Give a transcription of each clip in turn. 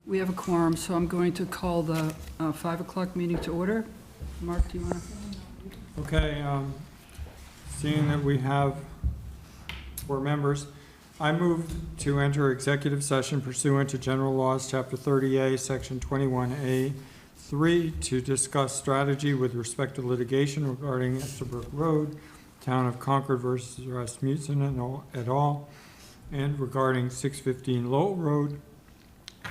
We have a quorum, so I'm going to call the 5 o'clock meeting to order. Mark, do you want to? Okay, seeing that we have 4 members, I move to enter executive session pursuant to General Laws, Chapter 30A, Section 21A, 3, to discuss strategy with respect to litigation regarding Estabrook Road, Town of Concord versus Rasmussen et al., and regarding 615 Lowell Road,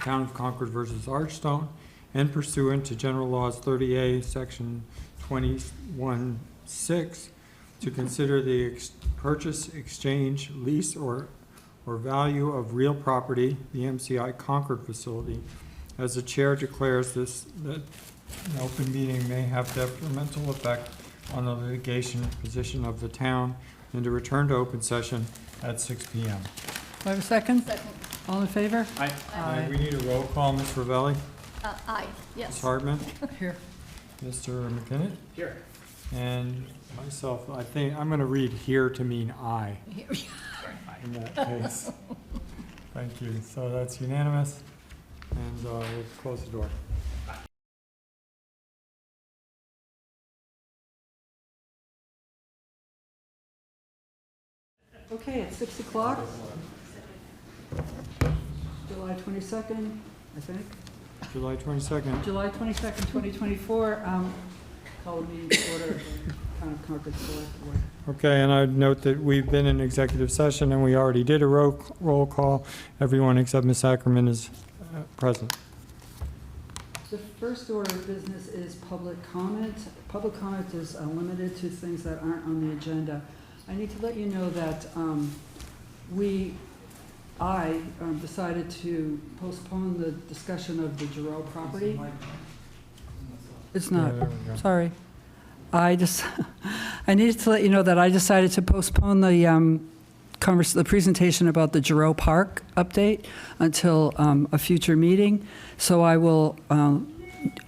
Town of Concord versus Archstone, and pursuant to General Laws 30A, Section 21(6), to consider the purchase, exchange, lease, or value of real property, the MCI Concord facility. As the chair declares that an open meeting may have detrimental effect on the litigation position of the town, and to return to open session at 6 p.m. Do I have a second? Second. All in favor? Aye. We need a roll call. Ms. Ravelli? Aye, yes. Ms. Hartman? Here. Mr. McKinnon? Here. And myself, I think, I'm going to read here to mean aye in that case. Thank you. So that's unanimous, and we'll close the door. Okay, it's 6 o'clock. July 22nd, I think. July 22nd. July 22nd, 2024. Call the meeting to order. Town of Concord Select Board. Okay, and I'd note that we've been in executive session, and we already did a roll call. Everyone except Ms. Ackerman is present. The first order of business is public comment. Public comment is limited to things that aren't on the agenda. I need to let you know that I decided to postpone the discussion of the Giroux property. It's not, Yeah, there we go. sorry. I needed to let you know that I decided to postpone the presentation about the Giroux Park update until a future meeting. So I will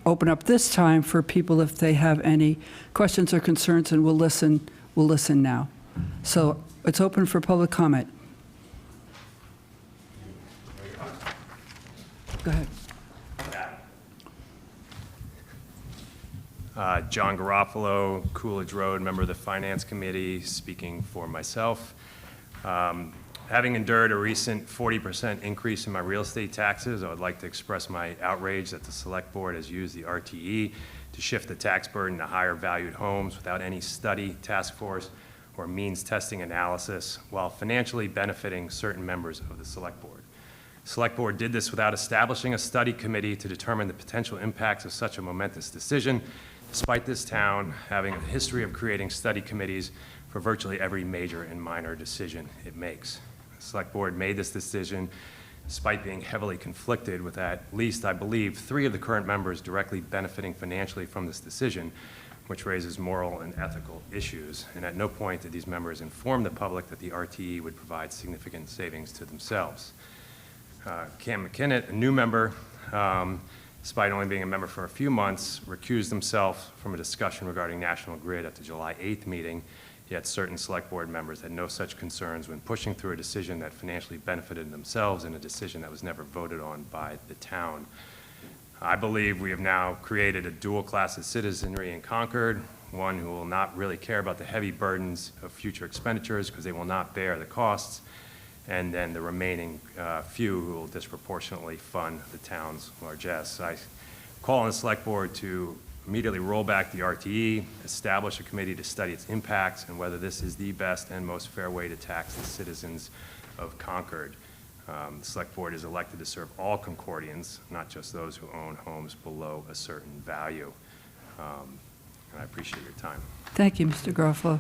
open up this time for people if they have any questions or concerns, and we'll listen now. So it's open for public comment. Go ahead. John Garofalo, Coolidge Road, member of the Finance Committee, speaking for myself. Having endured a recent 40% increase in my real estate taxes, I would like to express my outrage that the Select Board has used the RTE to shift the tax burden to higher valued homes without any study, task force, or means testing analysis, while financially benefiting certain members of the Select Board. The Select Board did this without establishing a study committee to determine the potential impacts of such a momentous decision, despite this town having a history of creating study committees for virtually every major and minor decision it makes. The Select Board made this decision despite being heavily conflicted with at least, I believe, 3 of the current members directly benefiting financially from this decision, which raises moral and ethical issues. And at no point did these members inform the public that the RTE would provide significant savings to themselves. Cam McKinnon, a new member, despite only being a member for a few months, recused himself from a discussion regarding National Grid at the July 8th meeting, yet certain Select Board members had no such concerns when pushing through a decision that financially benefited themselves and a decision that was never voted on by the town. I believe we have now created a dual class of citizenry in Concord, one who will not really care about the heavy burdens of future expenditures because they will not bear the costs, and then the remaining few who will disproportionately fund the town's largesse. I call on the Select Board to immediately roll back the RTE, establish a committee to study its impacts and whether this is the best and most fair way to tax the citizens of Concord. The Select Board is elected to serve all Concordians, not just those who own homes below a certain value. And I appreciate your time. Thank you, Mr. Garofalo.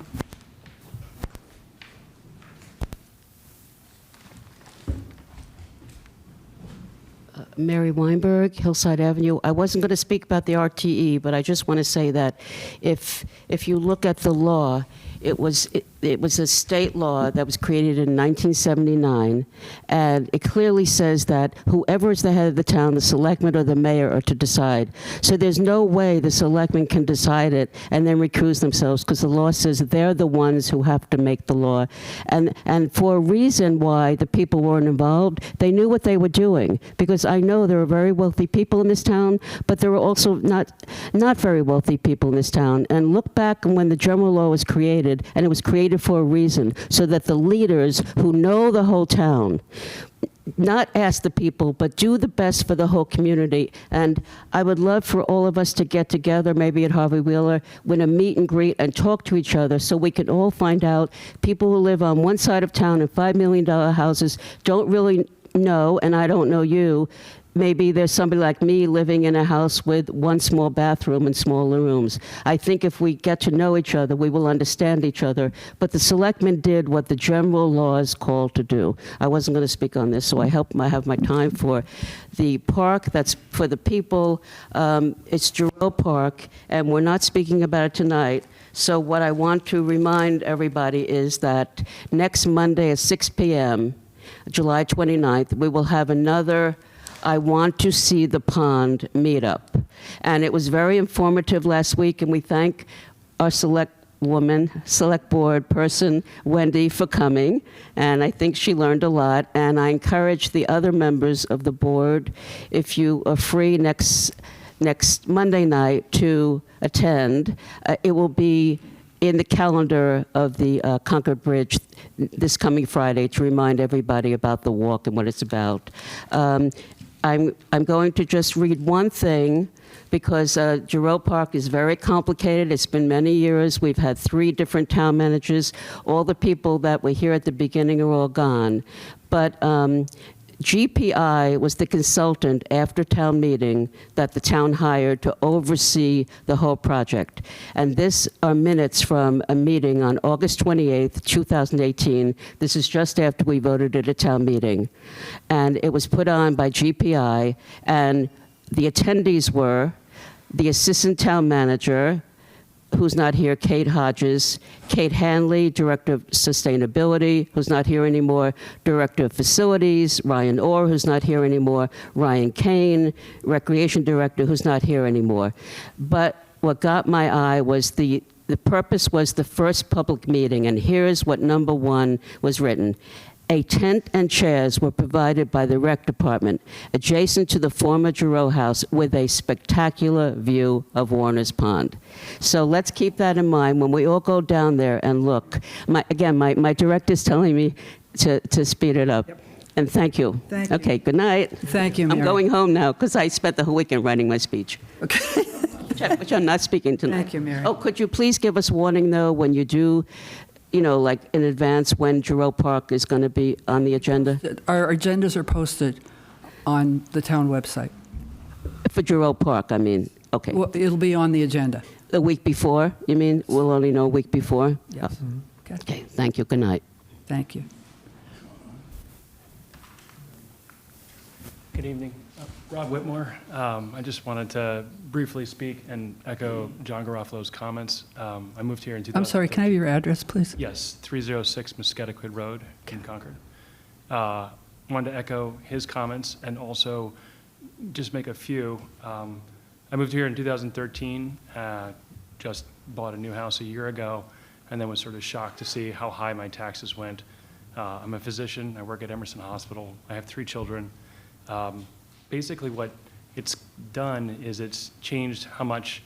Mary Weinberg, Hillside Avenue. I wasn't going to speak about the RTE, but I just want to say that if you look at the law, It was a state law that was created in 1979, and it clearly says that whoever is the head of the town, the selectman or the mayor, are to decide. So there's no way the selectmen can decide it and then recuse themselves, because the law says they're the ones who have to make the law. And for a reason why the people weren't involved, they knew what they were doing, because I know there are very wealthy people in this town, but there are also not very wealthy people in this town. And look back when the general law was created, and it was created for a reason, so that the leaders who know the whole town not ask the people, but do the best for the whole community. And I would love for all of us to get together, maybe at Harvey Wheeler, with a meet and greet and talk to each other, so we can all find out people who live on one side of town in $5 million houses don't really know, and I don't know you. Maybe there's somebody like me living in a house with one small bathroom and smaller rooms. I think if we get to know each other, we will understand each other. But the selectmen did what the general laws called to do. I wasn't going to speak on this, so I hope I have my time for the park that's for the people. It's Giroux Park, and we're not speaking about it tonight. So what I want to remind everybody is that next Monday at 6 p.m., July 29th, we will have another I Want to See the Pond meetup. And it was very informative last week, and we thank our select board person, Wendy, for coming. And I think she learned a lot. And I encourage the other members of the board, if you are free next Monday night, to attend. It will be in the calendar of the Concord Bridge this coming Friday, to remind everybody about the walk and what it's about. I'm going to just read one thing, because Giroux Park is very complicated. It's been many years. We've had 3 different town managers. All the people that were here at the beginning are all gone. But GPI was the consultant after town meeting that the town hired to oversee the whole project. And this are minutes from a meeting on August 28th, 2018. This is just after we voted at a town meeting. And it was put on by GPI, and the attendees were the assistant town manager, who's not here, Kate Hodges, Kate Hanley, Director of Sustainability, who's not here anymore, Director of Facilities, Ryan Orr, who's not here anymore, Ryan Kane, Recreation Director, who's not here anymore. But what got my eye was the purpose was the first public meeting, and here's what number 1 was written. A tent and chairs were provided by the rec department adjacent to the former Giroux house with a spectacular view of Warner's Pond. So let's keep that in mind when we all go down there and look. My director's telling me to speed it up. Yep. And thank you. Thank you. Okay, good night. Thank you, Mary. I'm going home now because I spent the whole weekend writing my speech. Okay. Which I'm not speaking tonight. Thank you, Mary. Oh, could you please give us warning, though, when you do, like in advance, when Giroux Park is going to be on the agenda? Our agendas are posted on the town website. For Giroux Park, I mean. Okay. Well, it'll be on the agenda. The week before, you mean? We'll only know a week before? Yes. Oh. Okay. Okay, thank you. Good night. Thank you. Good evening. Rob Whitmore. I just wanted to briefly speak and echo John Garofalo's comments. I moved here in 2000. I'm sorry, can I have your address, please? Yes, 306 Musketequid Road in Concord. Wanted to echo his comments and also just make a few. I moved here in 2013, just bought a new house a year ago, and then was sort of shocked to see how high my taxes went. I'm a physician. I work at Emerson Hospital. I have 3 children. Basically what it's done is it's changed how much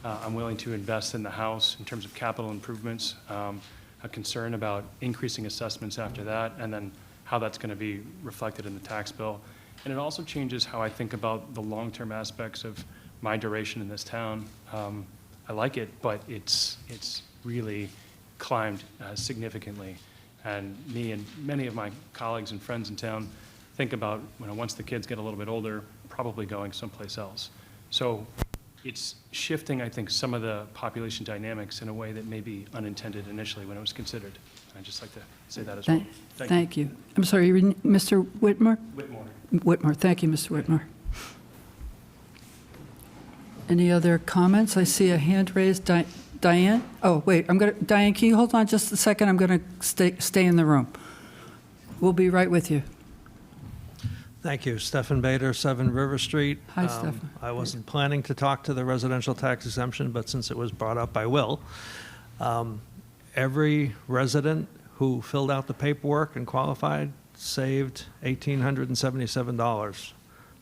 I'm willing to invest in the house in terms of capital improvements, a concern about increasing assessments after that, and then how that's going to be reflected in the tax bill. And it also changes how I think about the long-term aspects of my duration in this town. I like it, but it's really climbed significantly. And me and many of my colleagues and friends in town think about, once the kids get a little bit older, probably going someplace else. So it's shifting, I think, some of the population dynamics in a way that may be unintended initially when it was considered. I'd just like to say that as well. Thank you. I'm sorry, Mr. Whitmore? Whitmore. Whitmore, thank you, Mr. Whitmore. Any other comments? I see a hand raised. Diane? Oh, wait, Diane, can you hold on just a second? I'm going to stay in the room. We'll be right with you. Thank you. Stefan Bader, 7 River Street. Hi, Stefan. I wasn't planning to talk to the residential tax exemption, but since it was brought up, I will. Every resident who filled out the paperwork and qualified saved $1,877.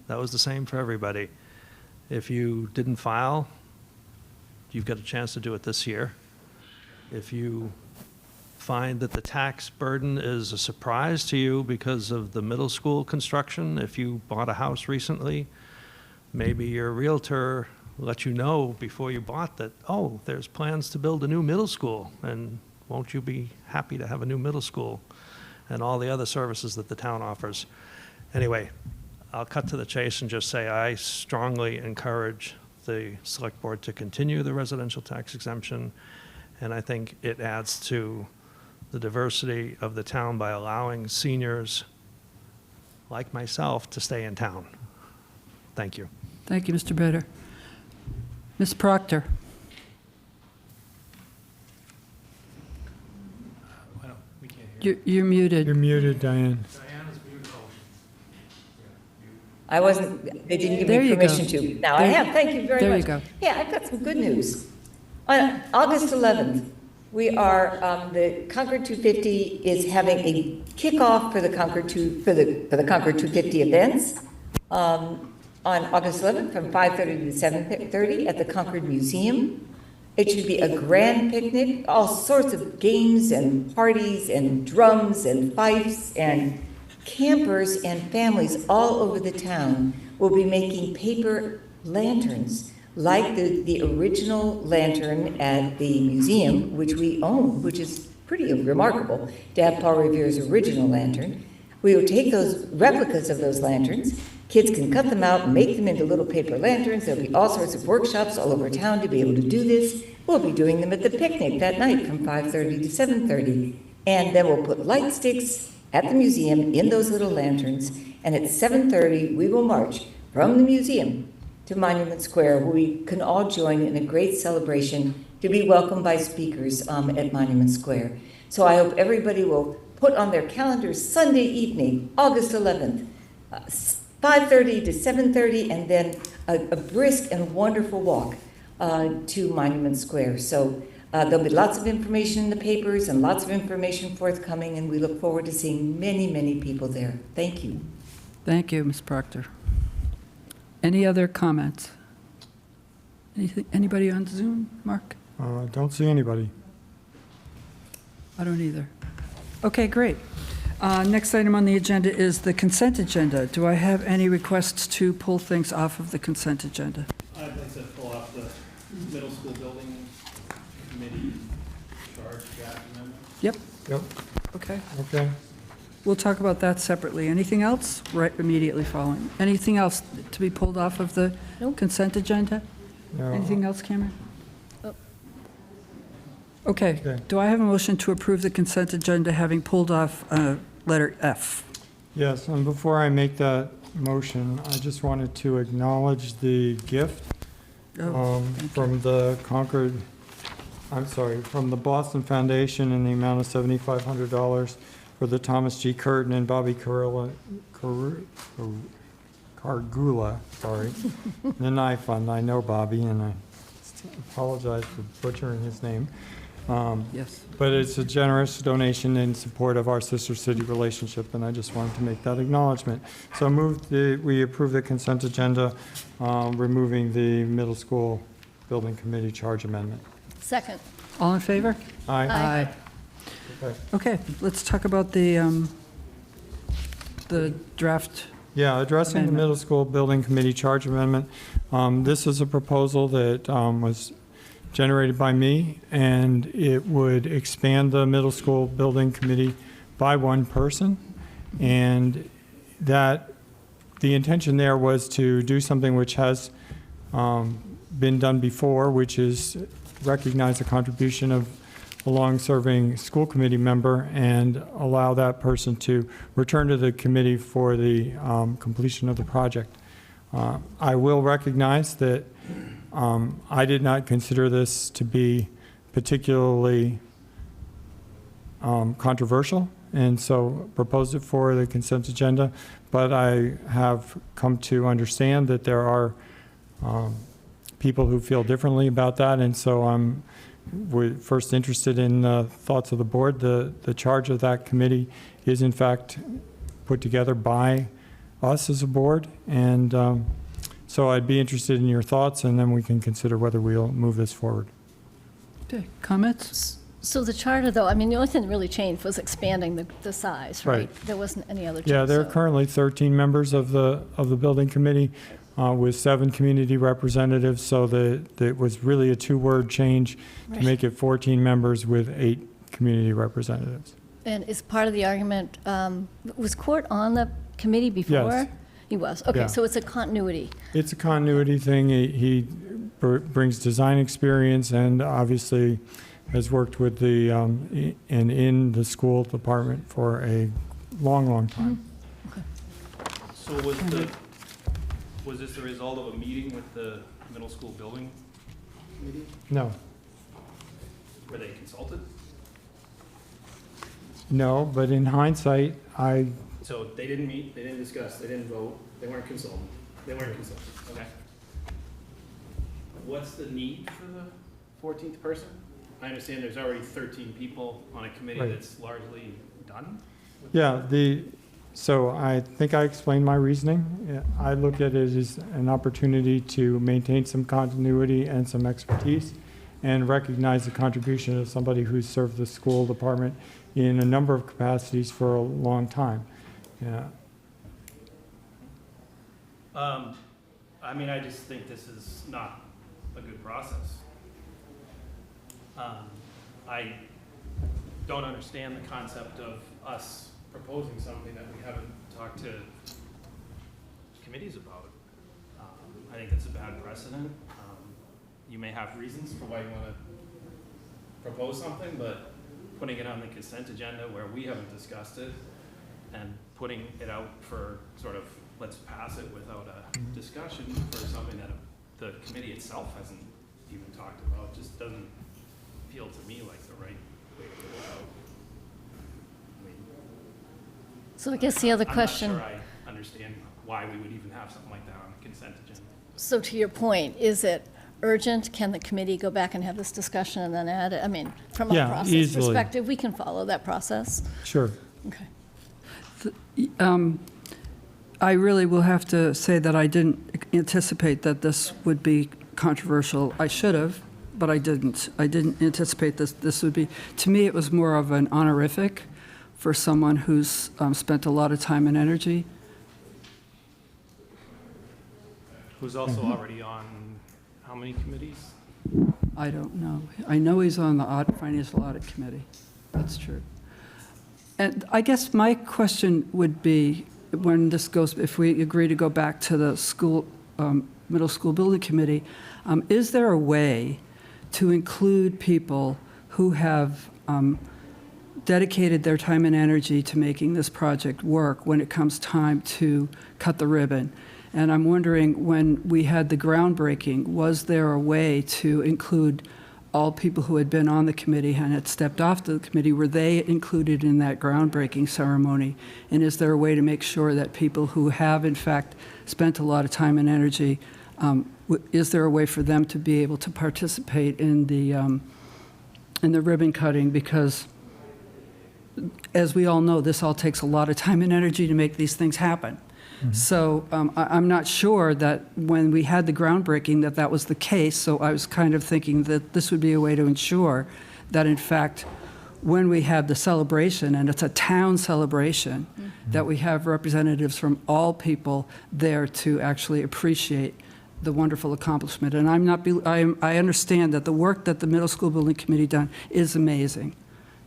That was the same for everybody. If you didn't file, you've got a chance to do it this year. If you find that the tax burden is a surprise to you because of the middle school construction, if you bought a house recently, maybe your realtor let you know before you bought that, oh, there's plans to build a new middle school, and won't you be happy to have a new middle school, and all the other services that the town offers. Anyway, I'll cut to the chase and just say I strongly encourage the select board to continue the residential tax exemption, and I think it adds to the diversity of the town by allowing seniors like myself to stay in town. Thank you. Thank you, Mr. Bader. Ms. Proctor? We can't hear. You're muted. You're muted, Diane. I wasn't, they didn't give There me you go. permission to. Now I have, thank you very much. There you go. Yeah, I've got some good news. On August 11th, we are, the Concord 250 is having a kickoff for the Concord 250 events on August 11th from 5:30 to 7:30 at the Concord Museum. It should be a grand picnic, all sorts of games and parties and drums and fifes, and campers and families all over the town will be making paper lanterns, like the original lantern at the museum, which we own, which is pretty remarkable to have Paul Revere's original lantern. We will take those replicas of those lanterns. Kids can cut them out and make them into little paper lanterns. There'll be all sorts of workshops all over town to be able to do this. We'll be doing them at the picnic that night from 5:30 to 7:30. And then we'll put light sticks at the museum in those little lanterns. And at 7:30, we will march from the museum to Monument Square, where we can all join in a great celebration to be welcomed by speakers at Monument Square. So I hope everybody will put on their calendars Sunday evening, August 11th, 5:30 to 7:30, and then a brisk and wonderful walk to Monument Square. So there'll be lots of information in the papers and lots of information forthcoming, and we look forward to seeing many, many people there. Thank you. Thank you, Ms. Proctor. Any other comments? Anybody on Zoom, Mark? Don't see anybody. I don't either. Okay, great. Next item on the agenda is the consent agenda. Do I have any requests to pull things off of the consent agenda? I'd like to pull off the middle school building committee charge draft amendment. Yep, Yep, okay. okay. We'll talk about that separately. Anything else? Right immediately following. Anything else to be pulled off of the consent agenda? No. Anything else, Cameron? Okay. Okay. Do I have a motion to approve the consent agenda having pulled off letter F? Yes, and before I make that motion, I just wanted to acknowledge the gift from the Concord, from the Boston Foundation in the amount of $7,500 for the Thomas G. Curtin and Bobby Cargula, the Knife Fund. I know Bobby, and I apologize for butchering his name. Yes. But it's a generous donation in support of our sister city relationship, and I just wanted to make that acknowledgement. So I move we approve the consent agenda, removing the middle school building committee charge amendment. Second. All in favor? Aye. Aye. Okay. Okay, let's talk about the draft. Yeah, addressing the Amendment. middle school building committee charge amendment. This is a proposal that was generated by me, and it would expand the middle school building committee by one person. And that, the intention there was to do something which has been done before, which is recognize the contribution of a long-serving school committee member and allow that person to return to the committee for the completion of the project. I will recognize that I did not consider this to be particularly controversial, and so proposed it for the consent agenda. But I have come to understand that there are people who feel differently about that, and so we're first interested in the thoughts of the board. The charge of that committee is in fact put together by us as a board, and so I'd be interested in your thoughts, and then we can consider whether we'll move this forward. Okay, comments? So the charter, though, I mean, the only thing that really changed was expanding the size, right? Right. There wasn't any other change. Yeah, there are so- currently 13 members of the building committee with 7 community representatives, so it was really a 2-word change to Right. make it 14 members with 8 community representatives. And is part of the argument, was Court on the committee before? Yes. He was, okay, Yeah. so it's a continuity. It's a continuity thing. He brings design experience and obviously has worked with the, and in the school department for a long, long time. So was this the result of a meeting with the middle school building committee? No, Were they consulted? no, but in hindsight, So they didn't meet, they didn't discuss, they didn't vote, they weren't consulted, okay. What's the need for the 14th person? I understand there's already 13 people on a committee Right. that's largely done? yeah, so I think I explained my reasoning. Yeah, I look at it as an opportunity to maintain some continuity and some expertise and recognize the contribution of somebody who's served the school department in a number of capacities for a long time. Yeah. I mean, I just think this is not a good process. I don't understand the concept of us proposing something that we haven't talked to committees about. I think it's a bad precedent. You may have reasons for why you want to propose something, but putting it on the consent agenda where we haven't discussed it and putting it out for sort of, let's pass it without a discussion for something that the committee itself hasn't even talked about, just doesn't feel to me like the right way to go about. I mean, So I guess the other question. I'm not sure I understand why we would even have something like that on the consent agenda. So to your point, is it urgent? Can the committee go back and have this discussion and then add it? I mean, from a Yeah, process easily. perspective, we can follow that process. Sure. Okay. I really will have to say that I didn't anticipate that this would be controversial. I should have, but I didn't. I didn't anticipate this would be, to me, it was more of an honorific for someone who's spent a lot of time and energy. Who's also already on how many committees? I don't know. I know he's on the Financial Audit Committee. That's true. And I guess my question would be, when this goes, if we agree to go back to the school, middle school building committee, is there a way to include people who have dedicated their time and energy to making this project work when it comes time to cut the ribbon? And I'm wondering, when we had the groundbreaking, was there a way to include all people who had been on the committee and had stepped off the committee? Were they included in that groundbreaking ceremony? And is there a way to make sure that people who have, in fact, spent a lot of time and energy, is there a way for them to be able to participate in the ribbon cutting? Because, as we all know, this all takes a lot of time and energy to make these things happen. So I'm not sure that when we had the groundbreaking that was the case, so I was kind of thinking that this would be a way to ensure that, in fact, when we have the celebration, and it's a town celebration, that we have representatives from all people there to actually appreciate the wonderful accomplishment. And I understand that the work that the Middle School Building Committee done is amazing.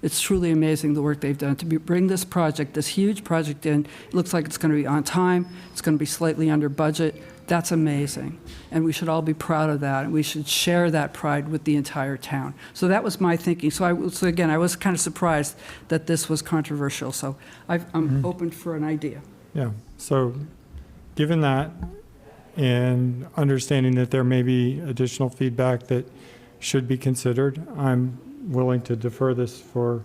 It's truly amazing, the work they've done to bring this project, this huge project in. It looks like it's going to be on time. It's going to be slightly under budget. That's amazing. And we should all be proud of that. And we should share that pride with the entire town. So that was my thinking. So again, I was kind of surprised that this was controversial. So I'm open for an idea. Yeah, so given that and understanding that there may be additional feedback that should be considered. I'm willing to defer this for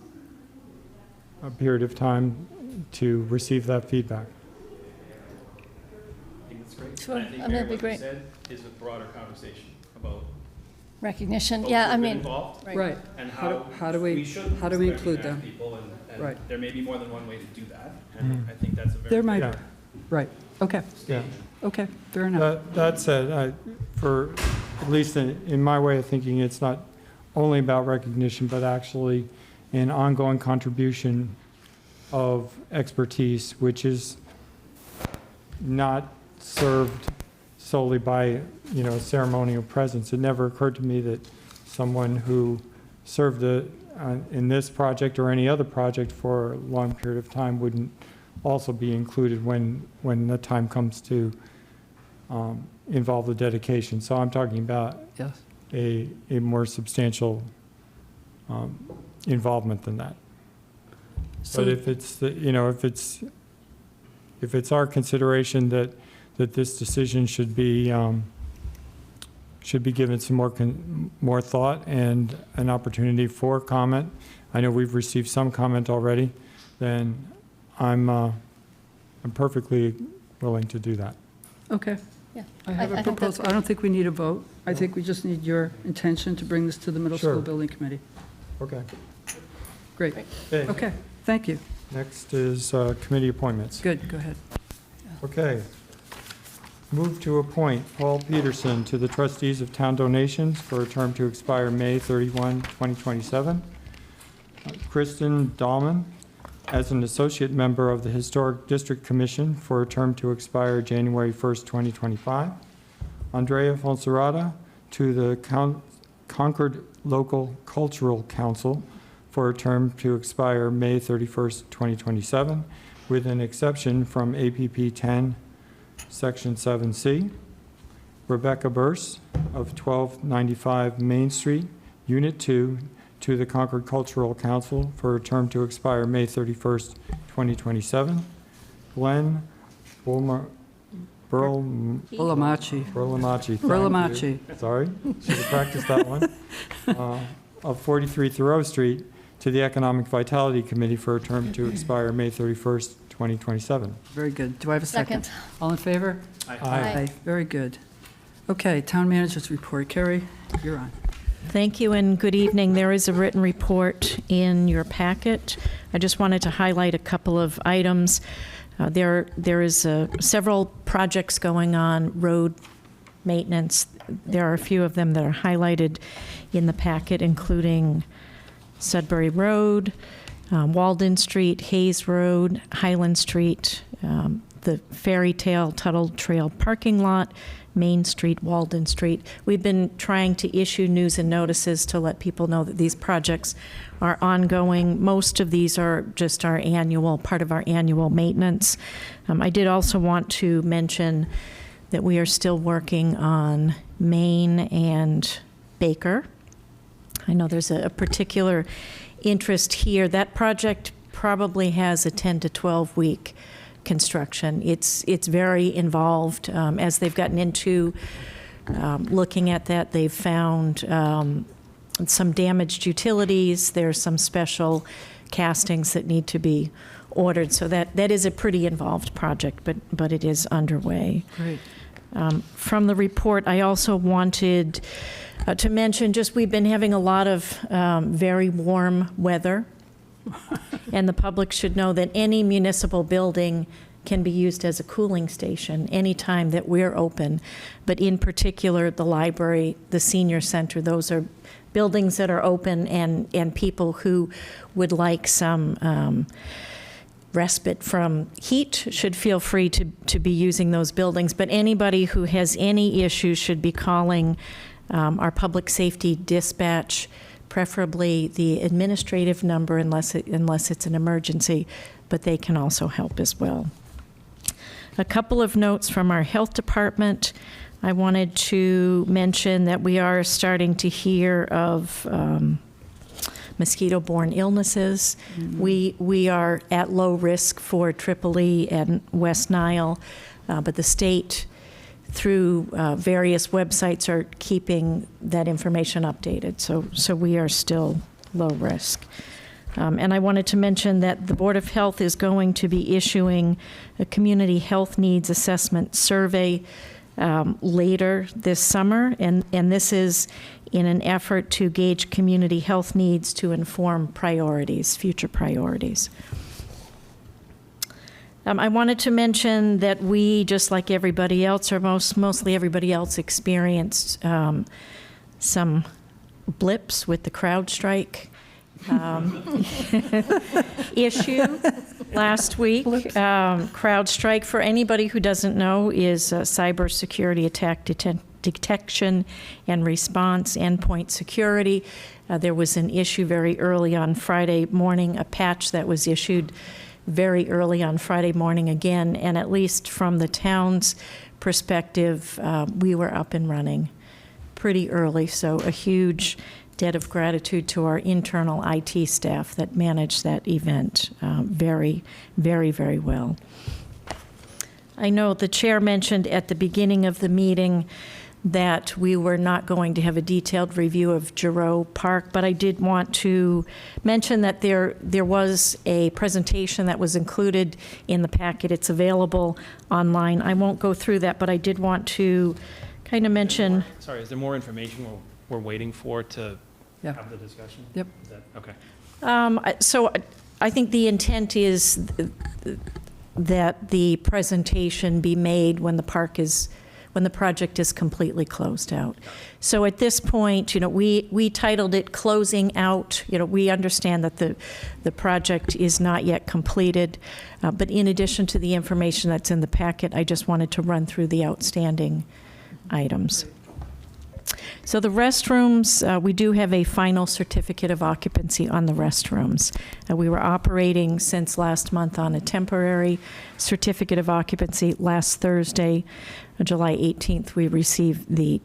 a period of time to receive that feedback. I think that's great. Sure. And I think, I mean, Mayor, that'd be what great. you said is a broader conversation about Recognition, folks yeah, who've I been mean, involved Right. and How do we should include them? recognize people, and Right. there may be more than one way to do that. Mm-hmm. And I think that's a very There might, Yeah. right, okay, Yeah. okay, fair enough. That said, for, at least in my way of thinking, it's not only about recognition, but actually an ongoing contribution of expertise, which is not served solely by, ceremonial presence. It never occurred to me that someone who served in this project or any other project for a long period of time wouldn't also be included when the time comes to involve the dedication. So I'm talking about Yes, a more substantial involvement than that. so, But if it's our consideration that this decision should be given some more thought and an opportunity for comment, I know we've received some comment already, then I'm perfectly willing to do that. okay. yeah. I have a think that's proposal. I don't think we need a vote. I think we just need your intention to bring this to the middle Sure. school building committee. Okay. Great, okay, thank you. Next is committee appointments. Good, go ahead. Okay. Move to appoint Paul Peterson to the trustees of town donations for a term to expire May 31, 2027. Kristen Dahlman as an associate member of the Historic District Commission for a term to expire January 1st, 2025. Andrea Fonserrata to the Concord Local Cultural Council for a term to expire May 31st, 2027, with an exception from APP 10, Section 7C. Rebecca Burse of 1295 Main Street, Unit 2, to the Concord Cultural Council for a term to expire May 31st, 2027. Glenn Burlamachi. Bulamachi. Burlamachi. Burlamachi. Sorry, should have practiced that one. Of 43 Thoreau Street to the Economic Vitality Committee for a term to expire May 31st, 2027. Very good. Do I have a second? Second. All in favor? Aye. Very good. Okay, town managers report. Carrie, you're on. Thank you and good evening. There is a written report in your packet. I just wanted to highlight a couple of items. There is several projects going on, road maintenance. There are a few of them that are highlighted in the packet, including Sudbury Road, Walden Street, Hayes Road, Highland Street, the Fairy Tale Tuttle Trail parking lot, Main Street, Walden Street. We've been trying to issue news and notices to let people know that these projects are ongoing. Most of these are just part of our annual maintenance. I did also want to mention that we are still working on Main and Baker. I know there's a particular interest here. That project probably has a 10 to 12 week construction. It's very involved. As they've gotten into looking at that, they've found some damaged utilities. There's some special castings that need to be ordered. So that is a pretty involved project, but it is underway. Great. From the report, I also wanted to mention, we've been having a lot of very warm weather, and the public should know that any municipal building can be used as a cooling station anytime that we're open, but in particular, the library, the senior center, those are buildings that are open, and people who would like some respite from heat should feel free to be using those buildings. But anybody who has any issues should be calling our public safety dispatch, preferably the administrative number unless it's an emergency, but they can also help as well. A couple of notes from our health department. I wanted to mention that we are starting to hear of mosquito-borne illnesses. We are at low risk for Tripoli and West Nile, but the state through various websites are keeping that information updated. So we are still low risk. And I wanted to mention that the Board of Health is going to be issuing a community health needs assessment survey later this summer, and this is in an effort to gauge community health needs to inform priorities, future priorities. I wanted to mention that we, just like everybody else, or mostly everybody else, experienced some blips with the CrowdStrike issue last week. CrowdStrike, for anybody who doesn't know, is cybersecurity attack detection and response, endpoint security. There was an issue very early on Friday morning, a patch that was issued very early on Friday morning again, and at least from the town's perspective, we were up and running pretty early, so a huge debt of gratitude to our internal IT staff that managed that event very, very, very well. I know the chair mentioned at the beginning of the meeting that we were not going to have a detailed review of Giroux Park, but I did want to mention that there was a presentation that was included in the packet. It's available online. I won't go through that, but I did want to kind of mention. Sorry, is there more information we're waiting for to Yeah. have the discussion? Yep. Is that, okay. So I think the intent is that the presentation be made when the project is completely closed out. So at this point, we titled it Closing Out. We understand that the project is not yet completed, but in addition to the information that's in the packet, I just wanted to run through the outstanding items. So the restrooms, we do have a final certificate of occupancy on the restrooms. We were operating since last month on a temporary certificate of occupancy. Last Thursday, July 18th, we received the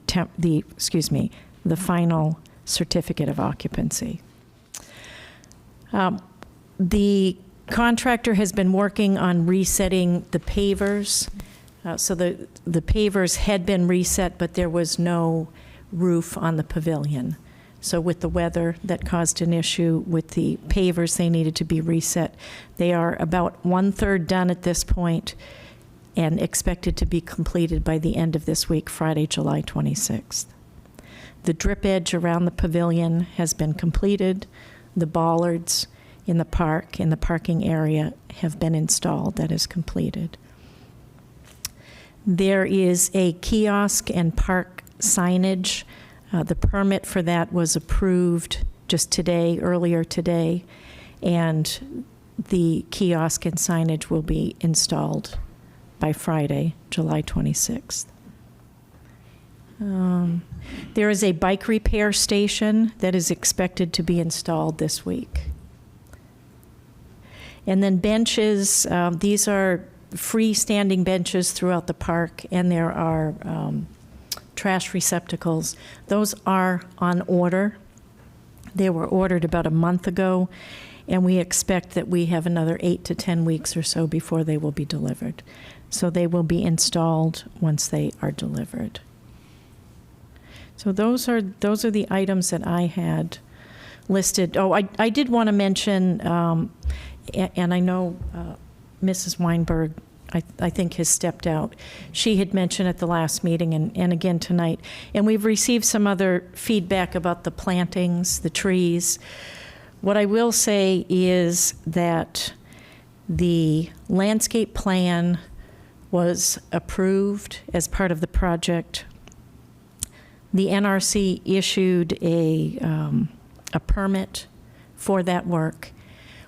final certificate of occupancy. The contractor has been working on resetting the pavers. So the pavers had been reset, but there was no roof on the pavilion. So with the weather that caused an issue with the pavers, they needed to be reset. They are about 1/3 done at this point and expected to be completed by the end of this week, Friday, July 26th. The drip edge around the pavilion has been completed. The bollards in the park, in the parking area, have been installed. That is completed. There is a kiosk and park signage. The permit for that was approved just today, earlier today, and the kiosk and signage will be installed by Friday, July 26th. There is a bike repair station that is expected to be installed this week. And then benches, these are freestanding benches throughout the park, and there are trash receptacles. Those are on order. They were ordered about a month ago, and we expect that we have another 8 to 10 weeks or so before they will be delivered. So they will be installed once they are delivered. So those are the items that I had listed. Oh, I did want to mention, and I know Mrs. Weinberg, I think, has stepped out. She had mentioned at the last meeting and again tonight, and we've received some other feedback about the plantings, the trees. What I will say is that the landscape plan was approved as part of the project. The NRC issued a permit for that work.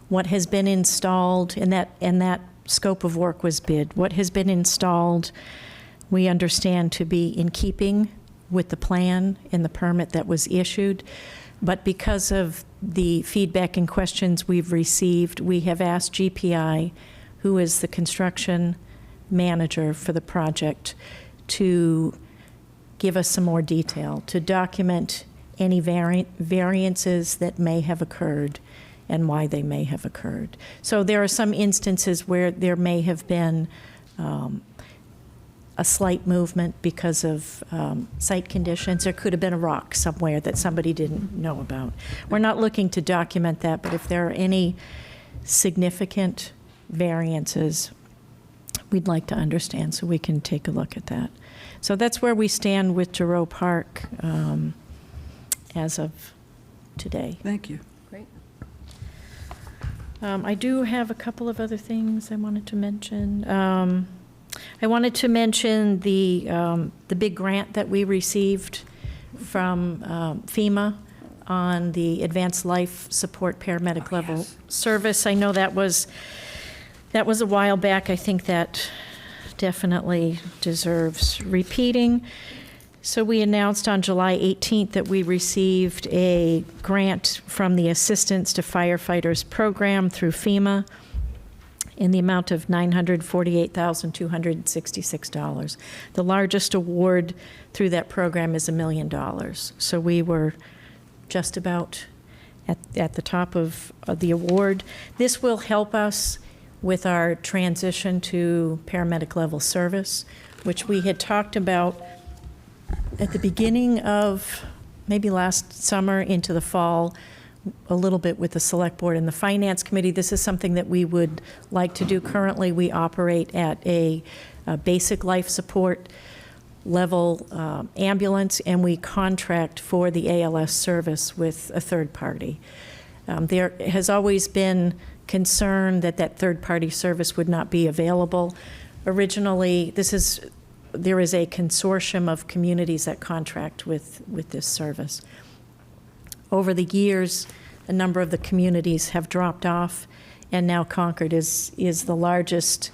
What has been installed, and that scope of work was bid. What has been installed, we understand to be in keeping with the plan and the permit that was issued. But because of the feedback and questions we've received, we have asked GPI, who is the construction manager for the project, to give us some more detail, to document any variances that may have occurred and why they may have occurred. So there are some instances where there may have been a slight movement because of site conditions. There could have been a rock somewhere that somebody didn't know about. We're not looking to document that, but if there are any significant variances, we'd like to understand so we can take a look at that. So that's where we stand with Giroux Park as of today. Thank you. Great. I do have a couple of other things I wanted to mention. I wanted to mention the big grant that we received from FEMA on the Advanced Life Support Paramedic Level Service. I know that was a while back. I think that definitely deserves repeating. So we announced on July 18th that we received a grant from the Assistance to Firefighters Program through FEMA in the amount of $948,266. The largest award through that program is $1 million. So we were just about at the top of the award. This will help us with our transition to paramedic level service, which we had talked about at the beginning of maybe last summer into the fall, a little bit with the Select Board and the Finance Committee. This is something that we would like to do. Currently, we operate at a basic life support level ambulance, and we contract for the ALS service with a third party. There has always been concern that that third-party service would not be available. Originally, there is a consortium of communities that contract with this service. Over the years, a number of the communities have dropped off, and now Concord is the largest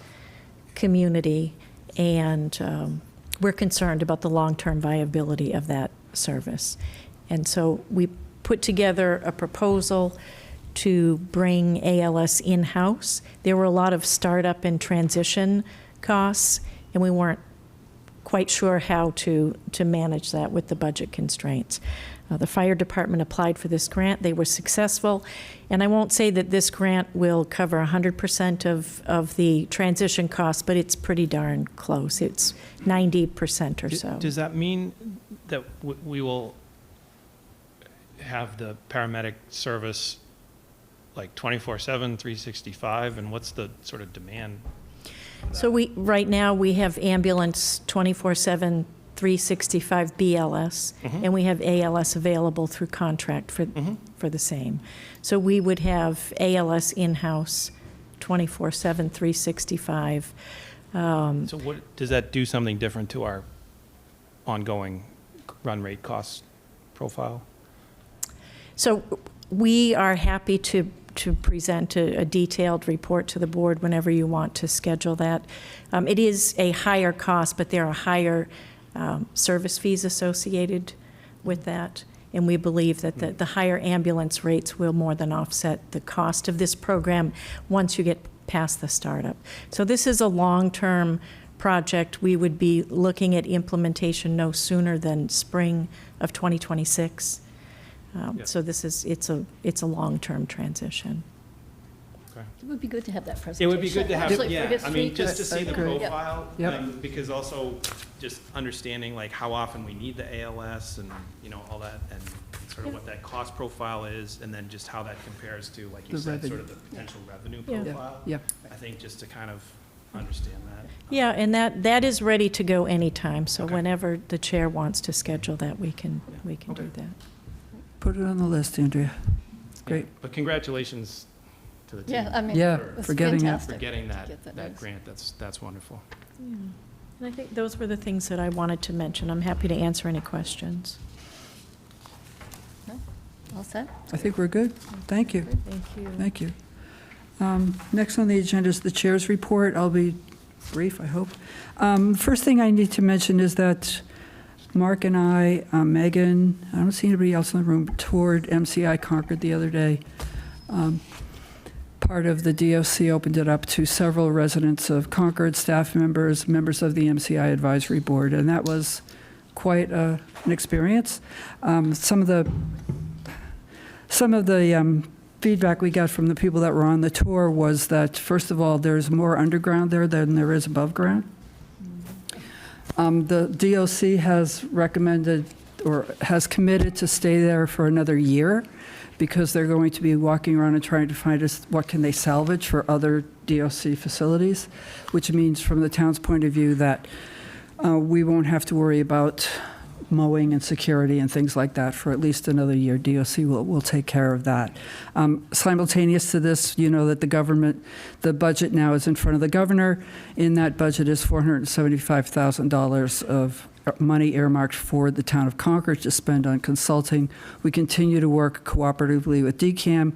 community, and we're concerned about the long-term viability of that service. And so we put together a proposal to bring ALS in-house. There were a lot of startup and transition costs, and we weren't quite sure how to manage that with the budget constraints. The fire department applied for this grant. They were successful, and I won't say that this grant will cover 100% of the transition costs, but it's pretty darn close. It's 90% or so. Does that mean that we will have the paramedic service like 24/7, 365, and what's the sort of demand? So right now, we have ambulance 24/7, 365 BLS, and we have ALS available through contract for the same. So we would have ALS in-house 24/7, 365. So what, does that do something different to our ongoing run rate cost profile? So we are happy to present a detailed report to the board whenever you want to schedule that. It is a higher cost, but there are higher service fees associated with that. And we believe that the higher ambulance rates will more than offset the cost of this program once you get past the startup. So this is a long-term project. We would be looking at implementation no sooner than spring of 2026. So it's a long-term transition. It would be good to have that It presentation. would be good to have, actually, for yeah, I history, mean, just to 'cause- see the agree. profile, Yep. because also just understanding like how often we need the ALS and, you know, all that, and sort of what that cost profile is, and then just how that compares to, like you The said, revenue. sort of the potential revenue Yeah. profile. Yeah. I think just to kind of understand that. Yeah, and that is ready to go anytime. So Okay. whenever the chair wants to schedule that, we can Okay. do that. Put it on the list, Andrea. Great. But congratulations to the team. Yeah, I mean. Yeah, it's for getting it. fantastic For getting to that get that news. grant, that's wonderful. Yeah. And I think those were the things that I wanted to mention. I'm happy to answer any questions. No? All set? I think we're good. Thank you. Thank you. Thank you. Next on the agenda is the chair's report. I'll be brief, I hope. First thing I need to mention is that Mark and I, Megan, I don't see anybody else in the room, toured MCI Concord the other day. Part of the DOC opened it up to several residents of Concord, staff members, members of the MCI Advisory Board, and that was quite an experience. Some of the feedback we got from the people that were on the tour was that, first of all, there's more underground there than there is above ground. The DOC has recommended or has committed to stay there for another year because they're going to be walking around and trying to find us what can they salvage for other DOC facilities, which means from the town's point of view that we won't have to worry about mowing and security and things like that for at least another year. DOC will take care of that. Simultaneous to this, you know that the budget now is in front of the governor. In that budget is $475,000 of money earmarked for the town of Concord to spend on consulting. We continue to work cooperatively with DCAM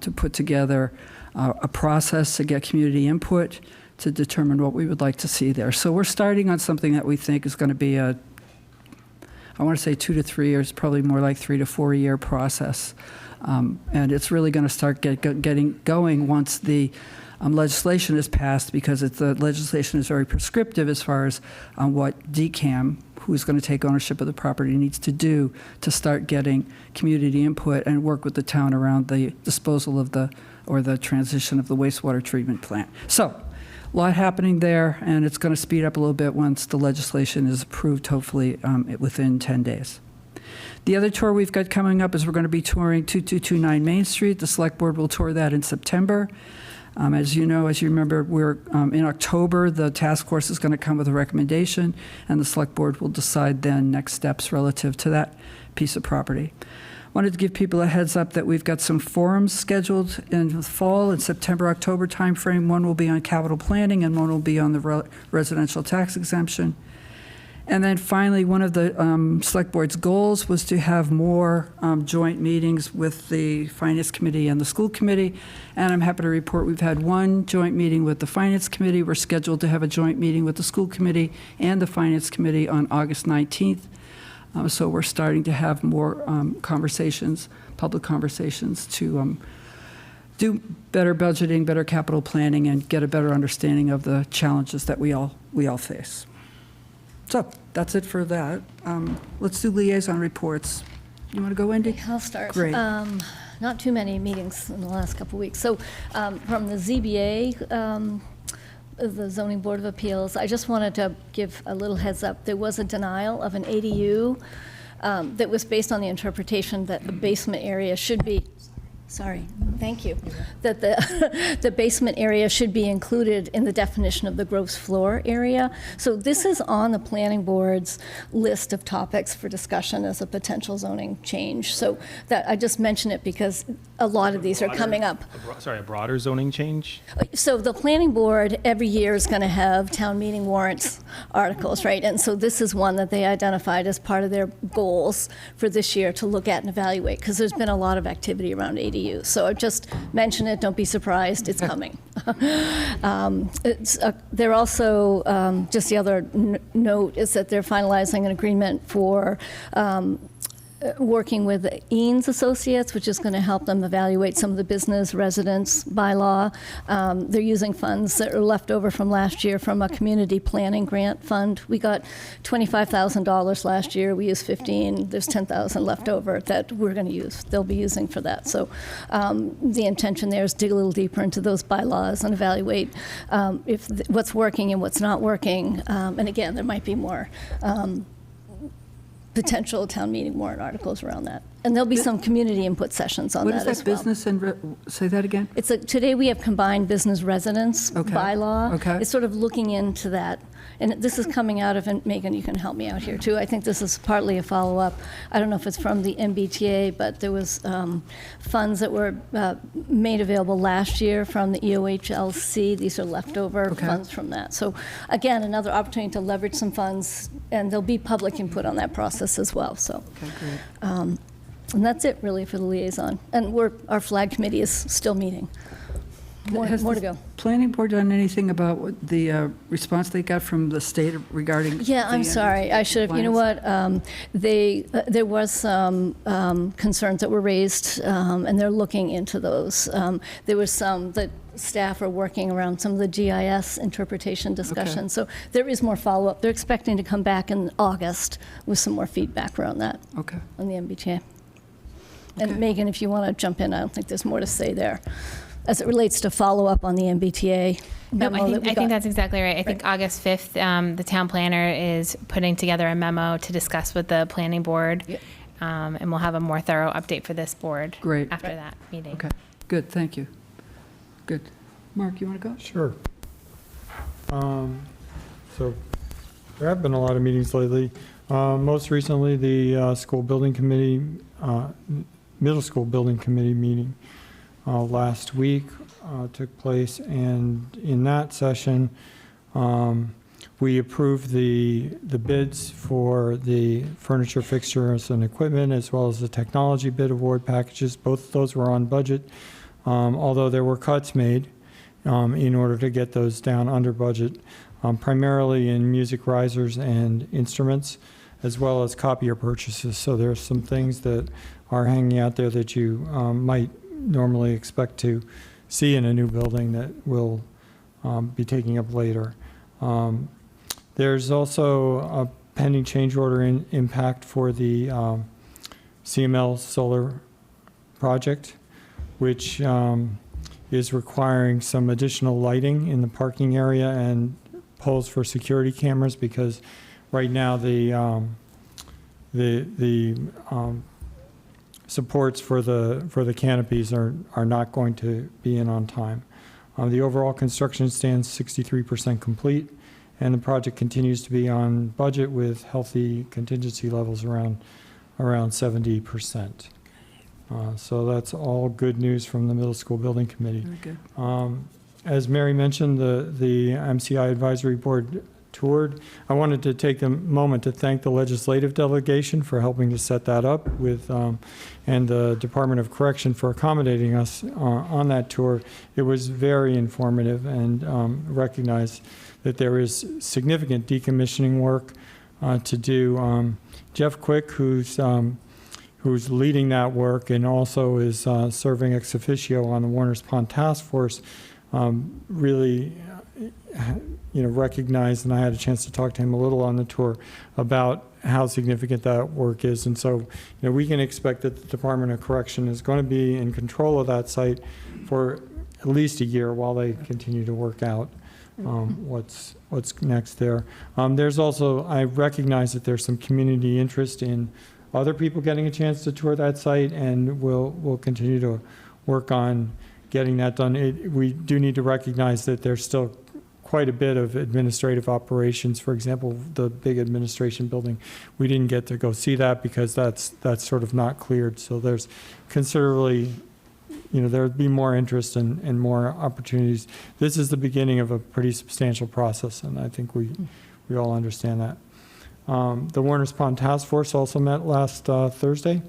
to put together a process to get community input to determine what we would like to see there. So we're starting on something that we think is going to be I want to say 2 to 3 years, probably more like 3 to 4 year process. And it's really going to start getting going once the legislation is passed, because the legislation is very prescriptive as far as what DCAM, who's going to take ownership of the property, needs to do to start getting community input and work with the town around the disposal of the transition of the wastewater treatment plant. So, a lot happening there, and it's going to speed up a little bit once the legislation is approved, hopefully within 10 days. The other tour we've got coming up is we're going to be touring 2229 Main Street. The Select Board will tour that in September. As you remember, we're in October, the task force is going to come with a recommendation, and the Select Board will decide then next steps relative to that piece of property. Wanted to give people a heads up that we've got some forums scheduled in the fall and September, October timeframe. One will be on capital planning and one will be on the residential tax exemption. And then finally, one of the Select Board's goals was to have more joint meetings with the Finance Committee and the School Committee. And I'm happy to report we've had one joint meeting with the Finance Committee. We're scheduled to have a joint meeting with the School Committee and the Finance Committee on August 19th. So we're starting to have more conversations, public conversations, to do better budgeting, better capital planning, and get a better understanding of the challenges that we all face. So that's it for that. Let's do liaison reports. You want to go, Wendy? I'll start. Great. Not too many meetings in the last couple of weeks. So from the ZBA, the Zoning Board of Appeals, I just wanted to give a little heads up. There was a denial of an ADU that was based on the interpretation that the basement area should be, thank you, that the basement area should be included in the definition of the gross floor area. So this is on the planning board's list of topics for discussion as a potential zoning change. So that I just mention it because a lot of these are coming up. A broader zoning change? So the planning board every year is going to have town meeting warrants articles, right? And so this is one that they identified as part of their goals for this year to look at and evaluate, because there's been a lot of activity around ADU. So I just mention it, don't be surprised, it's coming. They're also, just the other note is that they're finalizing an agreement for working with Eanes Associates, which is going to help them evaluate some of the business residence bylaw. They're using funds that are left over from last year from a community planning grant fund. We got $25,000 last year. We used 15. There's 10,000 left over that we're going to use. They'll be using for that. So the intention there is dig a little deeper into those bylaws and evaluate what's working and what's not working. And again, there might be more potential town meeting warrant articles around that. And there'll be some community input sessions on that as well. What is that business and, say that again? Today we have combined business residence bylaw. Okay. It's sort of looking into that. And this is coming out of, and Megan, you can help me out here too. I think this is partly a follow-up. I don't know if it's from the MBTA, but there was funds that were made available last year from the EOHLC. These are leftover funds from that. So again, another opportunity to leverage some funds, and there'll be public input on that process as well. So. Okay, great. And that's it, really, for the liaison. And our flag committee is still meeting. More to go. Planning board done anything about what the response they got from the state regarding? Yeah, I'm sorry. I should have. You know what? There was some concerns that were raised, and they're looking into those. There was some that staff are working around some of the GIS interpretation discussions. So there is more follow-up. They're expecting to come back in August with some more feedback around that. Okay. On the MBTA. And Megan, if you want to jump in, I don't think there's more to say there. as it relates to follow-up on the MBTA Nope, memo that we I think got. that's exactly right. I think August 5th, the town planner is putting together a memo to discuss with the planning board. Yep. And we'll have a more thorough update for this board Great. after that meeting. Okay, good, thank you. Good. Mark, you want to go? Sure. So there have been a lot of meetings lately. Most recently, the school building committee, middle school building committee meeting last week took place, and in that session, we approved the bids for the furniture, fixtures, and equipment, as well as the technology bid award packages. Both of those were on budget, although there were cuts made in order to get those down under budget, primarily in music risers and instruments, as well as copier purchases. So there's some things that are hanging out there that you might normally expect to see in a new building that will be taking up later. There's also a pending change order impact for the CML solar project, which is requiring some additional lighting in the parking area and poles for security cameras, because right now the supports for the canopies are not going to be in on time. The overall construction stands 63% complete, and the project continues to be on budget with healthy contingency levels around 70%. So that's all good news from the middle school building committee. Very good. As Mary mentioned, the MCI advisory board toured. I wanted to take a moment to thank the legislative delegation for helping to set that up with, and the Department of Correction for accommodating us on that tour. It was very informative, and recognized that there is significant decommissioning work to do. Jeff Quick, who's leading that work and also is serving ex officio on the Warner's Pond Task Force, really recognized, and I had a chance to talk to him a little on the tour about how significant that work is. And so, we can expect that the Department of Correction is going to be in control of that site for at least a year while they continue to work out what's next there. There's also, I recognize that there's some community interest in other people getting a chance to tour that site, and we'll continue to work on getting that done. We do need to recognize that there's still quite a bit of administrative operations. For example, the big administration building, we didn't get to go see that because that's sort of not cleared. So there's considerably, there would be more interest and more opportunities. This is the beginning of a pretty substantial process, and I think we all understand that. The Warner's Pond Task Force also met last Thursday,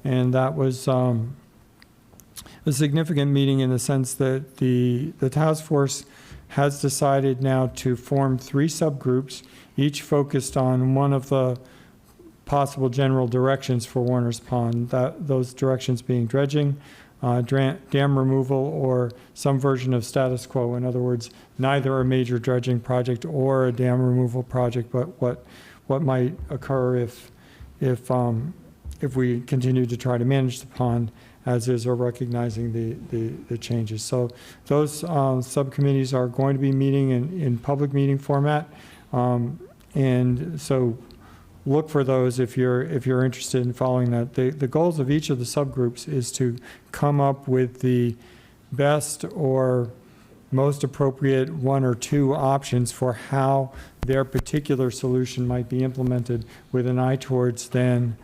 and that was a significant meeting in the sense that the task force has decided now to form 3 subgroups, each focused on one of the possible general directions for Warner's Pond, those directions being dredging, dam removal, or some version of status quo. In other words, neither a major dredging project or a dam removal project, but what might occur if we continue to try to manage the pond as is, or recognizing the changes. So those subcommittees are going to be meeting in public meeting format, and so look for those if you're interested in following that. The goals of each of the subgroups is to come up with the best or most appropriate 1 or 2 options for how their particular solution might be implemented, with an eye towards then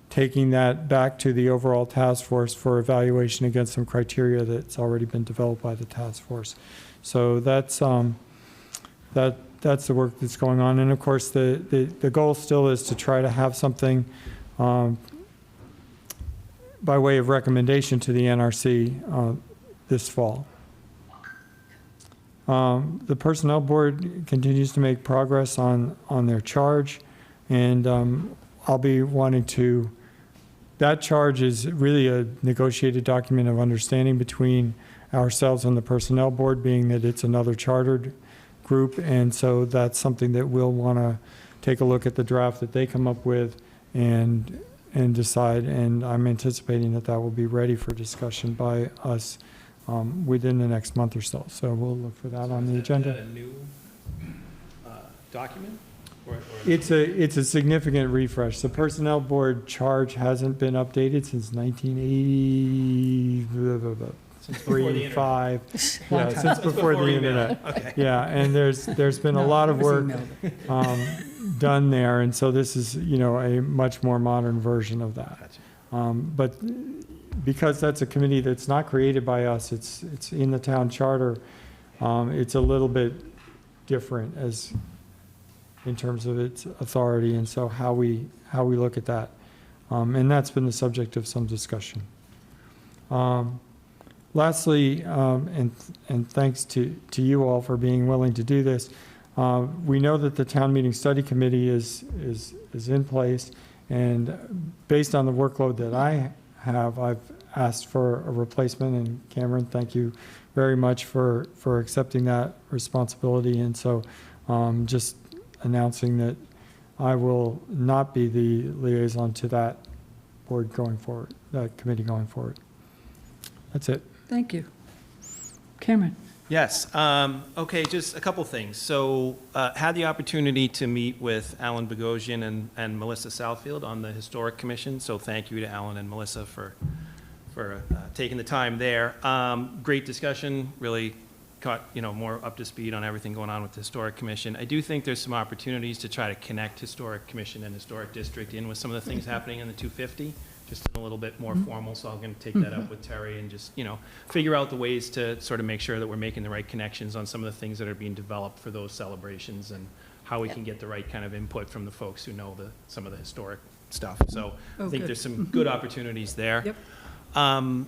taking that back to the overall task force for evaluation against some criteria that's already been developed by the task force. So that's the work that's going on. And of course, the goal still is to try to have something by way of recommendation to the NRC this fall. The Personnel Board continues to make progress on their charge, and I'll be wanting to, that charge is really a negotiated document of understanding between ourselves and the Personnel Board, being that it's another chartered group, and so that's something that we'll want to take a look at the draft that they come up with and decide, and I'm anticipating that will be ready for discussion by us within the next month or so. So we'll look for that on the agenda. Is that a new document? Or- It's a significant refresh. The Personnel Board charge hasn't been updated since 1980, Since before the internet. 35. Yeah, since before the email. internet. Okay. Yeah, and there's been a lot of work done there, and so this is, a much more modern version of that. But because that's a committee that's not created by us, it's in the town charter, it's a little bit different in terms of its authority, and so how we look at that. And that's been the subject of some discussion. Lastly, and thanks to you all for being willing to do this, we know that the town meeting study committee is in place, and based on the workload that I have, I've asked for a replacement, and Cameron, thank you very much for accepting that responsibility. And so just announcing that I will not be the liaison to that board going forward, that committee going forward. That's it. Thank you. Cameron? Yes. Okay, just a couple things. So had the opportunity to meet with Alan Bogosian and Melissa Southfield on the Historic Commission. So thank you to Alan and Melissa for taking the time there. Great discussion, really caught, more up to speed on everything going on with the Historic Commission. I do think there's some opportunities to try to connect Historic Commission and Historic District in with some of the things happening in the 250. Just a little bit more formal, so I'm going to take that up with Terry and just, figure out the ways to sort of make sure that we're making the right connections on some of the things that are being developed for those celebrations and how we can get the right kind of input from the folks who know some of the historic stuff. So I think there's some good opportunities there. Yep.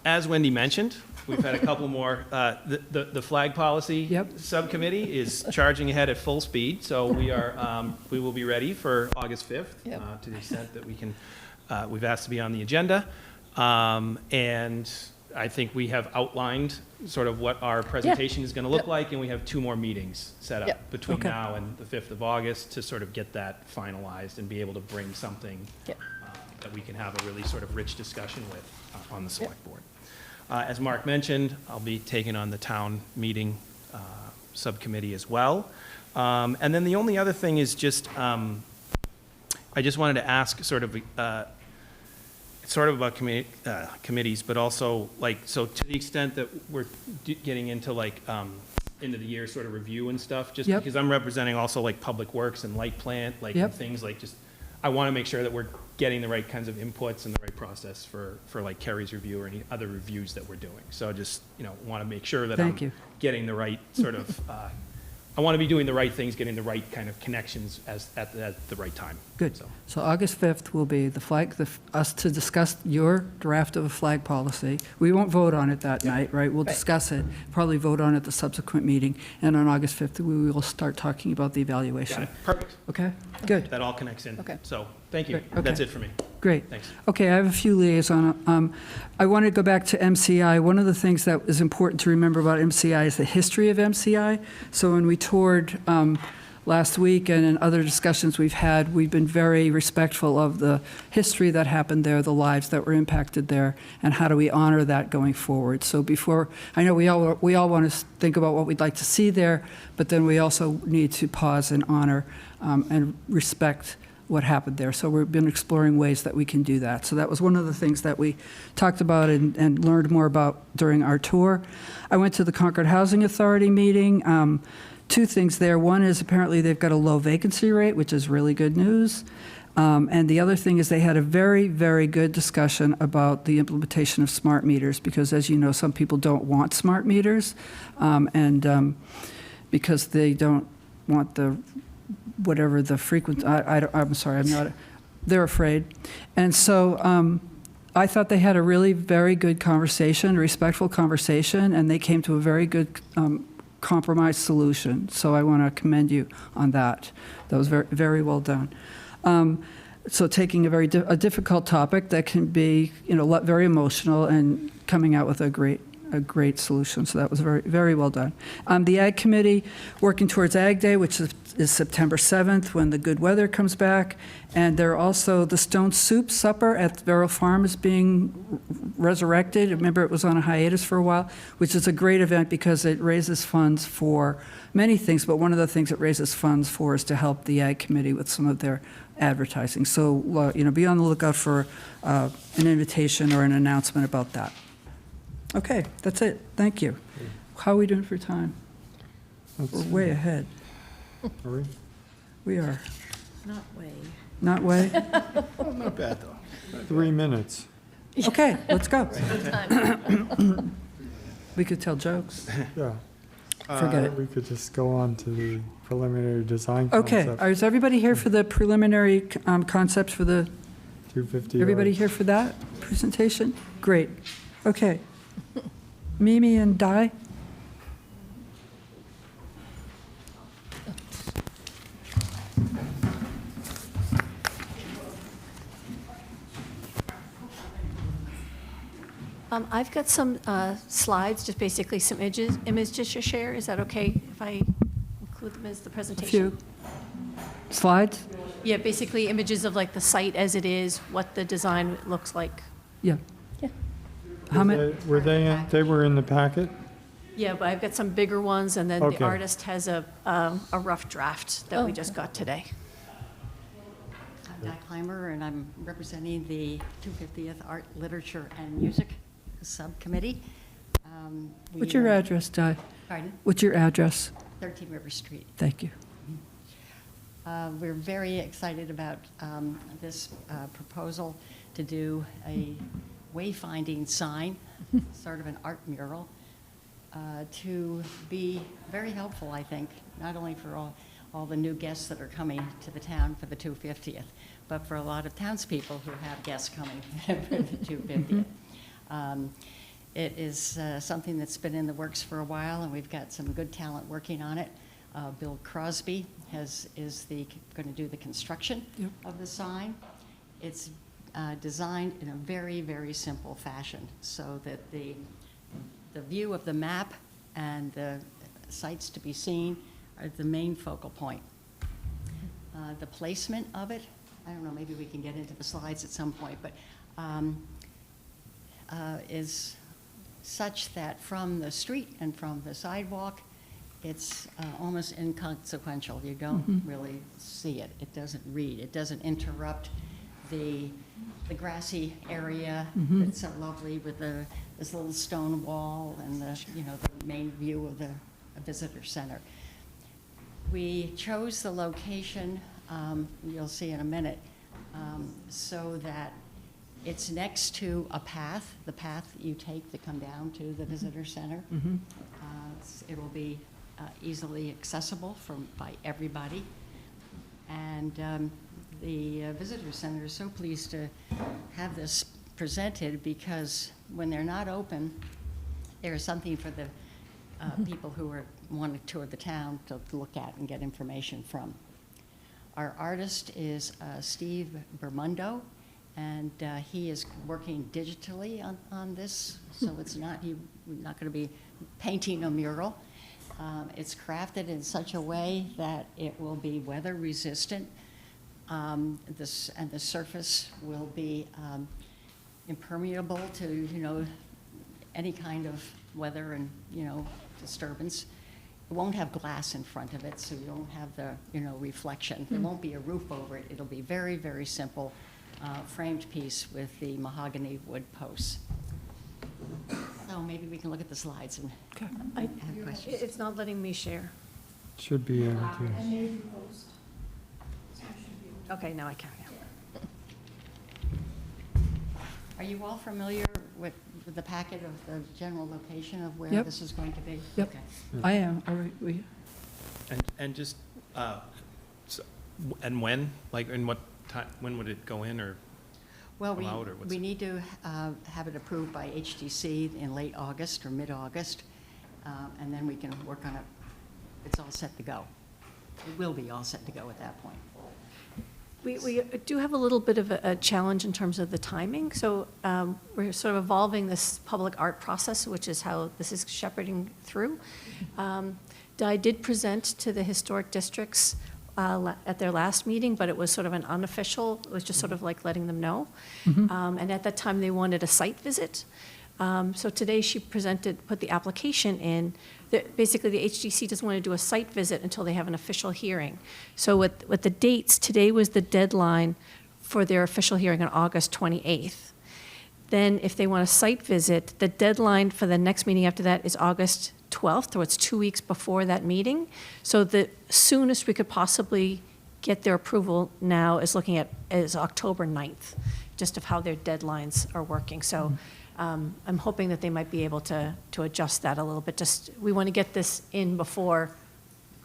As Wendy mentioned, we've had a couple more. The flag policy subcommittee is charging ahead at full speed, so we will be ready for August 5th to the extent that we can. We've asked to be on the agenda, and I think we have outlined sort of what our presentation is going to look like, and we have 2 more meetings set up between now and the 5th of August to sort of get that finalized and be able to bring something that we can have a really sort of rich discussion with on the select board. As Mark mentioned, I'll be taking on the town meeting subcommittee as well. And then the only other thing is just, I just wanted to ask sort of about committees, but also so to the extent that we're getting into end of the year sort of review and stuff, just because I'm representing also Public Works and light plant, and things I want to make sure that we're getting the right kinds of inputs and the right process for Kerry's review or any other reviews that we're doing. So just, want to make sure that I'm getting the right sort of, I want to be doing the right things, getting the right kind of connections at the right time. Good. So August 5th will be us to discuss your draft of a flag policy. We won't vote on it that night, right? We'll discuss it, probably vote on it the subsequent meeting. And on August 5th, we will start talking about the evaluation. Got it. Perfect. Okay, good. That all connects in. Okay. So thank you. Okay. That's it for me. Great. Thanks. Okay, I have a few liaison. I want to go back to MCI. One of the things that is important to remember about MCI is the history of MCI. So when we toured last week and in other discussions we've had, we've been very respectful of the history that happened there, the lives that were impacted there, and how do we honor that going forward. So before, I know we all want to think about what we'd like to see there, but then we also need to pause and honor and respect what happened there. So we've been exploring ways that we can do that. So that was one of the things that we talked about and learned more about during our tour. I went to the Concord Housing Authority meeting. 2 things there. One is apparently they've got a low vacancy rate, which is really good news. And the other thing is they had a very, very good discussion about the implementation of smart meters, because as you know, some people don't want smart meters, and because they don't want the whatever the frequency, I'm sorry, I'm not, they're afraid. And so I thought they had a really very good conversation, respectful conversation, and they came to a very good compromise solution. So I want to commend you on that. That was very, very well done. So taking a difficult topic that can be, very emotional and coming out with a great a great solution, so that was very, very well done. The Ag Committee, working towards Ag Day, which is September 7th, when the good weather comes back, and there are also the Stone Soup Supper at Barrel Farm is being resurrected. Remember, it was on a hiatus for a while, which is a great event because it raises funds for many things, but one of the things it raises funds for is to help the Ag Committee with some of their advertising. So, be on the lookout for an invitation or an announcement about that. Okay, that's it. Thank you. How are we doing for time? We're way ahead. Are we? We are. Not way. Not way? Not bad, though. 3 minutes. Okay, let's go. We could tell jokes. Yeah. Forget it. We could just go on to the preliminary design Okay, concept. is everybody here for the preliminary concepts for the, 250. everybody here for that presentation? Great. Okay. Mimi and Di? I've got some slides, just basically some images to share. Is that okay if I include them as the A presentation? few slides? Yeah, basically images of like the site as it is, what the design looks like. Yeah. How many? They were in the packet? Yeah, but I've got some bigger ones, and then the Okay. artist has a rough draft that we just got today. I'm Di Clymer, and I'm representing the 250th Art, Literature, and Music Subcommittee. What's your address, Di? Pardon? What's your address? 13 River Street. Thank you. We're very excited about this proposal to do a wayfinding sign, sort of an art mural, to be very helpful, I think, not only for all the new guests that are coming to the town for the 250th, but for a lot of townspeople who have guests coming for the 250th. It is something that's been in the works for a while, and we've got some good talent working on it. Bill Crosby is going to do the construction of the sign. It's designed in a very, very simple fashion so that the view of the map and the sites to be seen are the main focal point. The placement of it, I don't know, maybe we can get into the slides at some point, but is such that from the street and from the sidewalk, it's almost inconsequential. You don't really see it. It doesn't read. It doesn't interrupt the grassy area that's so lovely with this little stone wall and the main view of the visitor center. We chose the location, you'll see in a minute, so that it's next to a path, the path that you take to come down to the visitor center. It will be easily accessible by everybody. And the visitor center is so pleased to have this presented because when they're not open, there's something for the people who want to tour the town to look at and get information from. Our artist is Steve Bermundo, and he is working digitally on this, so we're not going to be painting a mural. It's crafted in such a way that it will be weather resistant. And the surface will be impermeable to any kind of weather and disturbance. It won't have glass in front of it, so you don't have the reflection. There won't be a roof over it. It'll be very, very simple framed piece with the mahogany wood posts. So maybe we can look at the slides and have questions. It's not letting me share. Should be able to. Okay, now I can. Are you all familiar with the packet of the general location of where Yep. this is going to be? Yep. Okay. I am, all right. And just, and when, like, in what time, when would it go in, or Well, come out, or what's? we need to have it approved by HTC in late August or mid-August, and then we can work on it. It's all set to go. It will be all set to go at that point. We do have a little bit of a challenge in terms of the timing. So we're sort of evolving this public art process, which is how this is shepherding through. I did present to the historic districts at their last meeting, but it was sort of an unofficial, it was just sort of like letting them know. And at that time, they wanted a site visit. So today she put the application in. Basically, the HDC doesn't want to do a site visit until they have an official hearing. So with the dates, today was the deadline for their official hearing on August 28th. Then if they want a site visit, the deadline for the next meeting after that is August 12th, so it's 2 weeks before that meeting. So the soonest we could possibly get their approval now is looking at is October 9th, just of how their deadlines are working. So I'm hoping that they might be able to adjust that a little bit. Just, we want to get this in before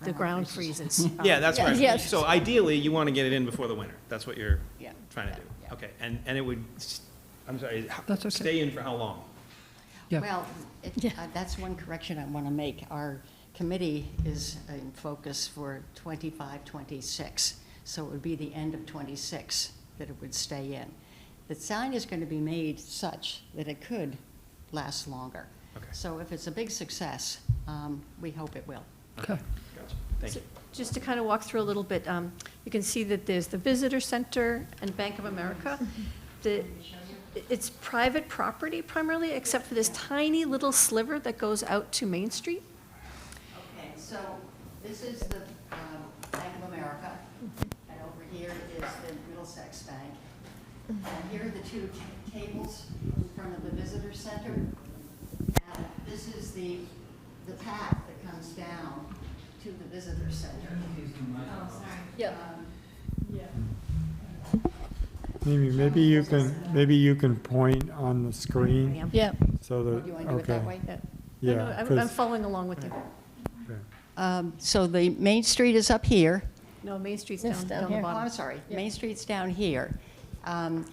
the ground freezes. Yeah, that's right. Yes. So ideally, you want to get it in before the winter. That's what you're Yeah. trying to do. Yeah. Okay, and it would, I'm sorry, That's okay. stay in for how long? Yeah. Well, that's one correction I want to make. Our committee is in focus for 25, 26, so it would be the end of 26 that it would stay in. The sign is going to be made such that it could last longer. Okay. So if it's a big success, we hope it will. Okay. Gotcha. Thank you. Just to kind of walk through a little bit, you can see that there's the Visitor Center and Bank of America. It's private property primarily, except for this tiny little sliver that goes out to Main Street. Okay, so this is the Bank of America, and over here is the Middlesex Bank. And here are the two tables in front of the visitor center. And this is the path that comes down to the visitor center. Oh, sorry. Yep. Maybe you can point on the screen Yeah. so that, You want to do it that way? Yeah, No, I'm 'cause- following along with you. So the Main Street is up here. No, Main Street's It's down down the here. Oh, bottom. I'm sorry, Main Street's down here.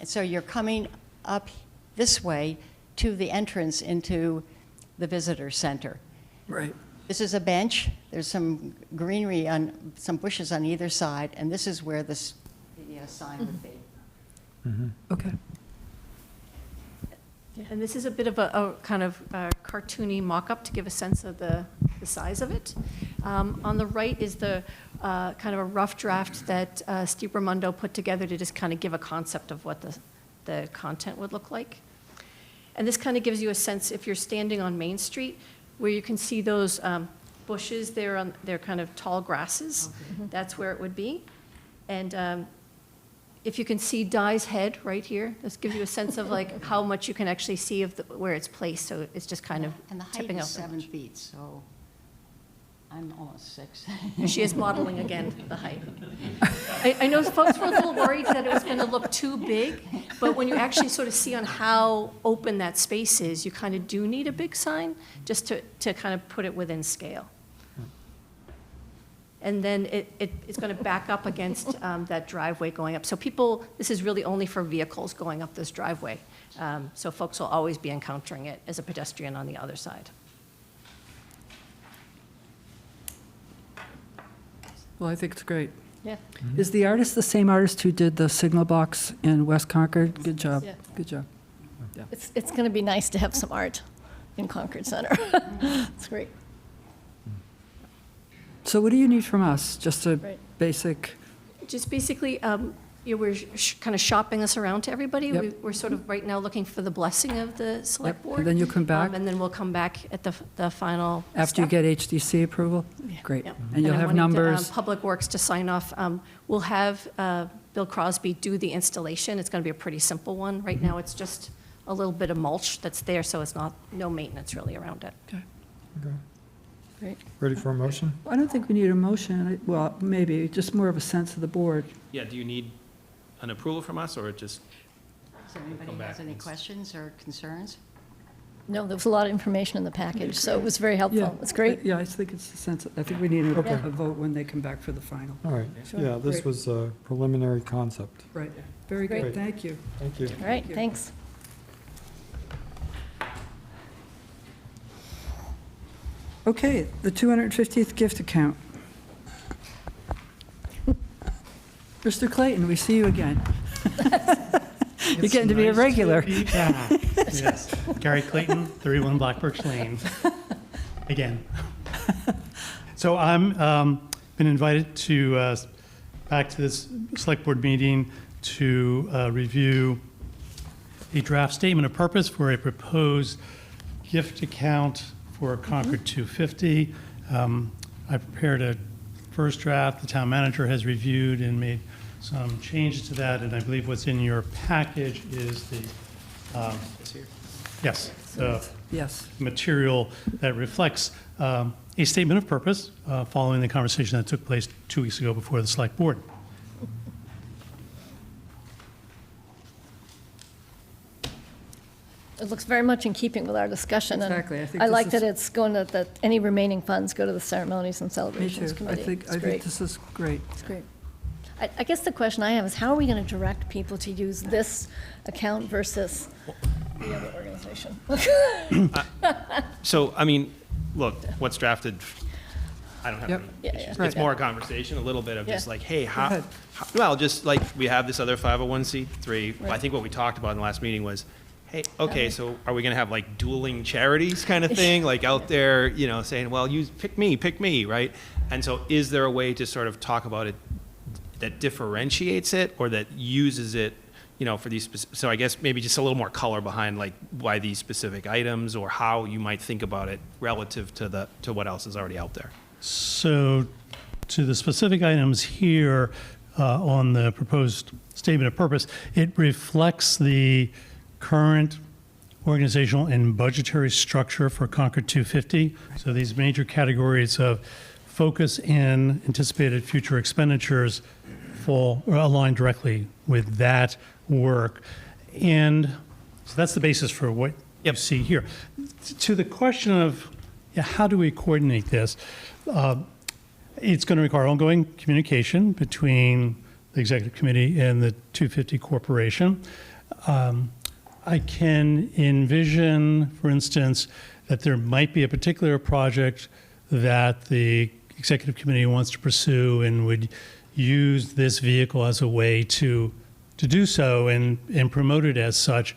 So you're coming up this way to the entrance into the visitor center. Right. This is a bench, there's some greenery on, some bushes on either side, and this is where the sign would be. Okay. And this is a bit of a kind of cartoony mock-up to give a sense of the size of it. On the right is the kind of a rough draft that Steve Raimondo put together to just kind of give a concept of what the content would look like. And this kind of gives you a sense, if you're standing on Main Street, where you can see those bushes there, they're kind of tall grasses. That's where it would be. And if you can see Di's head right here, this gives you a sense of like how much you can actually see of where it's placed. So it's just kind of And the height tipping is up. 7 feet, so I'm almost 6. She is modeling again the height. I know folks were a little worried that it was going to look too big, but when you actually sort of see on how open that space is, you kind of do need a big sign just to kind of put it within scale. And then it's going to back up against that driveway going up. So people, this is really only for vehicles going up this driveway. So folks will always be encountering it as a pedestrian on the other side. Well, I think it's great. Yeah. Is the artist the same artist who did the signal box in West Concord? Good job. Yeah. Good job. It's going to be nice to have some art in Concord Center. It's great. So what do you need from us? Just a Right. basic, Just basically, we're kind of shopping this around to everybody. Yep. We're sort of right now looking for the blessing of the select Yep, board. and then you'll come back? And then we'll come back at the final after you step. get HDC approval? Great. Yep. And you'll I'm have wanting to, numbers? Public Works to sign off. We'll have Bill Crosby do the installation. It's going to be a pretty simple one. Right now, it's just a little bit of mulch that's there, so it's no maintenance really around it. Okay. Okay. Great. Ready for a motion? I don't think we need a motion. Well, maybe, just more of a sense of the board. Yeah, do you need an approval from us, or just, So anybody Come back has any and- questions or concerns? No, there was a lot of information in the package, so it was very helpful. It's great. Yeah, I think it's a sense, I think we need Okay. a vote when they come back for the final. All right, Sure. yeah, this Great. was a preliminary concept. Right. Very Great. good, thank you. Thank you. All right, thanks. Okay, the 250th gift account. Mr. Clayton, we see you again. You're It's getting to be a nice regular. be back. Yes, Gary Clayton, 31 Black Birch Lane, again. So I'm been invited to, back to this select board meeting to review a draft statement of purpose for a proposed gift account for Concord 250. I prepared a first draft. The town manager has reviewed and made some changes to that, and I believe what's in your package is the, yes, the Yes. material that reflects a statement of purpose following the conversation that took place 2 weeks ago before the select board. It looks very much in keeping with our discussion. and Exactly. I think I this like is- that it's going to, that any remaining funds go to the Ceremonies and Me Celebrations too. Committee. It's I think great. this is great. It's great. I guess the question I have is, how are we going to direct people to use this account versus the other organization? So, I mean, look, what's drafted, I don't have Yep. any Yeah, issues. yeah. It's more a conversation, a little bit of just Yeah. like, hey, ahead. well, just like, we have this other 501c3. I Right. think what we talked about in the last meeting was, hey, okay, so are we gonna have like dueling charities kind of thing? Like out there, you know, saying, well, you pick me, right? And so is there a way to sort of talk about it that differentiates it or that uses it, you know, for these, so I guess maybe just a little more color behind like why these specific items or how you might think about it relative to what else is already out there? So to the specific items here on the proposed statement of purpose, it reflects the current organizational and budgetary structure for Concord 250. So these major categories of focus and anticipated future expenditures fall or align directly with that work. And so that's the basis for what you see here. To the question of how do we coordinate this, it's going to require ongoing communication between the executive committee and the 250 corporation. I can envision, for instance, that there might be a particular project that the executive committee wants to pursue and would use this vehicle as a way to do so and promote it as such.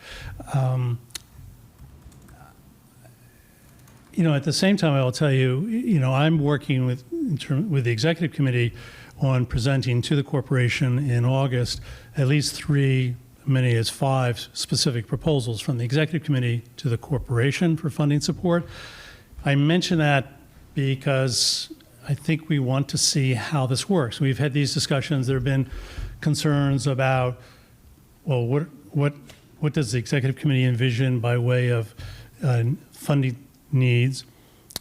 You know, at the same time, I will tell you, you know, I'm working with the executive committee on presenting to the corporation in August at least 3, many as 5 specific proposals from the executive committee to the corporation for funding support. I mention that because I think we want to see how this works. We've had these discussions. There have been concerns about, well, what does the executive committee envision by way of funding needs?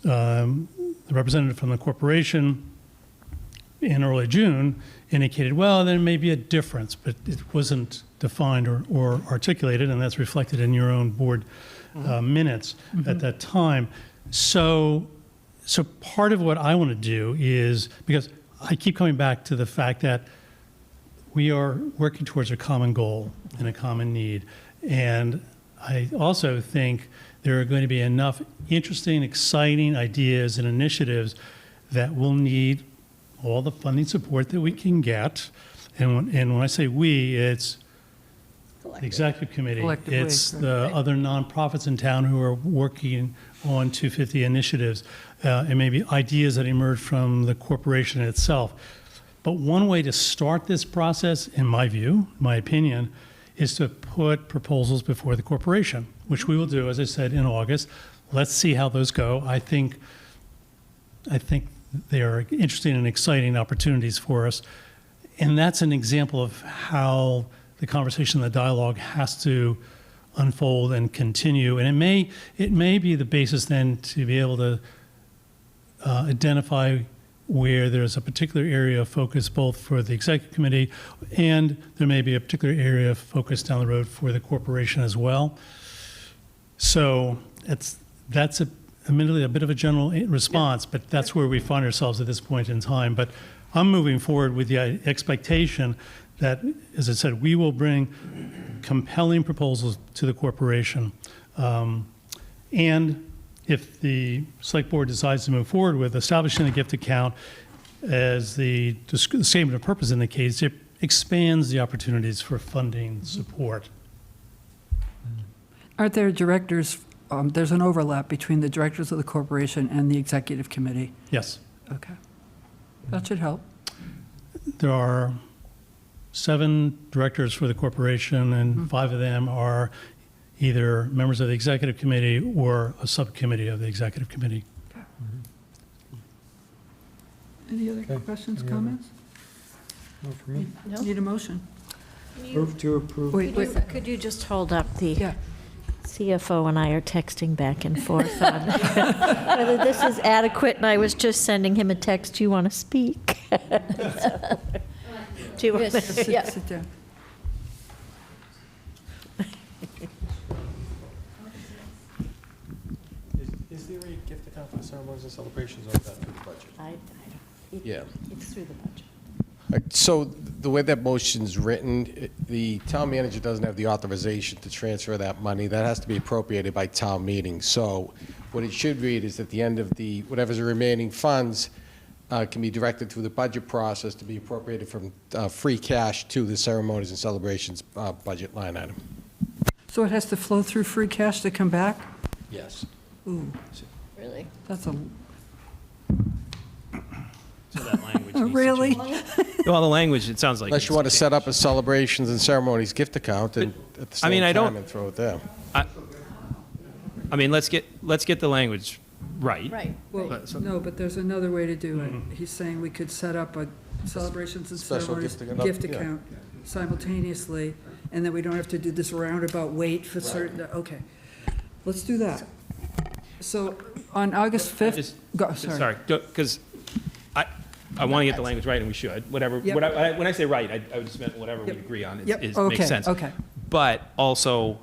The representative from the corporation in early June indicated, well, there may be a difference, but it wasn't defined or articulated, and that's reflected in your own board minutes at that time. So part of what I want to do is, because I keep coming back to the fact that we are working towards a common goal and a common need. And I also think there are going to be enough interesting, exciting ideas and initiatives that will need all the funding support that we can get. And when I say we, it's the executive committee. Collectively, It's right. the other nonprofits in town who are working on 250 initiatives, and maybe ideas that emerge from the corporation itself. But one way to start this process, in my view, my opinion, is to put proposals before the corporation, which we will do, as I said, in August. Let's see how those go. I think they are interesting and exciting opportunities for us. And that's an example of how the conversation, the dialogue has to unfold and continue. And it may be the basis then to be able to identify where there's a particular area of focus both for the executive committee and there may be a particular area of focus down the road for the corporation as well. So that's admittedly a bit of a general response, but that's where we find ourselves at this point in time. But I'm moving forward with the expectation that, as I said, we will bring compelling proposals to the corporation. And if the select board decides to move forward with establishing a gift account, as the statement of purpose indicates, expands the opportunities for funding support. Aren't there directors, there's an overlap between the directors of the corporation and the executive committee? Yes. Okay. That should help. There are 7 directors for the corporation, and 5 of them are either members of the executive committee or a subcommittee of the executive committee. Any other Okay. questions, Any other- comments? No, for me. Need a motion? Move to approve. Wait, wait, Could you just hold up the yeah. CFO and I are texting back and forth on whether this is adequate, and I was just sending him a text, do you want to speak? Do you want Yes. to? Sit down. Is there a gift account for ceremonies and celebrations, or is that through the budget? Yeah. It's through the budget. So the way that motion's written, the town manager doesn't have the authorization to transfer that money. That has to be appropriated by town meeting. So what it should read is at the end of the, whatever's the remaining funds can be directed through the budget process to be appropriated from free cash to the ceremonies and celebrations budget line item. So it has to flow through free cash to come back? Yes. Ooh, Really? that's a, So that language needs to really? change. Well, the language, it sounds like. Unless you want to set up a celebrations and ceremonies gift account and at the I mean, same I don't- time and throw it there. I mean, let's get the language right. Right. Well, no, but there's another way to do it. He's saying we could set up a celebrations and Special ceremonies gift account, gift yeah. account simultaneously, and then we don't have to do this roundabout wait for certain, okay. Let's do that. So on August 5th, Just- sorry. because I want to get the language right, and we should, whatever, Yep. when I say right, I just meant whatever we Yep. agree on Yep, is, okay, makes sense. okay. But also,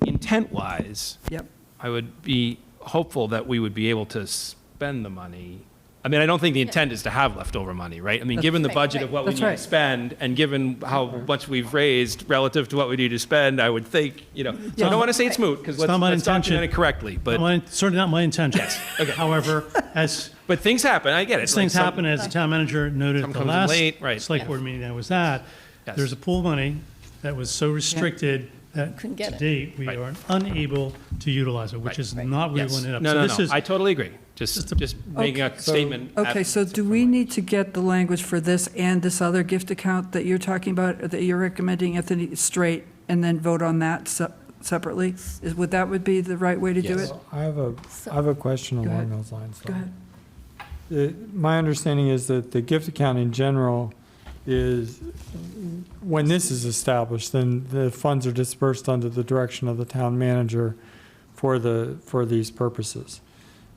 intent-wise, Yep. I would be hopeful that we would be able to spend the money. I mean, I don't think the intent is to have leftover money, right? I mean, given the budget of what we That's need to right. spend, and given how much we've raised relative to what we need to spend, I would think, so I don't want to say it's moot, because It's not my let's intention. document it correctly, but, Certainly not my intention. okay. However, as but things happen, I get it. As Like things some- happen, as the town manager noted at Some the comes in last late, right. select board meeting I was at, Yes. there's a pool of money that was so restricted that Couldn't get to it. date, we Right. are unable to utilize it, which is not what we Yes. wanted up. No, So no, this no, is- I totally agree. Just making a statement. Okay, so do we need to get the language for this and this other gift account that you're talking about, that you're recommending, Anthony, straight, and then vote on that separately? Would be the right way to do Yes. it? I have a question Go along ahead. those lines. though. Go ahead. My understanding is that the gift account in general is, when this is established, then the funds are dispersed under the direction of the town manager for these purposes.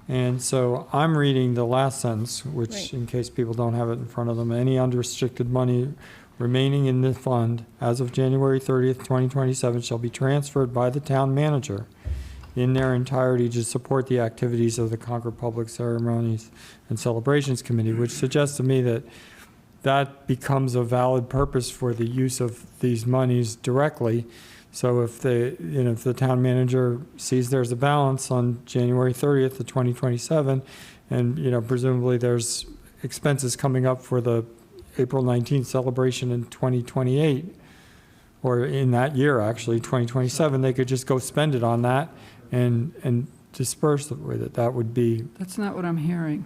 And so I'm reading the last sentence, which, Right. in case people don't have it in front of them, any unrestricted money remaining in the fund as of January 30th, 2027 shall be transferred by the town manager in their entirety to support the activities of the Concord Public Ceremonies and Celebrations Committee, which suggests to me that that becomes a valid purpose for the use of these monies directly. So if the town manager sees there's a balance on January 30th of 2027, and, presumably there's expenses coming up for the April 19th celebration in 2028, or in that year, actually, 2027, they could just go spend it on that and disperse it with it. That would be, That's not what I'm hearing.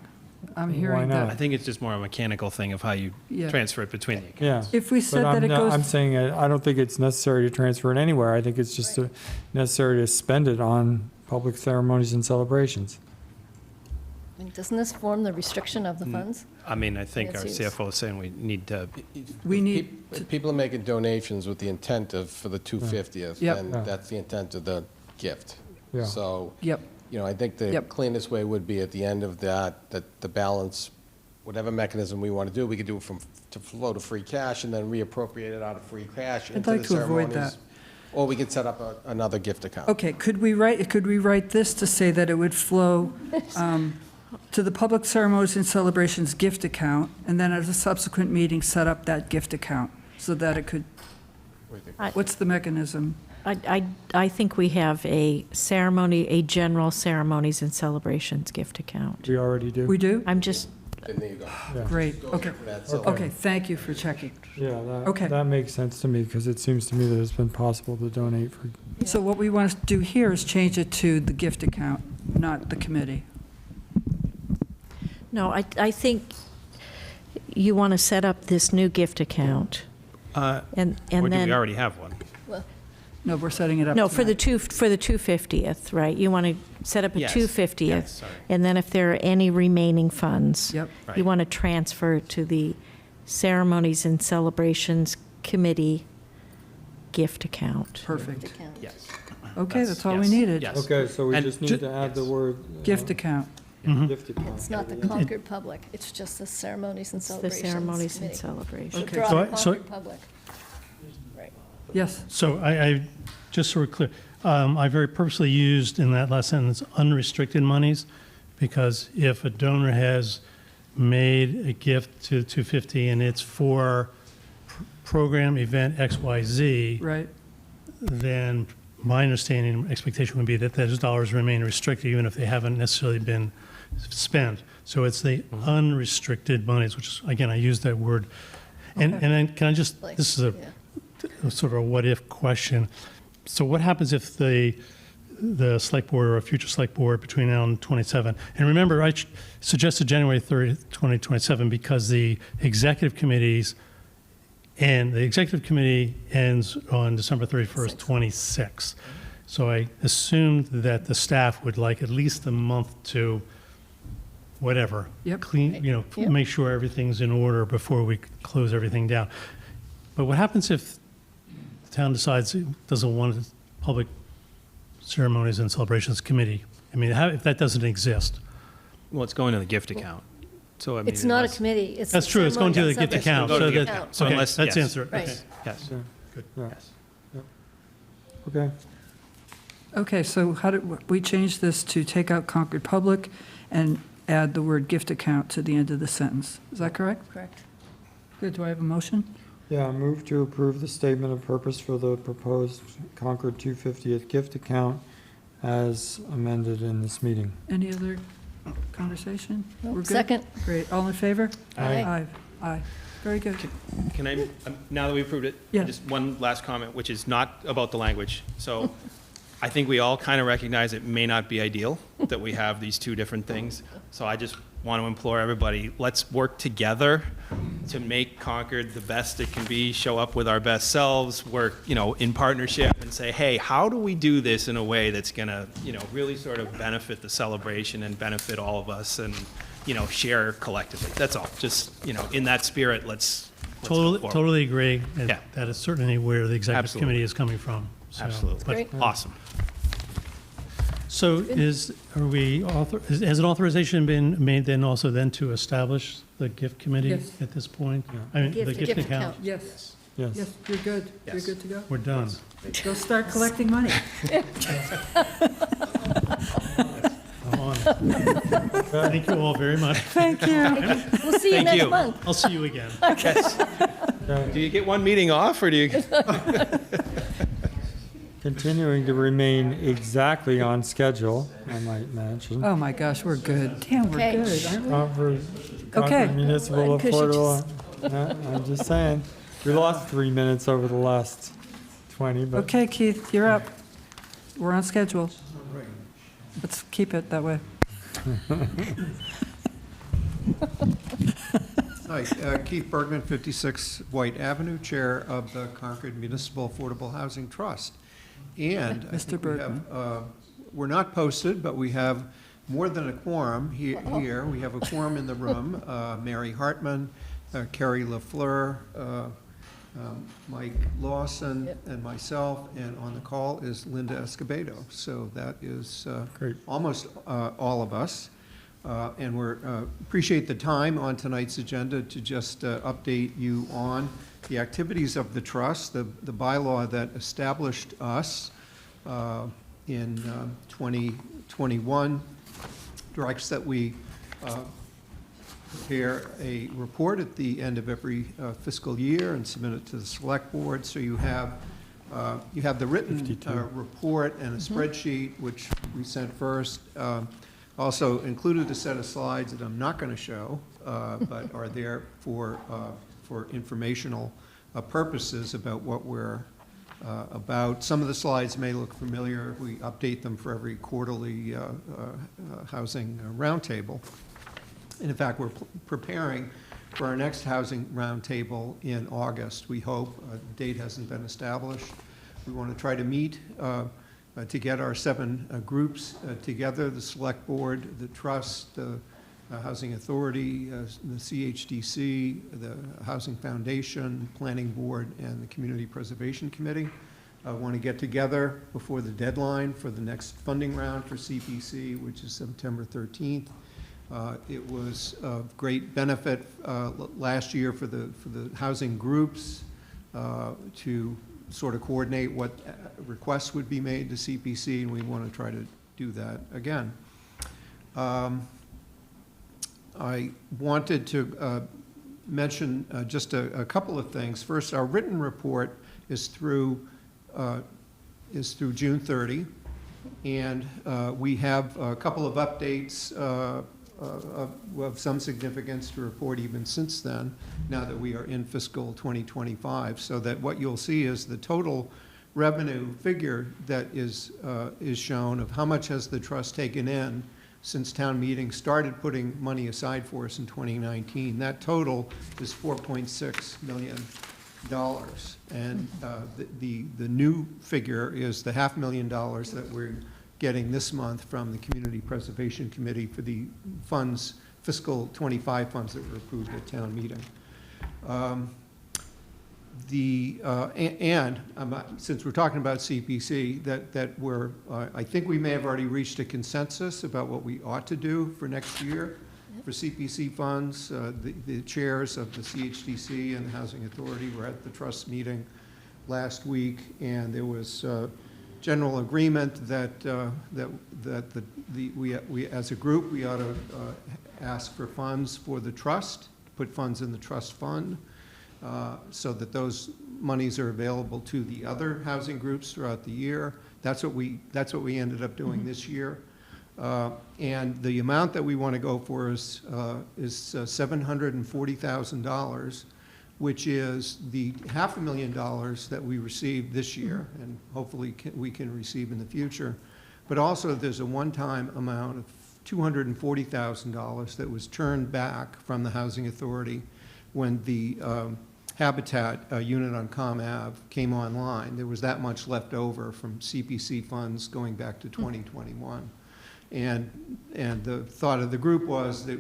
I'm hearing not? I that, think it's just more a mechanical thing of how you Yeah. transfer it between the yeah. accounts. if we But said that it I'm goes, saying, I don't think it's necessary to transfer it anywhere. I think it's just necessary to spend it on public ceremonies and celebrations. I mean, doesn't this form the restriction of the funds? I mean, I think our Yes, yes. CFO is saying we need to, we need, If people are making donations with the intent for the 250th, Yep. then Yeah. that's the intent of the gift. Yeah. So, yep, I think the Yep. cleanest way would be at the end of that the balance, whatever mechanism we want to do, we could do it to flow to free cash and then reappropriate it out of free cash into like the to avoid ceremonies. Or we could set up another gift account. okay, could we write this to say that it would flow to the Public Ceremonies and Celebrations gift account, and then at a subsequent meeting, set up that gift account, so that it could, what's the mechanism? I think we have a general ceremonies and celebrations gift account. We already do. We do? I'm just then there you go. Yeah. Great, okay. That's Okay, thank you for checking. Yeah, Okay. that makes sense to me, because it seems to me that it's been possible to donate for, So what we want to do here is change it to the gift account, not the committee. No, I think you want to set up this new gift account. Or And do we then, already have one? No, we're setting it up no, for the tonight. 250th, right? You want to set up a Yes. 250th. Yes, sorry. And then if there are any remaining funds, Yep. you Right. want to transfer it to the Ceremonies and Celebrations Committee gift account. Perfect. Yes. Okay, that's all we yes, needed. yes. okay, so we And just need to add the word. Gift account. Gift account. It's not the Concord Public, it's just the Ceremonies and It's the Celebrations Ceremonies and Committee. Celebrations. Should Okay. draw So the so- Concord Public. Right. Yes, So I just so we're clear, I very purposely used in that last sentence unrestricted monies, because if a donor has made a gift to 250 and it's for program event XYZ, right. then my understanding, expectation would be that those dollars remain restricted even if they haven't necessarily been spent. So it's the unrestricted monies, which is, again, I use that word. And Okay. then can I just, Like, this is a yeah. sort of a what-if question. So what happens if the select board or a future select board between now and 27? And remember, I suggested January 30th, 2027, because the executive committees and the executive committee ends on December 31st, 26. So I assumed that the staff would like at least a month to whatever. Yep. Clean, Yep. make sure everything's in order before we close everything down. But what happens if the town decides it doesn't want a public ceremonies and celebrations committee? I mean, if that doesn't exist? Well, it's going to the gift account. So I mean, It's not a unless- committee, it's. That's true, it's going to the Ceremonies gift and account. Go to the So gift that- account. So okay, unless- that's yes. answer. Right. Okay. Yes. Yeah. Good. Yeah. Yes. Yep. Okay. Okay, so how did, we changed this to take out Concord Public and add the word gift account to the end of the sentence. Is that correct? Correct. Good, do I have a motion? Yeah, I move to approve the statement of purpose for the proposed Concord 250th gift account as amended in this meeting. Any other conversation? We're good? Second. Great, all in favor? Aye. Aye, aye. Very good. Can I, now that we approved it? Yeah. Just one last comment, which is not about the language. So I think we all kind of recognize it may not be ideal that we have these two different things. So I just want to implore everybody, let's work together to make Concord the best it can be, show up with our best selves, work, in partnership and say, hey, how do we do this in a way that's going to, really sort of benefit the celebration and benefit all of us and, share collectively. That's all. Just, in that spirit, let's go forward. Totally agree. And Yeah. that is certainly where the executive Absolutely. committee is coming from. So, Absolutely. but- Great. Awesome. So has an authorization been made then also then to establish the gift committee Yes. at this point? I mean, the Gift gift account. account? Yes, Yes. yes, you're good. You're Yes. good to go. We're done. Go start collecting money. I'm on it. Thank you all very much. Thank you. We'll see you Thank next you. month. I'll see you again. Do you get one meeting off or do you? Continuing to remain exactly on schedule, I might mention. Oh, my gosh, we're good. Damn, we're Okay. good, aren't we? Concord Okay. Municipal Because you Affordable. I'm just saying, we lost 3 minutes over the last 20, but. Okay, Keith, you're up. We're on schedule. Let's keep it that way. Hi, Keith Bergman, 56 White Avenue, Chair of the Concord Municipal Affordable Housing Trust. And I Mr. think we Bergman. have, we're not posted, but we have more than a quorum here. We have a quorum in the room, Mary Hartman, Carrie LaFleur, Mike Lawson, Yep. and myself, and on the call is Linda Escobedo. So that is Great. almost all of us. And we appreciate the time on tonight's agenda to just update you on the activities of the trust. The bylaw that established us in 2021 directs that we prepare a report at the end of every fiscal year and submit it to the select board. So you have the written 52. report and a spreadsheet, which we sent first. Also included a set of slides that I'm not going to show, but are there for informational purposes about what we're about. Some of the slides may look familiar. We update them for every quarterly housing roundtable. And in fact, we're preparing for our next housing roundtable in August, we hope. The date hasn't been established. We want to try to meet to get our 7 groups together, the Select Board, the Trust, the Housing Authority, the CHDC, the Housing Foundation, Planning Board, and the Community Preservation Committee. I want to get together before the deadline for the next funding round for CPC, which is September 13th. It was of great benefit last year for the housing groups to sort of coordinate what requests would be made to CPC, and we want to try to do that again. I wanted to mention just a couple of things. First, our written report is through June 30, and we have a couple of updates of some significance to report even since then, now that we are in fiscal 2025, so that what you'll see is the total revenue figure that is shown of how much has the trust taken in since town meeting started putting money aside for us in 2019. That total is $4.6 million. And the new figure is the $500,000 that we're getting this month from the Community Preservation Committee for the funds, fiscal 25 funds that were approved at town meeting. Since we're talking about CPC, I think we may have already reached a consensus about what we ought to do for next year for CPC funds. The chairs of the CHDC and the Housing Authority were at the trust meeting last week, and there was general agreement that we as a group, we ought to ask for funds for the trust, put funds in the trust fund, so that those monies are available to the other housing groups throughout the year. That's what we ended up doing this year. And the amount that we want to go for is $740,000, which is the $500,000 that we received this year, and hopefully we can receive in the future. But also there's a one-time amount of $240,000 that was turned back from the Housing Authority when the Habitat unit on Comm Ave came online. There was that much left over from CPC funds going back to 2021. And the thought of the group was that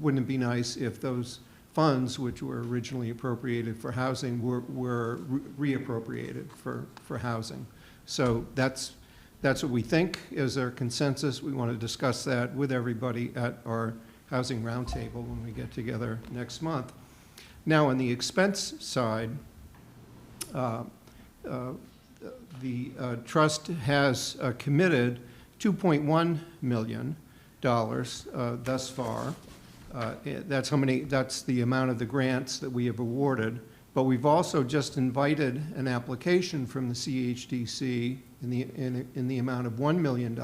wouldn't it be nice if those funds, which were originally appropriated for housing, were reappropriated for housing. So that's what we think is our consensus. We want to discuss that with everybody at our housing roundtable when we get together next month. Now, on the expense side, the trust has committed $2.1 million thus far. That's the amount of the grants that we have awarded. But we've also just invited an application from the CHDC in the amount of $1 million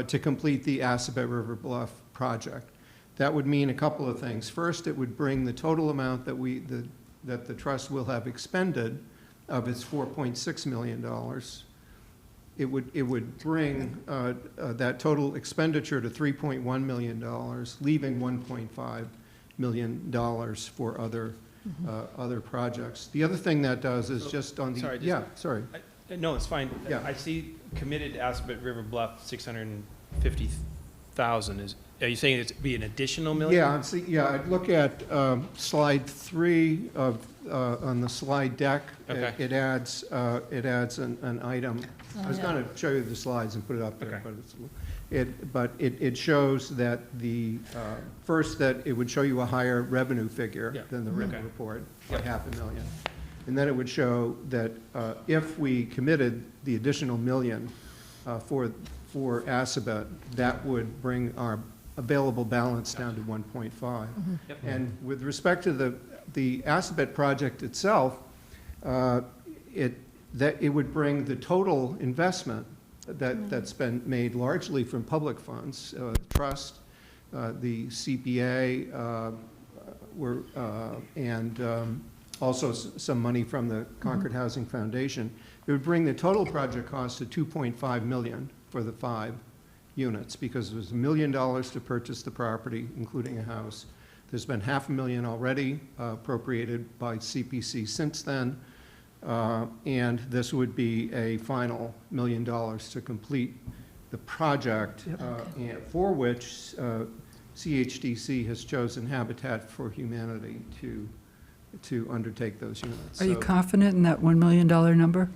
to complete the Assabet River Bluff project. That would mean a couple of things. First, it would bring the total amount that the trust will have expended of its $4.6 million. It would bring that total expenditure to $3.1 million, leaving $1.5 million for other projects. The other thing that does is just on the... Sorry, sorry. No, it's fine. Yeah. I see committed Assabet River Bluff, 650,000. Are you saying it'd be an additional million? Yeah, I'd look at slide 3 on the slide deck. Okay. It adds an item. I was going to show you the slides and put it up there, Okay. but it shows that first that it would show you a higher revenue figure than the written report by $500,000. And then it would show that if we committed the additional $1 million for Assabet, that would bring our available balance down to 1.5. Yep. And with respect to the Assabet project itself, it would bring the total investment that's been made largely from public funds, trust, the CPA, and also some money from the Concord Housing Foundation. It would bring the total project cost to $2.5 million for the 5 units, because it was $1 million to purchase the property, including a house. There's been $500,000 already appropriated by CPC since then, and this would be a final $1 million to complete the project, and for which CHDC has chosen Habitat for Humanity to undertake those units. Are you confident in that $1 million number?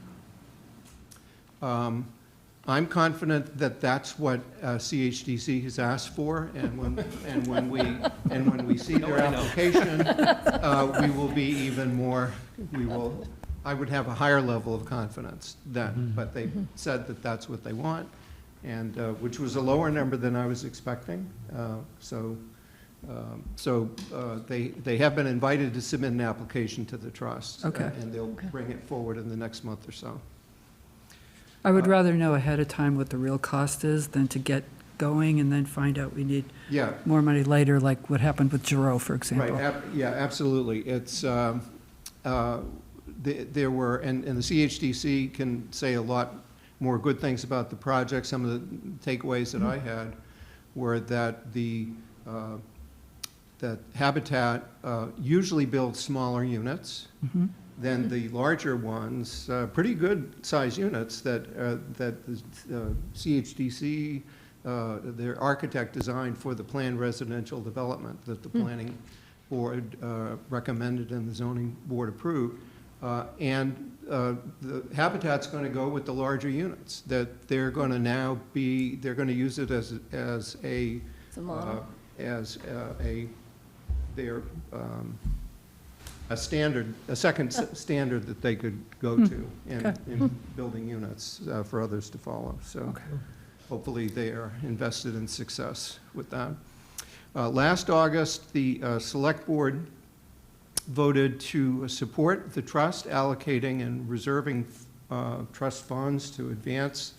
I'm confident that that's what CHDC has asked for, and when we see their application, we will be even more. I would have a higher level of confidence then, but they said that that's what they want, and which was a lower number than I was expecting. So they have been invited to submit an application to the trust, and they'll bring it forward in the next month or so. I would rather know ahead of time what the real cost is than to get going and then find out we need more money later, like what happened with Giroux, for example. Right, yeah, absolutely. It's, there were, and the CHDC can say a lot more good things about the project. Some of the takeaways that I had were that that Habitat usually builds smaller units than the larger ones, pretty good size units that the CHDC, their architect designed for the planned residential development that the planning board recommended and the zoning board approved. And the Habitat's going to go with the larger units, that they're going to now be, they're going to use it as a model. A standard, a second standard that they could go to in building units for others to follow. So hopefully they are invested in success with that. Last August, the Select Board voted to support the trust allocating and reserving trust funds to advance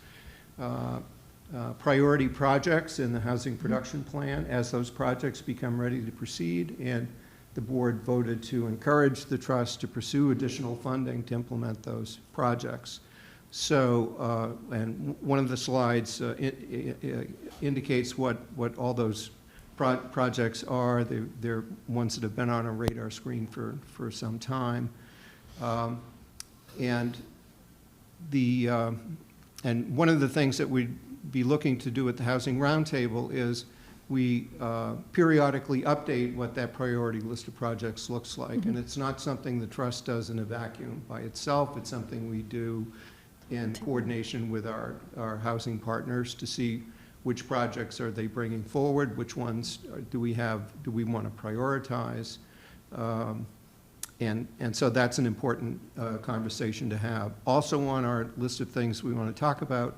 priority projects in the housing production plan as those projects become ready to proceed, and the board voted to encourage the trust to pursue additional funding to implement those projects. So, and one of the slides indicates what all those projects are. They're ones that have been on our radar screen for some time. And one of the things that we'd be looking to do at the Housing Roundtable is we periodically update what that priority list of projects looks like. And it's not something the trust does in a vacuum by itself. It's something we do in coordination with our housing partners to see which projects are they bringing forward, which ones do we want to prioritize. And so that's an important conversation to have. Also on our list of things we want to talk about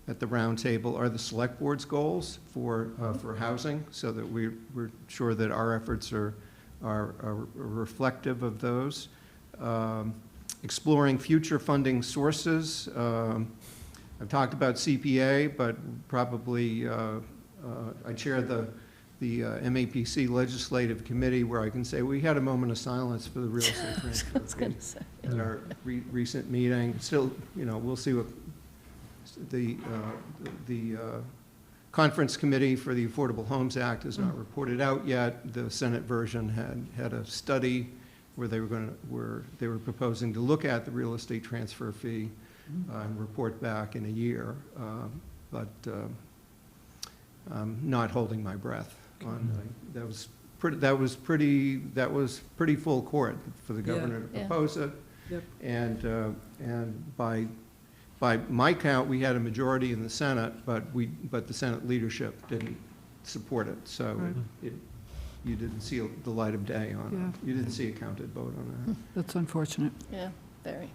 at the roundtable are the select board's goals for housing, so that we're sure that our efforts are reflective of those. Exploring future funding sources. I've talked about CPA, but probably I chair the MAPC Legislative Committee, where I can say we had a moment of silence for the real estate transfer fee at our recent meeting. Still, we'll see what the conference committee for the Affordable Homes Act has not reported out yet. The Senate version had a study where they were proposing to look at the real estate transfer fee and report back in a year, but I'm not holding my breath on that was pretty full court for the governor to propose it. Yep. And by my count, we had a majority in the Senate, but the Senate leadership didn't support it. So you didn't see the light of day on it. You didn't see a counted vote on that. That's unfortunate. Yeah, very.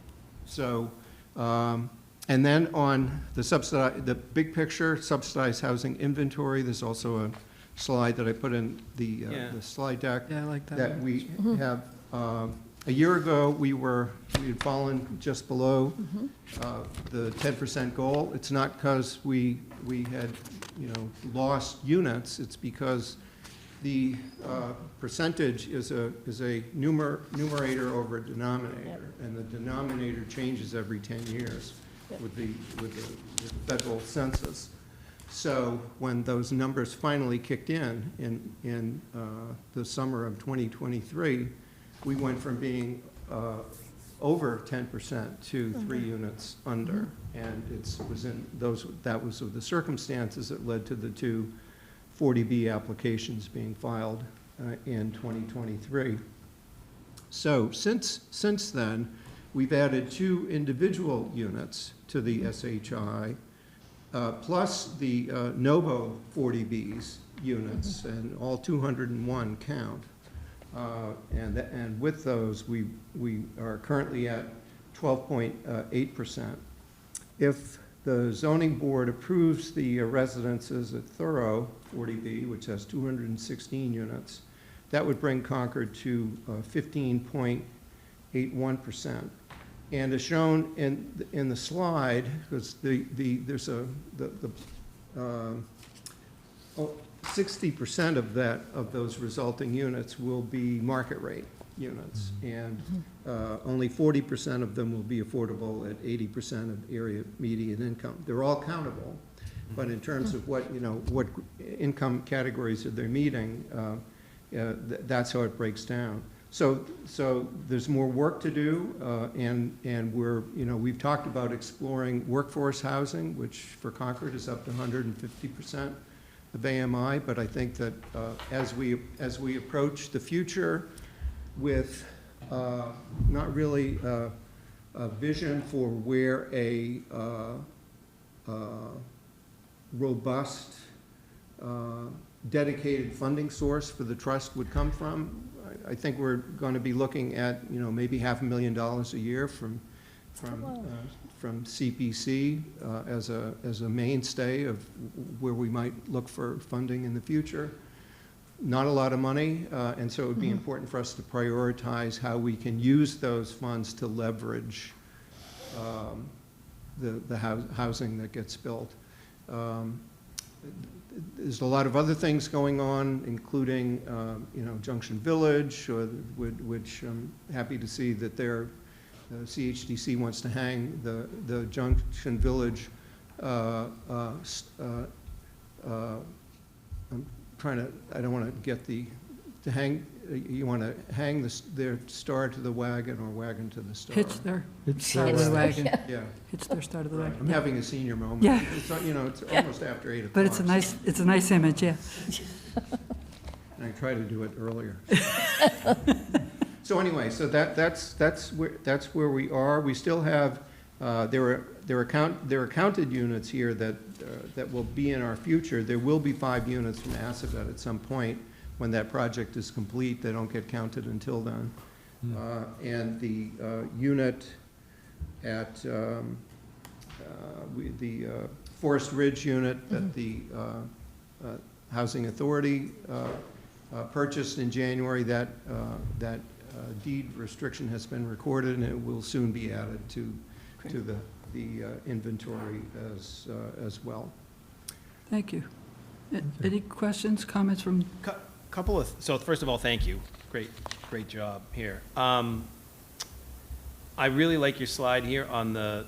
So, and then on the big picture, subsidized housing inventory, there's also a slide that I put in the slide deck. Yeah, I like that. That we have A year ago, we had fallen just below the 10% goal. It's not because we had, lost units. It's because the percentage is a numerator over a denominator, and the denominator changes every 10 years with the federal census. So when those numbers finally kicked in the summer of 2023, we went from being over 10% to 3 units under, and that was the circumstances that led to the 2 40B applications being filed in 2023. So since then, we've added 2 individual units to the SHI, plus the NOVO 40Bs units, and all 201 count. And with those, we are currently at 12.8%. If the zoning board approves the residences at Thorough 40B, which has 216 units, that would bring Concord to 15.81%. And as shown in the slide, because there's 60% of those resulting units will be market rate units, and only 40% of them will be affordable at 80% of area median income. They're all countable, but in terms of what income categories that they're meeting, that's how it breaks down. So there's more work to do, and we've talked about exploring workforce housing, which for Concord is up to 150% of AMI, but I think that as we approach the future with not really a vision for where a robust, dedicated funding source for the trust would come from, I think we're going to be looking at maybe $500,000 a year from CPC as a mainstay of where we might look for funding in the future. Not a lot of money, and so it would be important for us to prioritize how we can use those funds to leverage the housing that gets built. There's a lot of other things going on, including Junction Village, which I'm happy to see that the CHDC wants to hang the Junction Village. I don't want to get you want to hang their star to the wagon or wagon to the star. Hitch their star to the wagon. Yeah. Hitch their star to the wagon. I'm having a senior moment. Yeah. It's almost after 8 o'clock. But it's a nice image, yeah. And I try to do it earlier. So anyway, so that's where we are. We still have there are counted units here that will be in our future. There will be 5 units from Assabet at some point when that project is complete. They don't get counted until then. And the unit at the Forest Ridge unit that the Housing Authority purchased in January, that deed restriction has been recorded, and it will soon be added to the inventory as well. Thank you. Any questions, comments from? So first of all, thank you. Great job here. I really like your slide here on the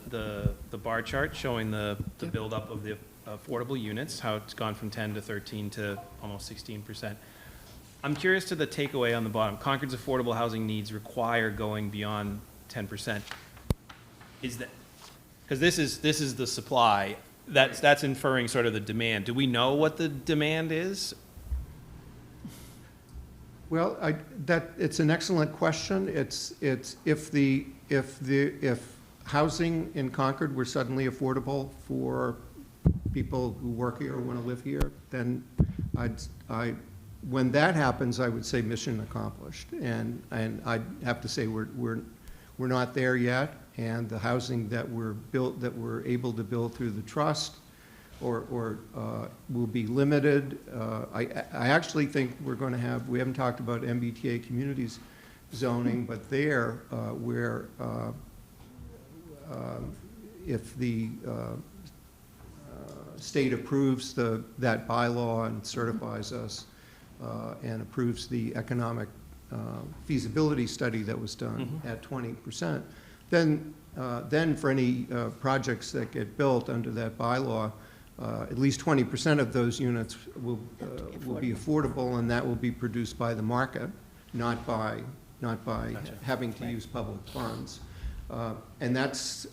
bar chart showing the buildup of the affordable units, how it's gone from 10 to 13 to almost 16%. I'm curious to the takeaway on the bottom. Concord's affordable housing needs require going beyond 10%. Is that, because this is the supply, that's inferring sort of the demand. Do we know what the demand is? Well, it's an excellent question. It's if housing in Concord were suddenly affordable for people who work here or want to live here, then when that happens, I would say mission accomplished. And I'd have to say we're not there yet. And the housing that we're able to build through the trust or will be limited. I actually think we're going to have, we haven't talked about MBTA communities zoning, but there, where if the state approves that bylaw and certifies us and approves the economic feasibility study that was done at 20%, then for any projects that get built under that bylaw, at least 20% of those units will be affordable, and that will be produced by the market, not by having to use public funds. And that's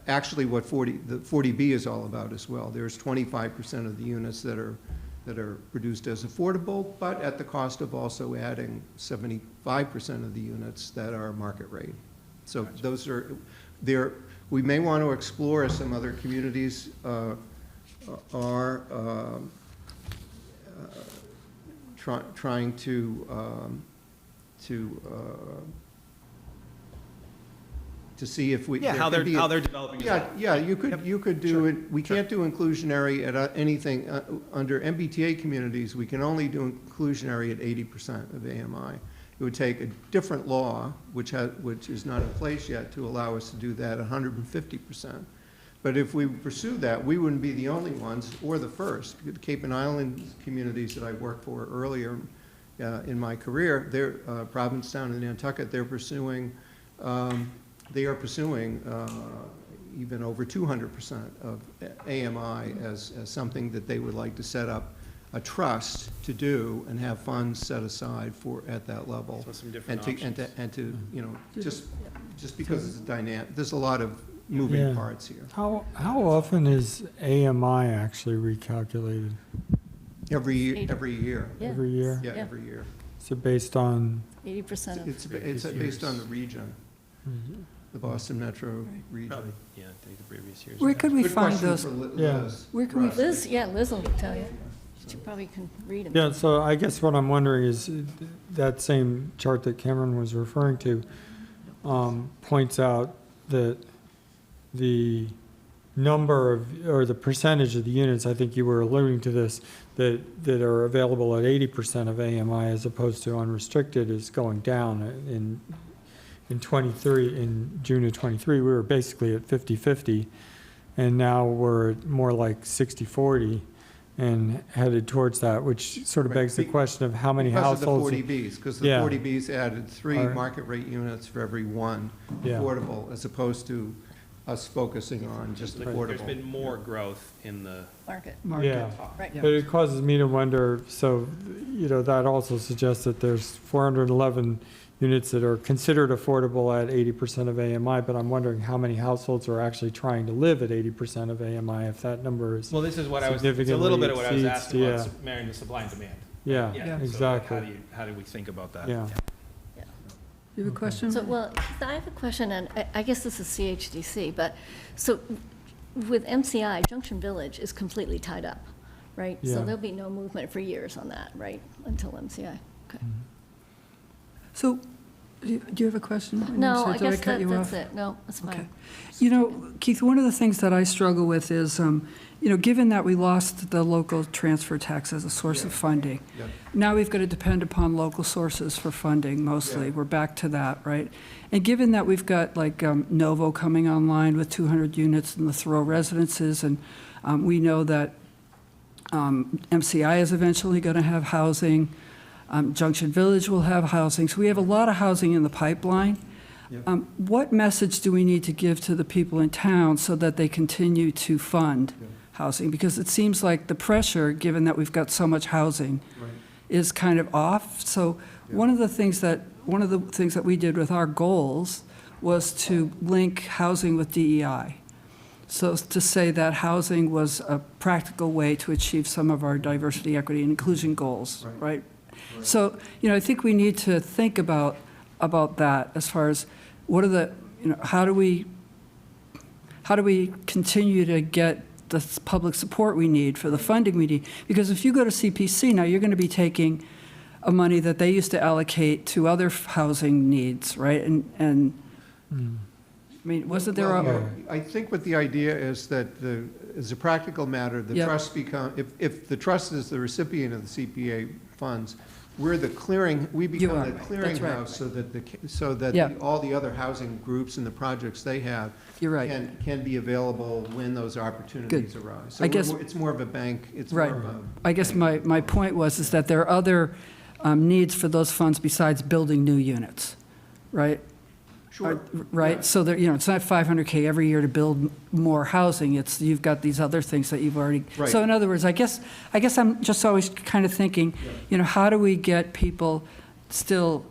actually what the 40B is all about as well. There's 25% of the units that are produced as affordable, but at the cost of also adding 75% of the units that are market rate. So those are there. We may want to explore some other communities are trying to see if we how they're developing. you could do it. We can't do inclusionary at anything under MBTA communities. We can only do inclusionary at 80% of AMI. It would take a different law, which is not in place yet, to allow us to do that 150%. But if we pursue that, we wouldn't be the only ones or the first. The Cape and Island communities that I worked for earlier in my career, they're Provincetown and Nantucket. They are pursuing even over 200% of AMI as something that they would like to set up a trust to do and have funds set aside for at that level. So some different and to just because it's a dynamic. There's a lot of moving parts here. How often is AMI actually recalculated? Every year. Yeah. Every year? Yeah, every year. So based on 80% of. It's based on the region, the Boston Metro region. Probably, I think the previous years. Where could we Good find question those? for Yeah. Liz. Where can we? Liz will tell you. She probably can read them. Yeah, so I guess what I'm wondering is that same chart that Cameron was referring to points out that the number of, or the percentage of the units, I think you were alluding to this, that are available at 80% of AMI as opposed to unrestricted is going down. In 23, in June of 23, we were basically at 50-50, and now we're at more like 60-40 and headed towards that, which sort of begs the question of how many households. Because the 40Bs added 3 market rate units for every one affordable, as opposed to us focusing on just affordable. There's been more growth in the Market. Yeah, Right. but it causes me to wonder, so, that also suggests that there's 411 units that are considered affordable at 80% of AMI, but I'm wondering how many households are actually trying to live at 80% of AMI, if that number is Well, this is what it's a significantly little bit of what I was exceeds, asking about, marrying the supply and demand. Yeah, So exactly. how do we think about that? Yeah. You have a question? So, well, I have a question, and I guess this is CHDC, but, so with MCI, Junction Village is completely tied up, right? Yeah. So there'll be no movement for years on that, right, until MCI? Okay. So, do you have a question? No, I Did guess cut you that's off? it. No, that's Okay. fine. Keith, one of the things that I struggle with is, given that we lost the local transfer tax as a source of funding, now we've got to depend upon local sources for funding mostly. We're back to that, right? And given that we've got like Novo coming online with 200 units in the Thoreau residences, and we know that MCI is eventually going to have housing, Junction Village will have housing, so we have a lot of housing in the pipeline. What message do we need to give to the people in town so that they continue to fund housing? Because it seems like the pressure, given that we've got so much housing, is kind of off. So one of the things that we did with our goals was to link housing with DEI. So to say that housing was a practical way to achieve some of our diversity, equity, and inclusion goals, right? So, I think we need to think about that as far as what are the, how do we continue to get the public support we need for the funding we need? Because if you go to CPC now, you're going to be taking a money that they used to allocate to other housing needs, right? And I mean, wasn't there Well, a, I think what the idea is that as a practical matter, the Yep. trust if the trust is the recipient of the CPA funds, we're the clearing, we become are. the That's right. clearinghouse so that Yeah. all the other housing groups and the projects they have You're right. can be available when those opportunities arise. So I guess- it's more of a bank, it's more right. of a. I guess my point was is that there are other needs for those funds besides building new units, right? Sure. Right? Yeah. So there, it's not 500K every year to build more housing. You've got these other things that you've already. Right. So in other words, I guess I'm just always kind of thinking, how do we get people still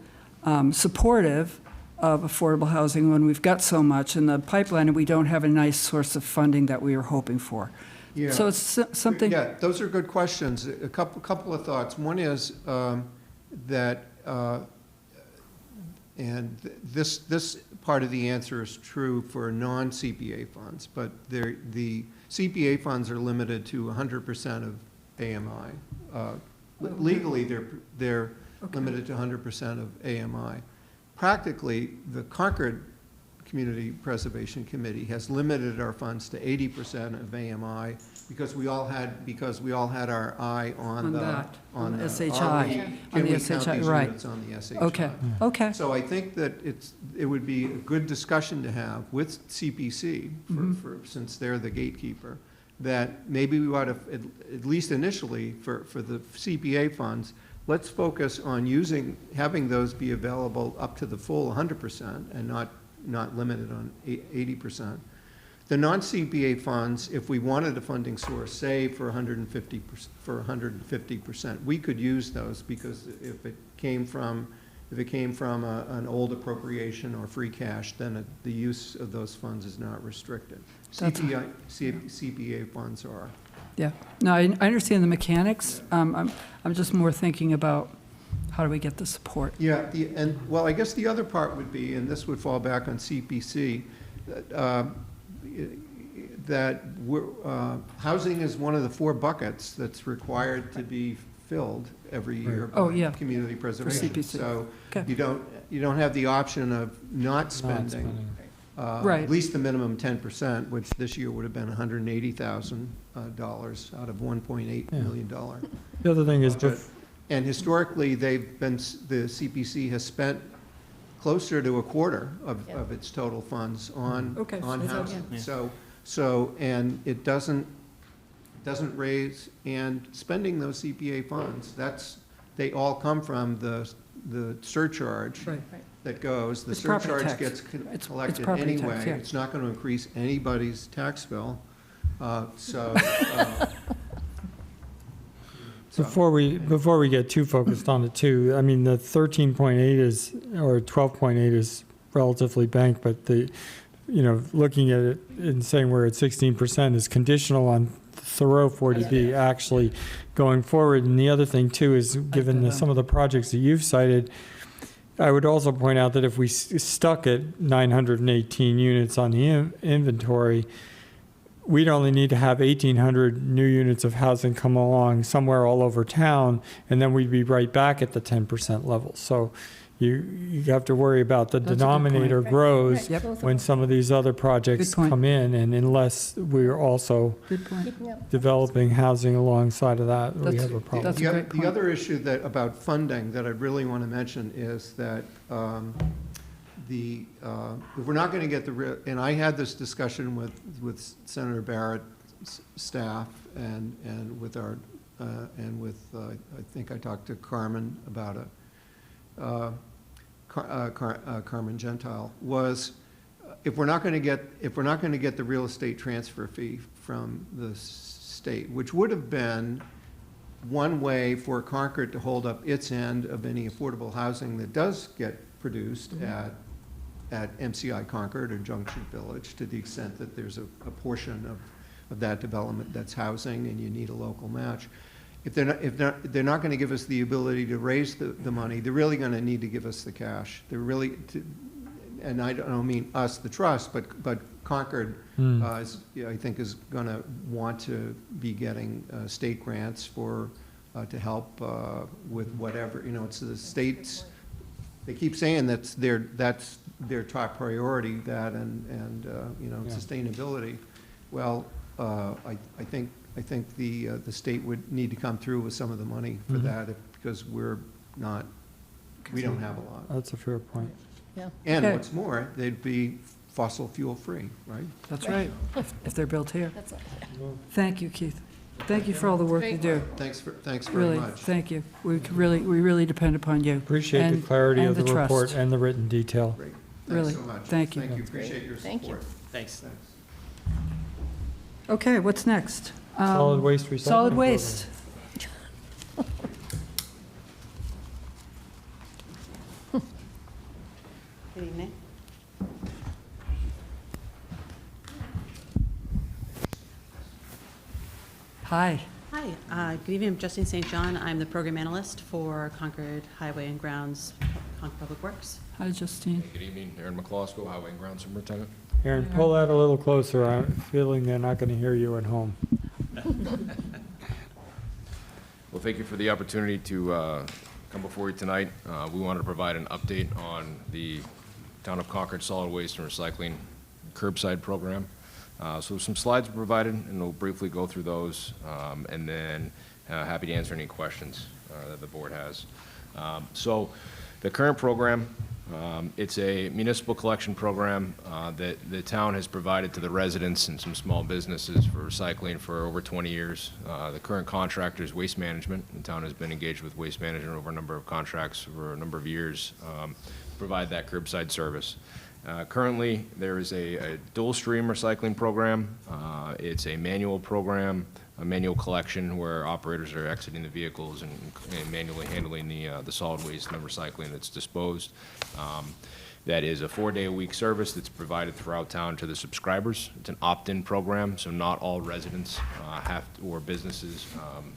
supportive of affordable housing when we've got so much in the pipeline and we don't have a nice source of funding that we were hoping for? Yeah. So it's something. Yeah, those are good questions. A couple of thoughts. One is that, and this part of the answer is true for non-CPA funds, but the CPA funds are limited to 100% of AMI. Legally, they're limited to 100% of AMI. Practically, the Concord Community Preservation Committee has limited our funds to 80% of AMI because we all had our eye on On the SHI. Can we count these right. units on the SHI? Okay. So I think that it would be a good discussion to have with CPC, since they're the gatekeeper, that maybe we ought to, at least initially, for the CPA funds, let's focus on having those be available up to the full 100% and not limited on 80%. The non-CPA funds, if we wanted a funding source, say for 150%, we could use those because if it came from an old appropriation or free cash, then the use of those funds is not restricted. CPA funds are. Yeah. No, I understand the mechanics. I'm just more thinking about how do we get the support? Yeah, I guess the other part would be, and this would fall back on CPC, that housing is one of the 4 buckets that's required to be filled every year by community preservation. CPC. So Okay. you don't have the option of not spending. Right. At least the minimum 10%, which this year would have been $180,000 out of $1.8 million. The other thing is, And historically, the CPC has spent closer to a quarter of its total funds on housing. And it doesn't raise, and spending those CPA funds, they all come from the surcharge that goes. The It's property surcharge tax. gets It's collected property anyway. tax, yeah. It's not going to increase anybody's tax bill. Before we get too focused on it too, I mean, the 13.8 or 12.8 is relatively banked, but looking at it and saying we're at 16% is conditional on Thoreau 40B actually going forward. And the other thing too is, given some of the projects that you've cited, I would also point out that if we stuck at 918 units on the inventory, we'd only need to have 1,800 new units of housing come along somewhere all over town, and then we'd be right back at the 10% level. So you have to worry about the denominator grows when some of these other projects come in, and unless we're also developing housing alongside of that, we have a problem. The other issue about funding that I really want to mention is that if we're not going to get and I had this discussion with Senator Barrett's staff and with I think I talked to Carmen about it. Carmen Gentile, was if we're not going to get the real estate transfer fee from the state, which would have been one way for Concord to hold up its end of any affordable housing that does get produced at MCI Concord or Junction Village, to the extent that there's a portion of that development that's housing and you need a local match. If they're not going to give us the ability to raise the money, they're really going to need to give us the cash. And I don't mean us, the trust, but Concord, I think, is going to want to be getting state grants to help with whatever. It's the states. They keep saying that's their top priority, that and you know, Yeah. sustainability. Well, I think the state would need to come through with some of the money for that, because we don't have a lot. That's a fair point. Yeah. And Okay. what's more, they'd be fossil fuel free, right? That's right, if they're built here. That's Thank you, Keith. Thank you for all the work you do. Thanks very Really, much. thank you. We really depend upon you. Appreciate the and- clarity and of the trust. report and the written detail. Great. Really, Thanks so much. thank you. Thank you, appreciate your Thank you. support. Thanks. Okay, what's next? Solid waste recycling Solid program. waste. Good evening. Hi. Hi, good evening. I'm Justine St. John. I'm the program analyst for Concord Highway and Grounds, Concord Public Works. Hi, Justine. Good evening, Aaron McCloskey, Highway and Ground Superintendent. Aaron, pull that a little closer. I'm feeling they're not going to hear you at home. Well, thank you for the opportunity to come before you tonight. We wanted to provide an update on the Town of Concord Solid Waste and Recycling Curbside Program. So some slides were provided, and we'll briefly go through those, and then happy to answer any questions that the board has. So the current program, it's a municipal collection program that the town has provided to the residents and some small businesses for recycling for over 20 years. The current contractor is Waste Management. The town has been engaged with Waste Management over a number of contracts for a number of years to provide that curbside service. Currently, there is a dual stream recycling program. It's a manual program, a manual collection where operators are exiting the vehicles and manually handling the solid waste and the recycling that's disposed. That is a 4-day-a-week service that's provided throughout town to the subscribers. It's an opt-in program, so not all residents or businesses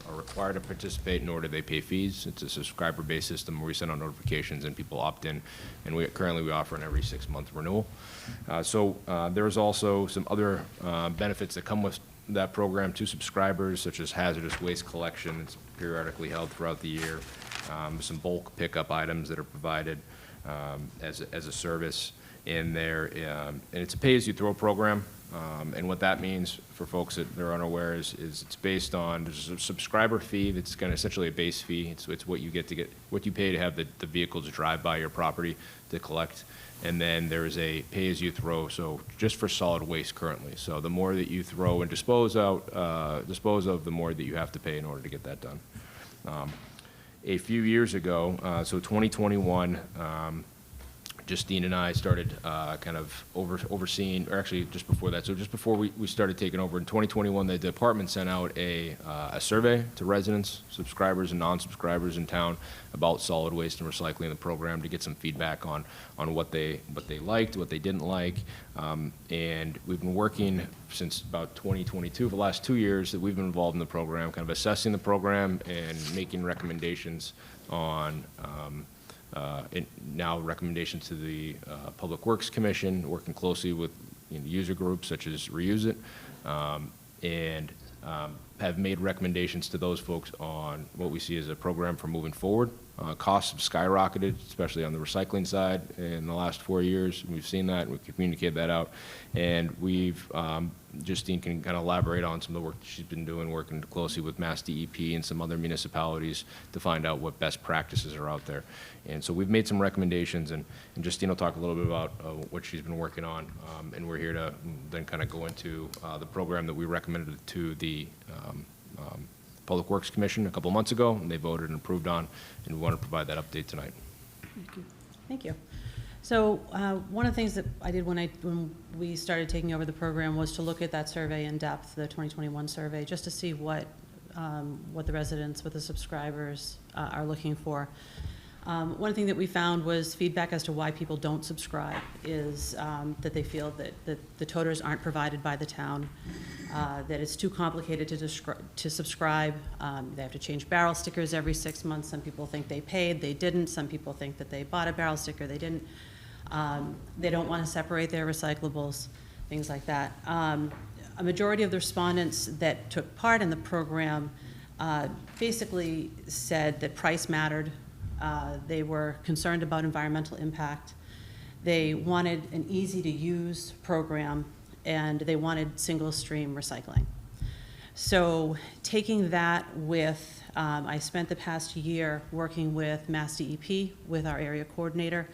are required to participate, nor do they pay fees. It's a subscriber-based system where we send out notifications and people opt in, and we offer an every 6-month renewal. There's also some other benefits that come with that program to subscribers, such as hazardous waste collection. It's periodically held throughout the year. Some bulk pickup items that are provided as a service in there, and it's a pay-as-you-throw program. And what that means for folks that are unaware is it's based on, there's a subscriber fee that's kind of essentially a base fee. It's what you what you pay to have the vehicles drive by your property to collect. And then there's a pay-as-you-throw, so just for solid waste currently. So the more that you throw and dispose of, the more that you have to pay in order to get that done. A few years ago, so 2021, Justine and I started kind of overseeing, or actually just before that, so just before we started taking over in 2021, the department sent out a survey to residents, subscribers, and non-subscribers in town about solid waste and recycling, the program, to get some feedback on what they liked, what they didn't like. And we've been working since about 2022, for the last 2 years that we've been involved in the program, kind of assessing the program and making recommendations on now recommendations to the Public Works Commission, working closely with user groups such as Reuse It, and have made recommendations to those folks on what we see as a program for moving forward. Costs have skyrocketed, especially on the recycling side in the last 4 years. We've seen that, and we've communicated that out. And Justine can kind of elaborate on some of the work she's been doing, working closely with Mass DEP and some other municipalities to find out what best practices are out there. And so we've made some recommendations, and Justine will talk a little bit about what she's been working on. And we're here to then kind of go into the program that we recommended to the Public Works Commission a couple months ago, and they voted and approved on, and we want to provide that update tonight. Thank you. So one of the things that I did when we started taking over the program was to look at that survey in depth, the 2021 survey, just to see what the residents, what the subscribers are looking for. One thing that we found was feedback as to why people don't subscribe is that they feel that the toters aren't provided by the town, that it's too complicated to subscribe. They have to change barrel stickers every 6 months. Some people think they paid, they didn't. Some people think that they bought a barrel sticker, they didn't. They don't want to separate their recyclables, things like that. A majority of the respondents that took part in the program basically said that price mattered. They were concerned about environmental impact. They wanted an easy-to-use program, and they wanted single-stream recycling. So taking that with, I spent the past year working with Mass DEP, with our area coordinator.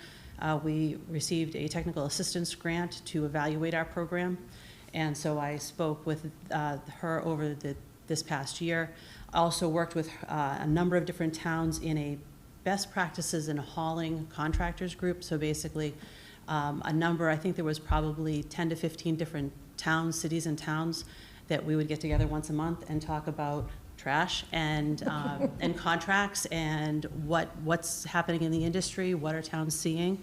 We received a technical assistance grant to evaluate our program, and so I spoke with her over this past year. I also worked with a number of different towns in a best practices in hauling contractors group. So basically, I think there was probably 10 to 15 different towns, cities and towns, that we would get together once a month and talk about trash and and contracts and what's happening in the industry, what are towns seeing.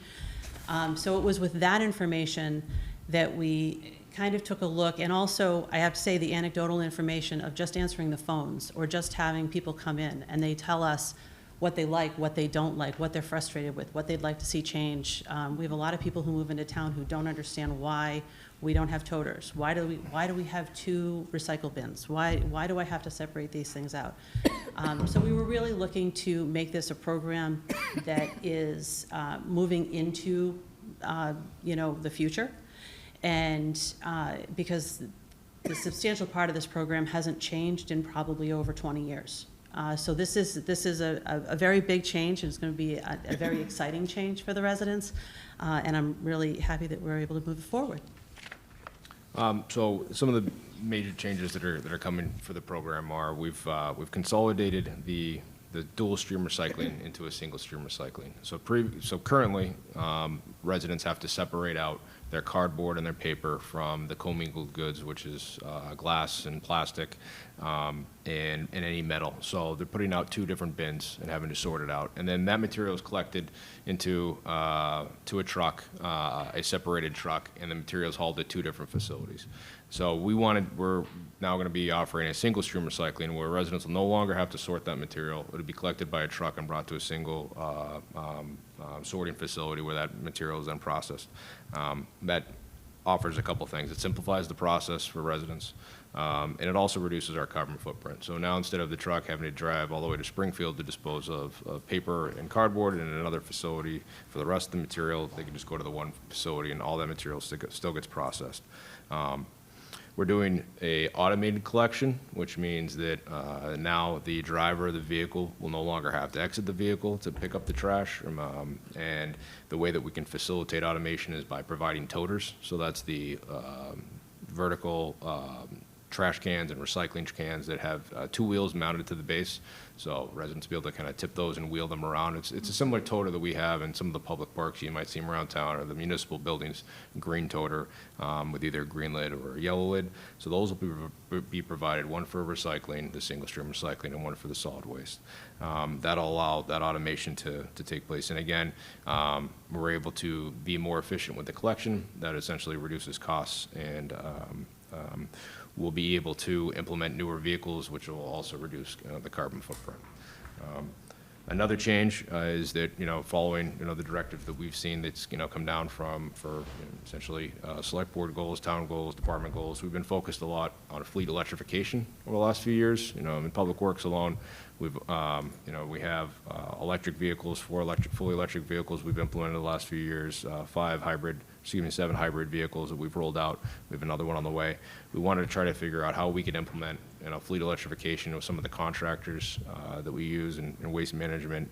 So it was with that information that we kind of took a look, and also I have to say the anecdotal information of just answering the phones or just having people come in and they tell us what they like, what they don't like, what they're frustrated with, what they'd like to see change. We have a lot of people who move into town who don't understand why we don't have toters. Why do we have 2 recycle bins? Why do I have to separate these things out? So we were really looking to make this a program that is moving into the future, and because the substantial part of this program hasn't changed in probably over 20 years. So this is a very big change, and it's going to be a very exciting change for the residents, and I'm really happy that we're able to move it forward. So some of the major changes that are coming for the program are we've consolidated the dual stream recycling into a single stream recycling. So currently, residents have to separate out their cardboard and their paper from the commingled goods, which is glass and plastic, and any metal. So they're putting out 2 different bins and having to sort it out. And then that material is collected into to a truck, a separated truck, and the material is hauled to 2 different facilities. So we're now going to be offering a single stream recycling where residents will no longer have to sort that material. It'll be collected by a truck and brought to a single sorting facility where that material is then processed. That offers a couple things. It simplifies the process for residents, and it also reduces our carbon footprint. So now instead of the truck having to drive all the way to Springfield to dispose of paper and cardboard in another facility for the rest of the material, they can just go to the one facility and all that material still gets processed. We're doing a automated collection, which means that now the driver of the vehicle will no longer have to exit the vehicle to pick up the trash. And the way that we can facilitate automation is by providing toters. So that's the vertical trash cans and recycling cans that have 2 wheels mounted to the base. So residents will be able to kind of tip those and wheel them around. It's a similar toter that we have in some of the public parks. You might see them around town, or the municipal buildings, green toter with either a green lid or a yellow lid. So those will be provided, one for recycling, the single stream recycling, and one for the solid waste. That'll allow that automation to take place. And again, we're able to be more efficient with the collection. That essentially reduces costs, and we'll be able to implement newer vehicles, which will also reduce the carbon footprint. Another change is that, following, the directive that we've seen that's, come down for essentially select board goals, town goals, department goals, we've been focused a lot on fleet electrification over the last few years. In public works alone, we have electric vehicles, 4 fully electric vehicles we've implemented the last few years, 7 hybrid vehicles that we've rolled out. We have another one on the way. We wanted to try to figure out how we could implement fleet electrification with some of the contractors that we use in waste management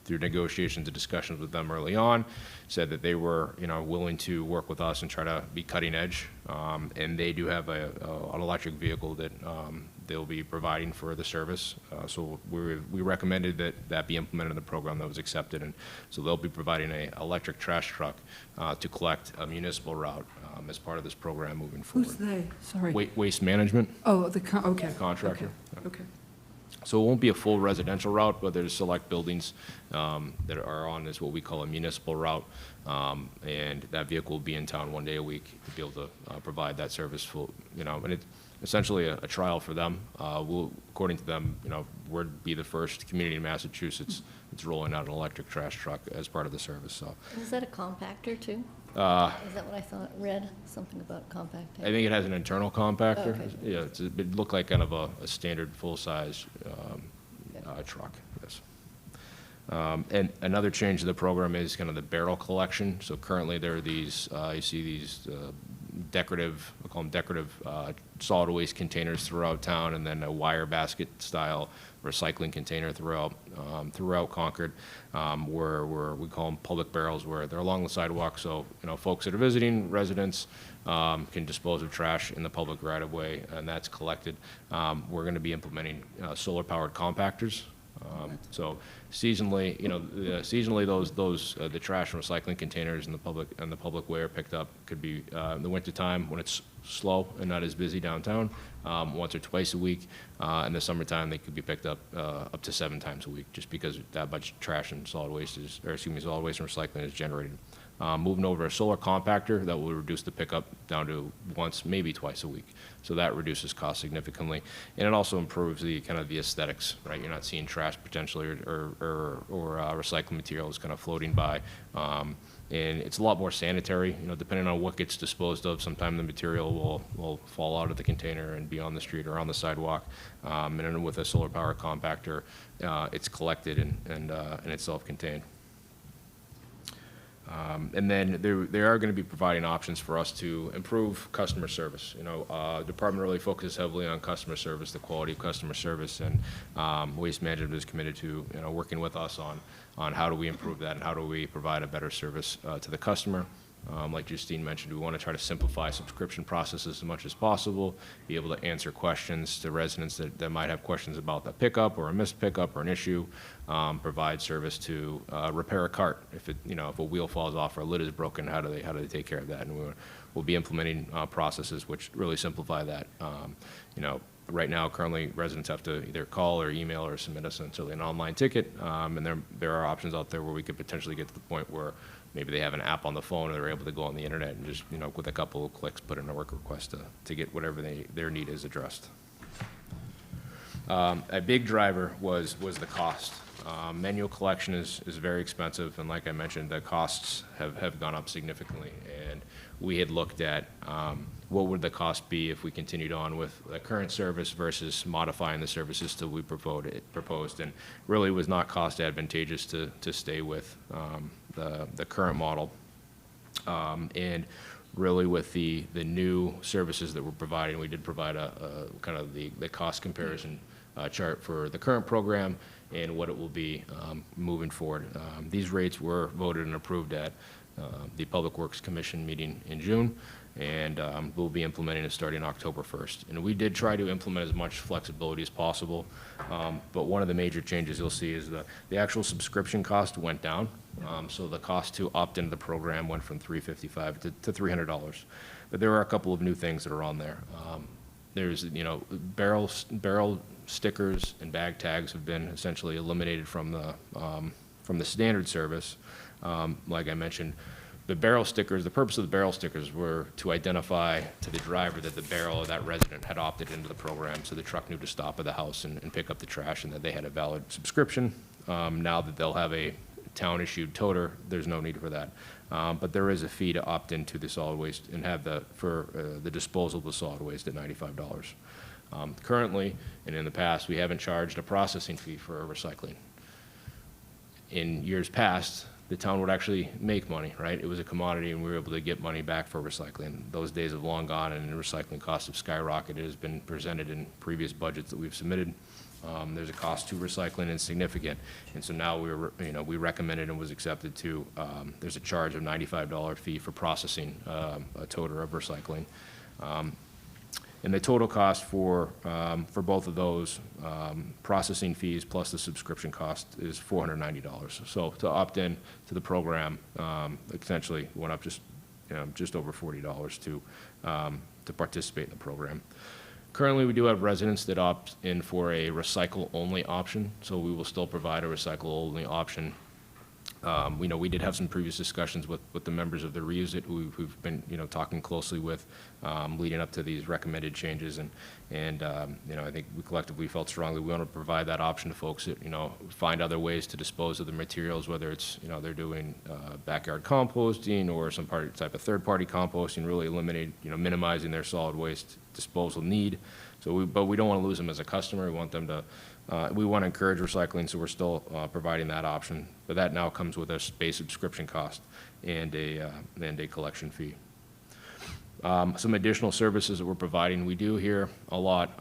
through negotiations and discussions with them early on. Said that they were willing to work with us and try to be cutting edge, and they do have an electric vehicle that they'll be providing for the service. So we recommended that be implemented in the program. That was accepted, and so they'll be providing an electric trash truck to collect a municipal route as part of this program moving forward. Who's they? Sorry. Waste management. Oh, okay. Contractor. Okay. So it won't be a full residential route, but there's select buildings that are on this, what we call a municipal route, and that vehicle will be in town 1 day a week to be able to provide that service and it's essentially a trial for them. According to them, we'll be the first community in Massachusetts that's rolling out an electric trash truck as part of the service. So. Is that a compactor too? Is that what I read? Something about compacting? I think it has an internal compactor. Okay. Yeah, it looked like kind of a standard full-size truck. Yes. And another change to the program is kind of the barrel collection. So currently there are these, you see these decorative, we call them decorative solid waste containers throughout town, and then a wire basket style recycling container throughout Concord, where we call them public barrels, where they're along the sidewalk. So folks that are visiting, residents, can dispose of trash in the public right of way, and that's collected. We're going to be implementing solar powered compactors. So seasonally, seasonally those the trash and recycling containers in the public way are picked up. Could be in the wintertime when it's slow and not as busy downtown, once or twice a week. In the summertime, they could be picked up to 7 times a week, just because that much trash and solid waste solid waste and recycling is generated. Moving over a solar compactor, that will reduce the pickup down to once, maybe twice a week. So that reduces cost significantly, and it also improves the kind of the aesthetics, right? You're not seeing trash potentially or recycled materials kind of floating by, and it's a lot more sanitary. Depending on what gets disposed of, sometimes the material will fall out of the container and be on the street or on the sidewalk. And then with a solar power compactor, it's collected and it's self-contained. And then they are going to be providing options for us to improve customer service. The department really focuses heavily on customer service, the quality of customer service, and Waste Management is committed to working with us on how do we improve that and how do we provide a better service to the customer. Like Justine mentioned, we want to try to simplify subscription processes as much as possible, be able to answer questions to residents that might have questions about the pickup or a missed pickup or an issue, provide service to repair a cart. If a wheel falls off or a lid is broken, how do they take care of that? And we'll be implementing processes which really simplify that. Right now, currently, residents have to either call or email or submit essentially an online ticket, and there are options out there where we could potentially get to the point where maybe they have an app on the phone or they're able to go on the internet and just, with a couple of clicks, put in a work request to get whatever their need is addressed. A big driver was the cost. Manual collection is very expensive, and like I mentioned, the costs have gone up significantly. And we had looked at what would the cost be if we continued on with the current service versus modifying the service system we proposed, and really was not cost advantageous to stay with the current model. And really with the new services that we're providing, we did provide a kind of the cost comparison chart for the current program and what it will be moving forward. These rates were voted and approved at the Public Works Commission meeting in June, and we'll be implementing it starting October 1st. And we did try to implement as much flexibility as possible, but one of the major changes you'll see is the actual subscription cost went down. So the cost to opt into the program went from $355 to $300. But there are a couple of new things that are on there. There's, barrel stickers and bag tags have been essentially eliminated from the standard service. Like I mentioned, the barrel stickers, the purpose of the barrel stickers were to identify to the driver that the barrel of that resident had opted into the program, so the truck knew to stop at the house and pick up the trash and that they had a valid subscription. Now that they'll have a town-issued toter, there's no need for that. But there is a fee to opt into the solid waste and have the disposal of the solid waste at $95. Currently, and in the past, we haven't charged a processing fee for recycling. In years past, the town would actually make money, right? It was a commodity, and we were able to get money back for recycling. Those days have long gone, and the recycling costs have skyrocketed. It has been presented in previous budgets that we've submitted. There's a cost to recycling and significant, and so now we recommended and was accepted to. There's a charge of $95 fee for processing a toter of recycling. And the total cost for both of those processing fees plus the subscription cost is $490. So to opt in to the program, essentially went up just over $40 to participate in the program. Currently, we do have residents that opt in for a recycle-only option, so we will still provide a recycle-only option. We did have some previous discussions with the members of the reuse it who've been talking closely with leading up to these recommended changes, and I think we collectively felt strongly we want to provide that option to folks that find other ways to dispose of the materials, whether it's they're doing backyard composting or some type of third-party composting, really minimizing their solid waste disposal need. But we don't want to lose them as a customer. We want them to We want to encourage recycling, so we're still providing that option. But that now comes with a base subscription cost and a collection fee. Some additional services that we're providing, we do hear a lot,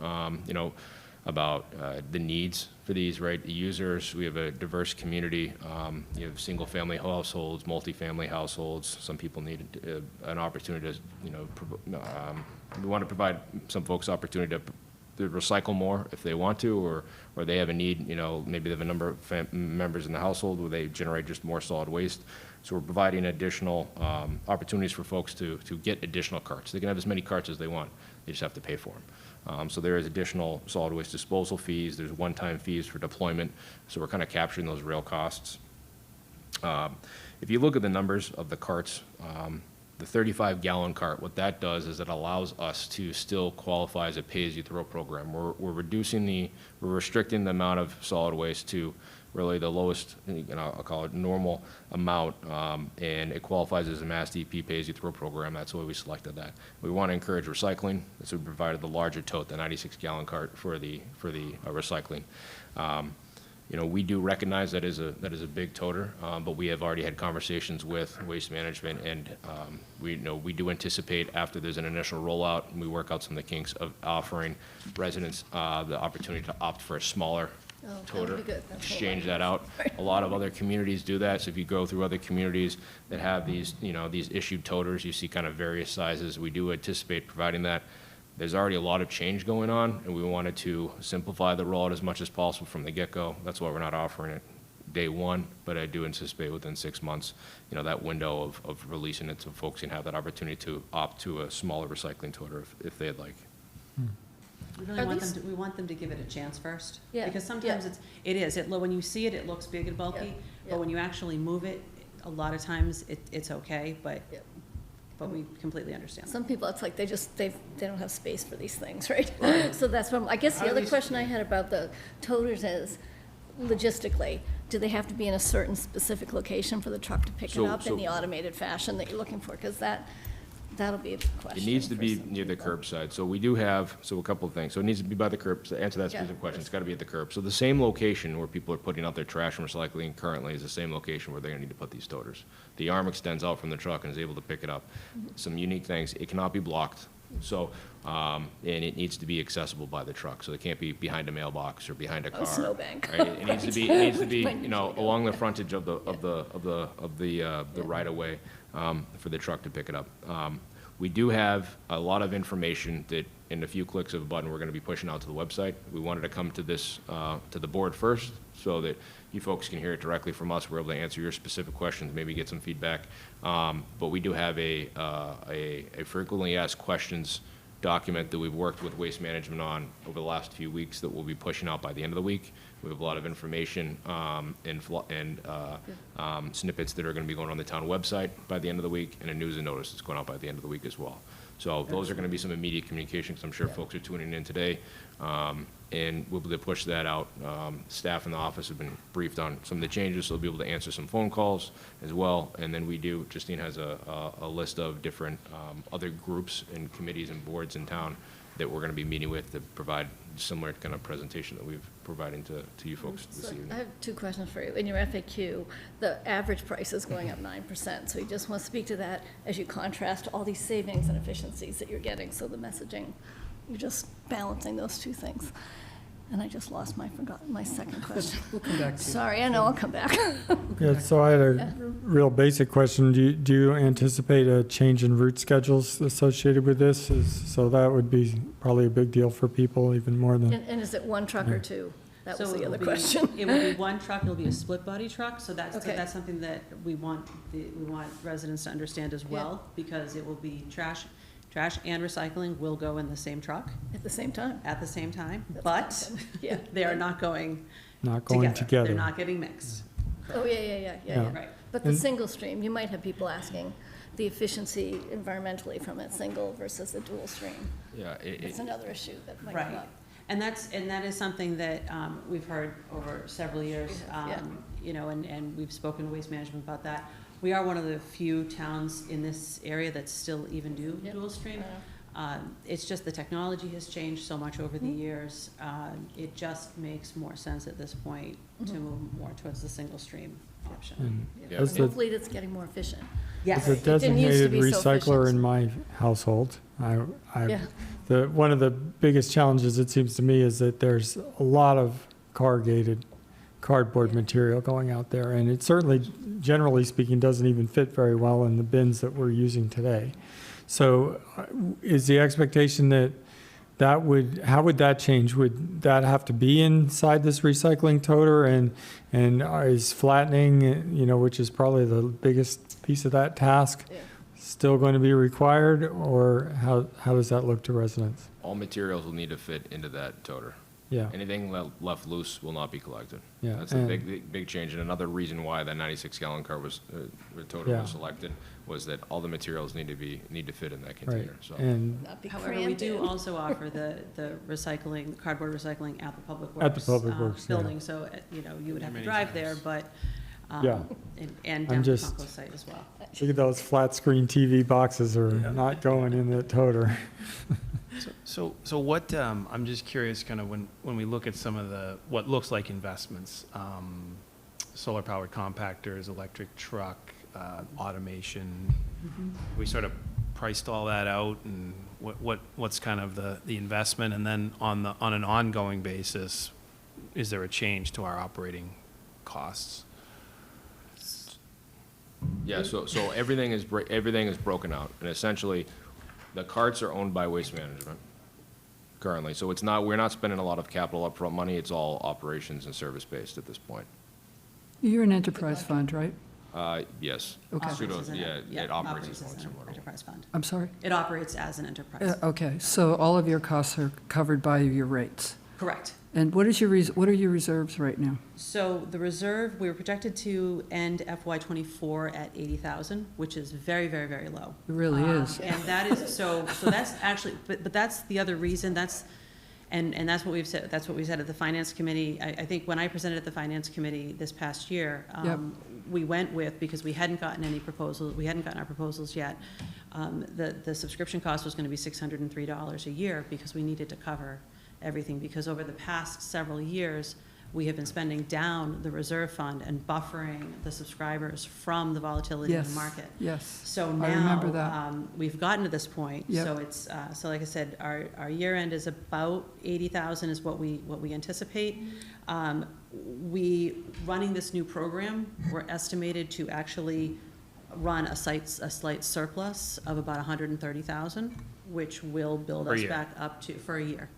about the needs for these, right? The users, we have a diverse community. You have single-family households, multifamily households. Some people need an opportunity to, we want to provide some folks opportunity to recycle more if they want to, or they have a need, maybe they have a number of members in the household where they generate just more solid waste. So we're providing additional opportunities for folks to get additional carts. They can have as many carts as they want. They just have to pay for them. So there is additional solid waste disposal fees. There's one-time fees for deployment. So we're kind of capturing those real costs. If you look at the numbers of the carts, the 35-gallon cart, what that does is it allows us to still qualify as a pay-as-you-throw program. We're restricting the amount of solid waste to really the lowest, I'll call it normal amount, and it qualifies as a Mass DP pay-as-you-throw program. That's why we selected that. We want to encourage recycling, so we provided the larger tote, the 96-gallon cart for the recycling. We do recognize that is a big toter, but we have already had conversations with Waste Management, and we do anticipate after there's an initial rollout, and we work out some of the kinks of offering residents the opportunity to opt for a smaller toter, exchange that out. A lot of other communities do that. So if you go through other communities that have these, these issued toters, you see kind of various sizes. We do anticipate providing that. There's already a lot of change going on, and we wanted to simplify the rollout as much as possible from the get-go. That's why we're not offering it day one, but I do anticipate within 6 months, that window of releasing it so folks can have that opportunity to opt to a smaller recycling toter if they'd like. We really want them to give it a chance first. Yeah. Because sometimes when you see it, it looks big and bulky, Yeah. but when you actually move it, a lot of times it's okay, but we completely understand. Some people, it's like they don't have space for these things, right? So that's what, I guess the other question I had about the toters is, logistically, do they have to be in a certain specific location for the truck to pick it up in the automated fashion that you're looking for? Because that'll be a question. It needs to be near the curbside. So we do have, a couple of things. So it needs to be by the curb. To answer that specific question, it's got to be at the curb. So the same location where people are putting out their trash and recycling currently is the same location where they're going to need to put these toters. The arm extends out from the truck and is able to pick it up. Some unique things. It cannot be blocked. So, and it needs to be accessible by the truck. So it can't be behind a mailbox or behind a car. Snowbank. Right? It needs to be, along the frontage of the right of way for the truck to pick it up. We do have a lot of information that in a few clicks of a button, we're going to be pushing out to the website. We wanted to come to this, to the board first so that you folks can hear it directly from us. We're able to answer your specific questions, maybe get some feedback. But we do have a frequently asked questions document that we've worked with Waste Management on over the last few weeks that we'll be pushing out by the end of the week. We have a lot of information and snippets that are going to be going on the town website by the end of the week, and a news and notice that's going out by the end of the week as well. So those are going to be some immediate communication, because I'm sure folks are tuning in today, and we'll be able to push that out. Staff in the office have been briefed on some of the changes, so they'll be able to answer some phone calls as well. And then Justine has a list of different other groups and committees and boards in town that we're going to be meeting with to provide similar kind of presentation that we've providing to you folks this evening. I have two questions for you. In your FAQ, the average price is going up 9%. So you just want to speak to that as you contrast all these savings and efficiencies that you're getting. So the messaging, you're just balancing those two things. And I just lost my second question. We'll come back to you. Sorry, I know, I'll come back. Yeah, so I had a real basic question. Do you anticipate a change in route schedules associated with this? So that would be probably a big deal for people, even more than. And is it one truck or two? That was the other it'll question. It will be one truck, it'll be a split body truck, so that's Okay. something that we want residents to understand as well, because it will be trash and recycling will go in the same truck. At the same time. At the same time, That's but awesome. Yeah. they are not going together. They're not getting mixed. Oh, yeah. Right. But the And- single stream, you might have people asking the efficiency environmentally from a single versus a dual stream. Yeah, It's another issue that might come Right. up. And that is something that we've heard over several years, and we've spoken to Waste Management about that. We are one of the few towns in this area that still even do dual stream. It's just the technology has changed so much over the years. It just makes more sense at this point to move more towards the single stream option. Yeah. As the- Hopefully it's getting more efficient. Yes. As a It didn't used to designated be so recycler efficient. in my household, Yeah. one of the biggest challenges, it seems to me, is that there's a lot of corrugated cardboard material going out there, and it certainly, generally speaking, doesn't even fit very well in the bins that we're using today. So is the expectation that how would that change? Would that have to be inside this recycling toter, and is flattening, which is probably the biggest piece of that task, still going to be required, or how does that look to residents? All materials will need to fit into that toter. Yeah. Anything left loose will not be collected. Yeah, That's a and- big change, and another reason why that 96-gallon car toter Yeah. was selected was that all the materials need to fit in that container, so. And However, we do also offer the recycling, cardboard recycling at the Public Works. At the Public Works, yeah. Building, so, you would have to Many drive times. there, but, Yeah. and I'm down the just- compost site as well. Look at those flat screen TV boxes are not going in the toter. So what, I'm just curious, kind of when we look at some of what looks like investments, solar powered compactors, electric truck, automation, we sort of priced all that out, and what's kind of the investment, and then on an ongoing basis, is there a change to our operating costs? Yeah, so everything is broken out, and essentially, the carts are owned by Waste Management currently, so we're not spending a lot of capital upfront money, it's all operations and service-based at this point. You're an enterprise fund, right? Yes. Okay. Operates as an- It operates as as one an similar. enterprise fund. I'm sorry? It operates as an enterprise. Okay, so all of your costs are covered by your rates. Correct. And what are your reserves right now? So the reserve, we were projected to end FY '24 at 80,000, which is very, very, very low. It really is. And that is, so that's actually, but that's the other reason, and that's what we've said, that's what we said at the Finance Committee. I think when I presented at the Finance Committee this past year, Yep. we went with, because we hadn't gotten any proposals, we hadn't gotten our proposals yet, the subscription cost was gonna be $603 a year, because we needed to cover everything, because over the past several years, we have been spending down the reserve fund and buffering the subscribers from the volatility in the Yes, market. yes. So I remember now, that. we've gotten to this point, Yep. so it's, so like I said, our year end is about 80,000 is what we anticipate. Running this new program, we're estimated to actually run a slight surplus of about 130,000, which will build Per us year. back up to, for a year.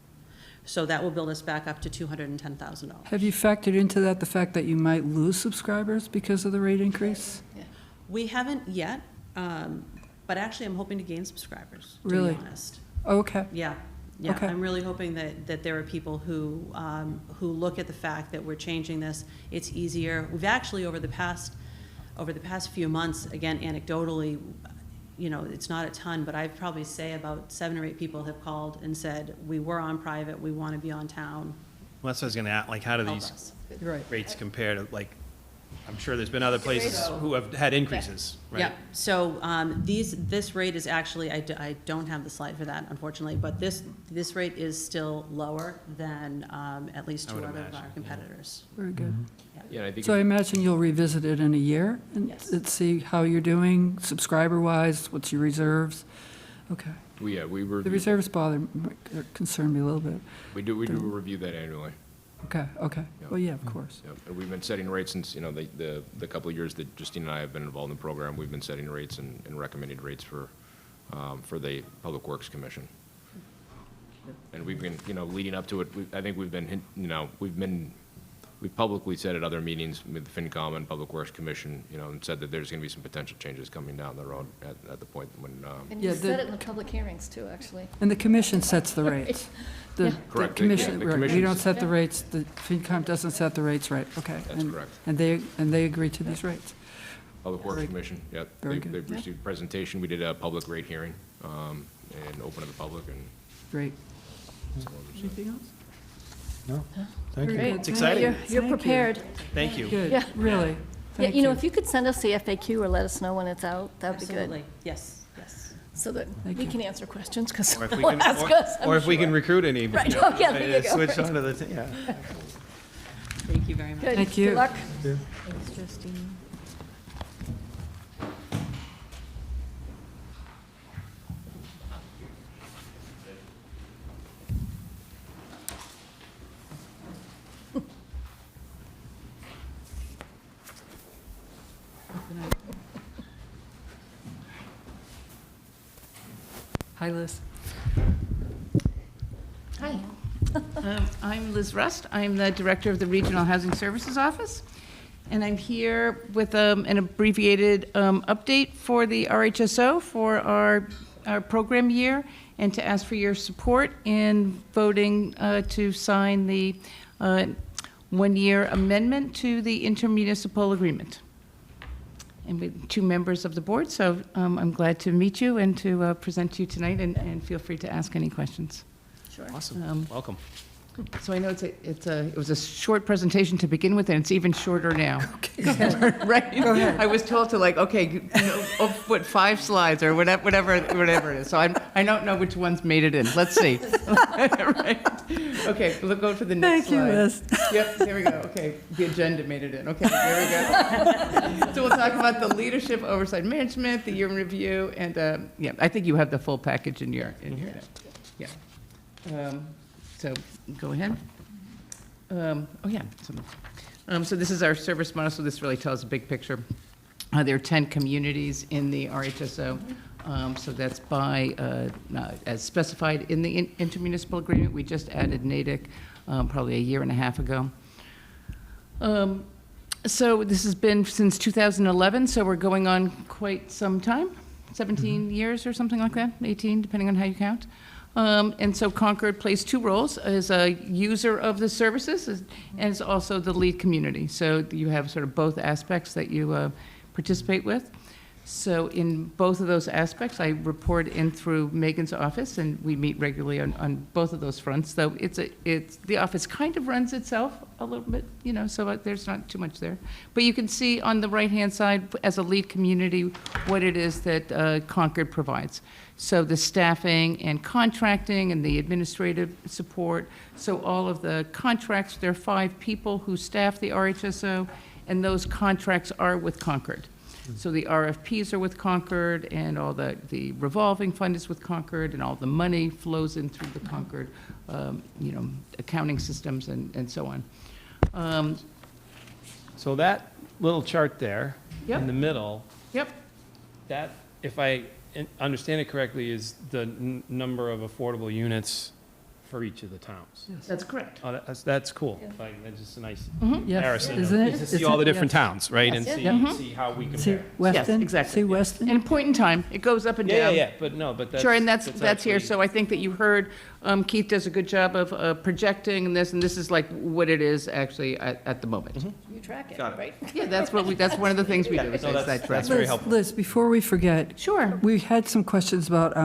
So that will build us back up to $210,000. Have you factored into that the fact that you might lose subscribers because of the rate increase? We haven't yet, but actually I'm hoping to gain subscribers, to Really? be honest. Okay. Yeah, Okay. I'm really hoping that there are people who look at the fact that we're changing this. It's easier. We've actually, over the past few months, again, anecdotally, it's not a ton, but I'd probably say about 7 or 8 people have called and said, we were on private, we want to be on town. Well, that's what I was gonna ask, like, how do Help these us. Right. rates compare to, like, I'm sure there's been other places who have had increases, right? Yeah, so this rate is actually, I don't have the slide for that, unfortunately, but this rate is still lower than at least I 2 would other of imagine, our competitors. Very good. Yeah, I think. So I imagine you'll revisit it in a year and Yes. see how you're doing, subscriber-wise, what's your reserves? Okay. We The review, reserves concern me a little bit. we do review that annually. Okay, okay. Well, yeah, of course. Yep, and we've been setting rates since, the couple of years that Justine and I have been involved in the program, we've been setting rates and recommending rates for the Public Works Commission. And we've been, leading up to it, I think we've been, we've publicly said at other meetings with FinCom and Public Works Commission, and said that there's gonna be some potential changes coming down the road at the point when, And Yeah, you said the- it in the public hearings too, actually. And the commission sets the rates. The Correct. commission, The right, we don't commission's- set the rates, the FinCom doesn't set the rates, right, okay. That's And- correct. And they agree to these rates. Public Works Very- Commission, yep. very good. They've received a presentation, we did a public rate hearing, and open to the public, and Great. so on, so. Anything else? No? Thank you. Great. It's exciting. You're Thank you. prepared. Thank you. Good, Yeah. really. Yeah, Thank if you could send us the FAQ or let us know when it's out, that'd be good. Absolutely, yes, yes. so that we can answer questions, because Or if we they'll can, ask us, I'm or if we can sure. recruit any. Right, oh, yeah, there you go. Switch onto the, yeah. Thank you very much. Good. Thank you. Good luck. Thanks, Justine. Hi, Liz. Hi. I'm Liz Rust. I'm the Director of the Regional Housing Services Office. And I'm here with an abbreviated update for the RHSO for our program year, and to ask for your support in voting to sign the one-year amendment to the intermunicipal agreement. And with 2 members of the board, so I'm glad to meet you and to present to you tonight, and feel free to ask any questions. Sure. Awesome. Welcome. So I know it was a short presentation to begin with, and it's even shorter now. Right? Go ahead. I was told to put 5 slides or whatever it is. So I don't know which ones made it in. Let's see. Right? Okay, we'll go for the next Thank you, slide. Liz. Yep, there we go. Okay, the agenda made it in. Okay, there we go. So we'll talk about the leadership, oversight, management, the year in review, and yeah, I think you have the full package in here. Yeah. So go ahead. Oh, yeah. So this is our service model, so this really tells a big picture. There are 10 communities in the RHSO. So that's by, as specified in the intermunicipal agreement. We just added Natick probably a year and a half ago. So this has been since 2011, so we're going on quite some time, 17 years or something like that, 18, depending on how you count. And so Concord plays 2 roles, as a user of the services and as also the lead community. So you have sort of both aspects that you participate with. So in both of those aspects, I report in through Megan's office, and we meet regularly on both of those fronts. Though the office kind of runs itself a little bit, so there's not too much there. But you can see on the right-hand side, as a lead community, what it is that Concord provides. So the staffing and contracting and the administrative support. So all of the contracts, there are 5 people who staff the RHSO, and those contracts are with Concord. So the RFPs are with Concord, and all the revolving fund is with Concord, and all the money flows in through the Concord, accounting systems and so on. So that little chart there Yep. in the middle, Yep. that, if I understand it correctly, is the number of affordable units for each of the towns. That's correct. Oh, that's cool. Like, that's just a nice Yes, comparison. isn't it? To see all the different towns, right? Yes. And Yep. see how we See compare. Weston? exactly. See Weston? And point in time, it goes up and Yeah, down. but that's. Sure, and that's here. actually- So I think that you heard Keith does a good job of projecting and this is like what it is actually at the moment. You track it, Got it. right? Yeah, that's one of the things we do, is No, that's that track. very Liz, helpful. Liz, before we forget, Sure. we had some questions about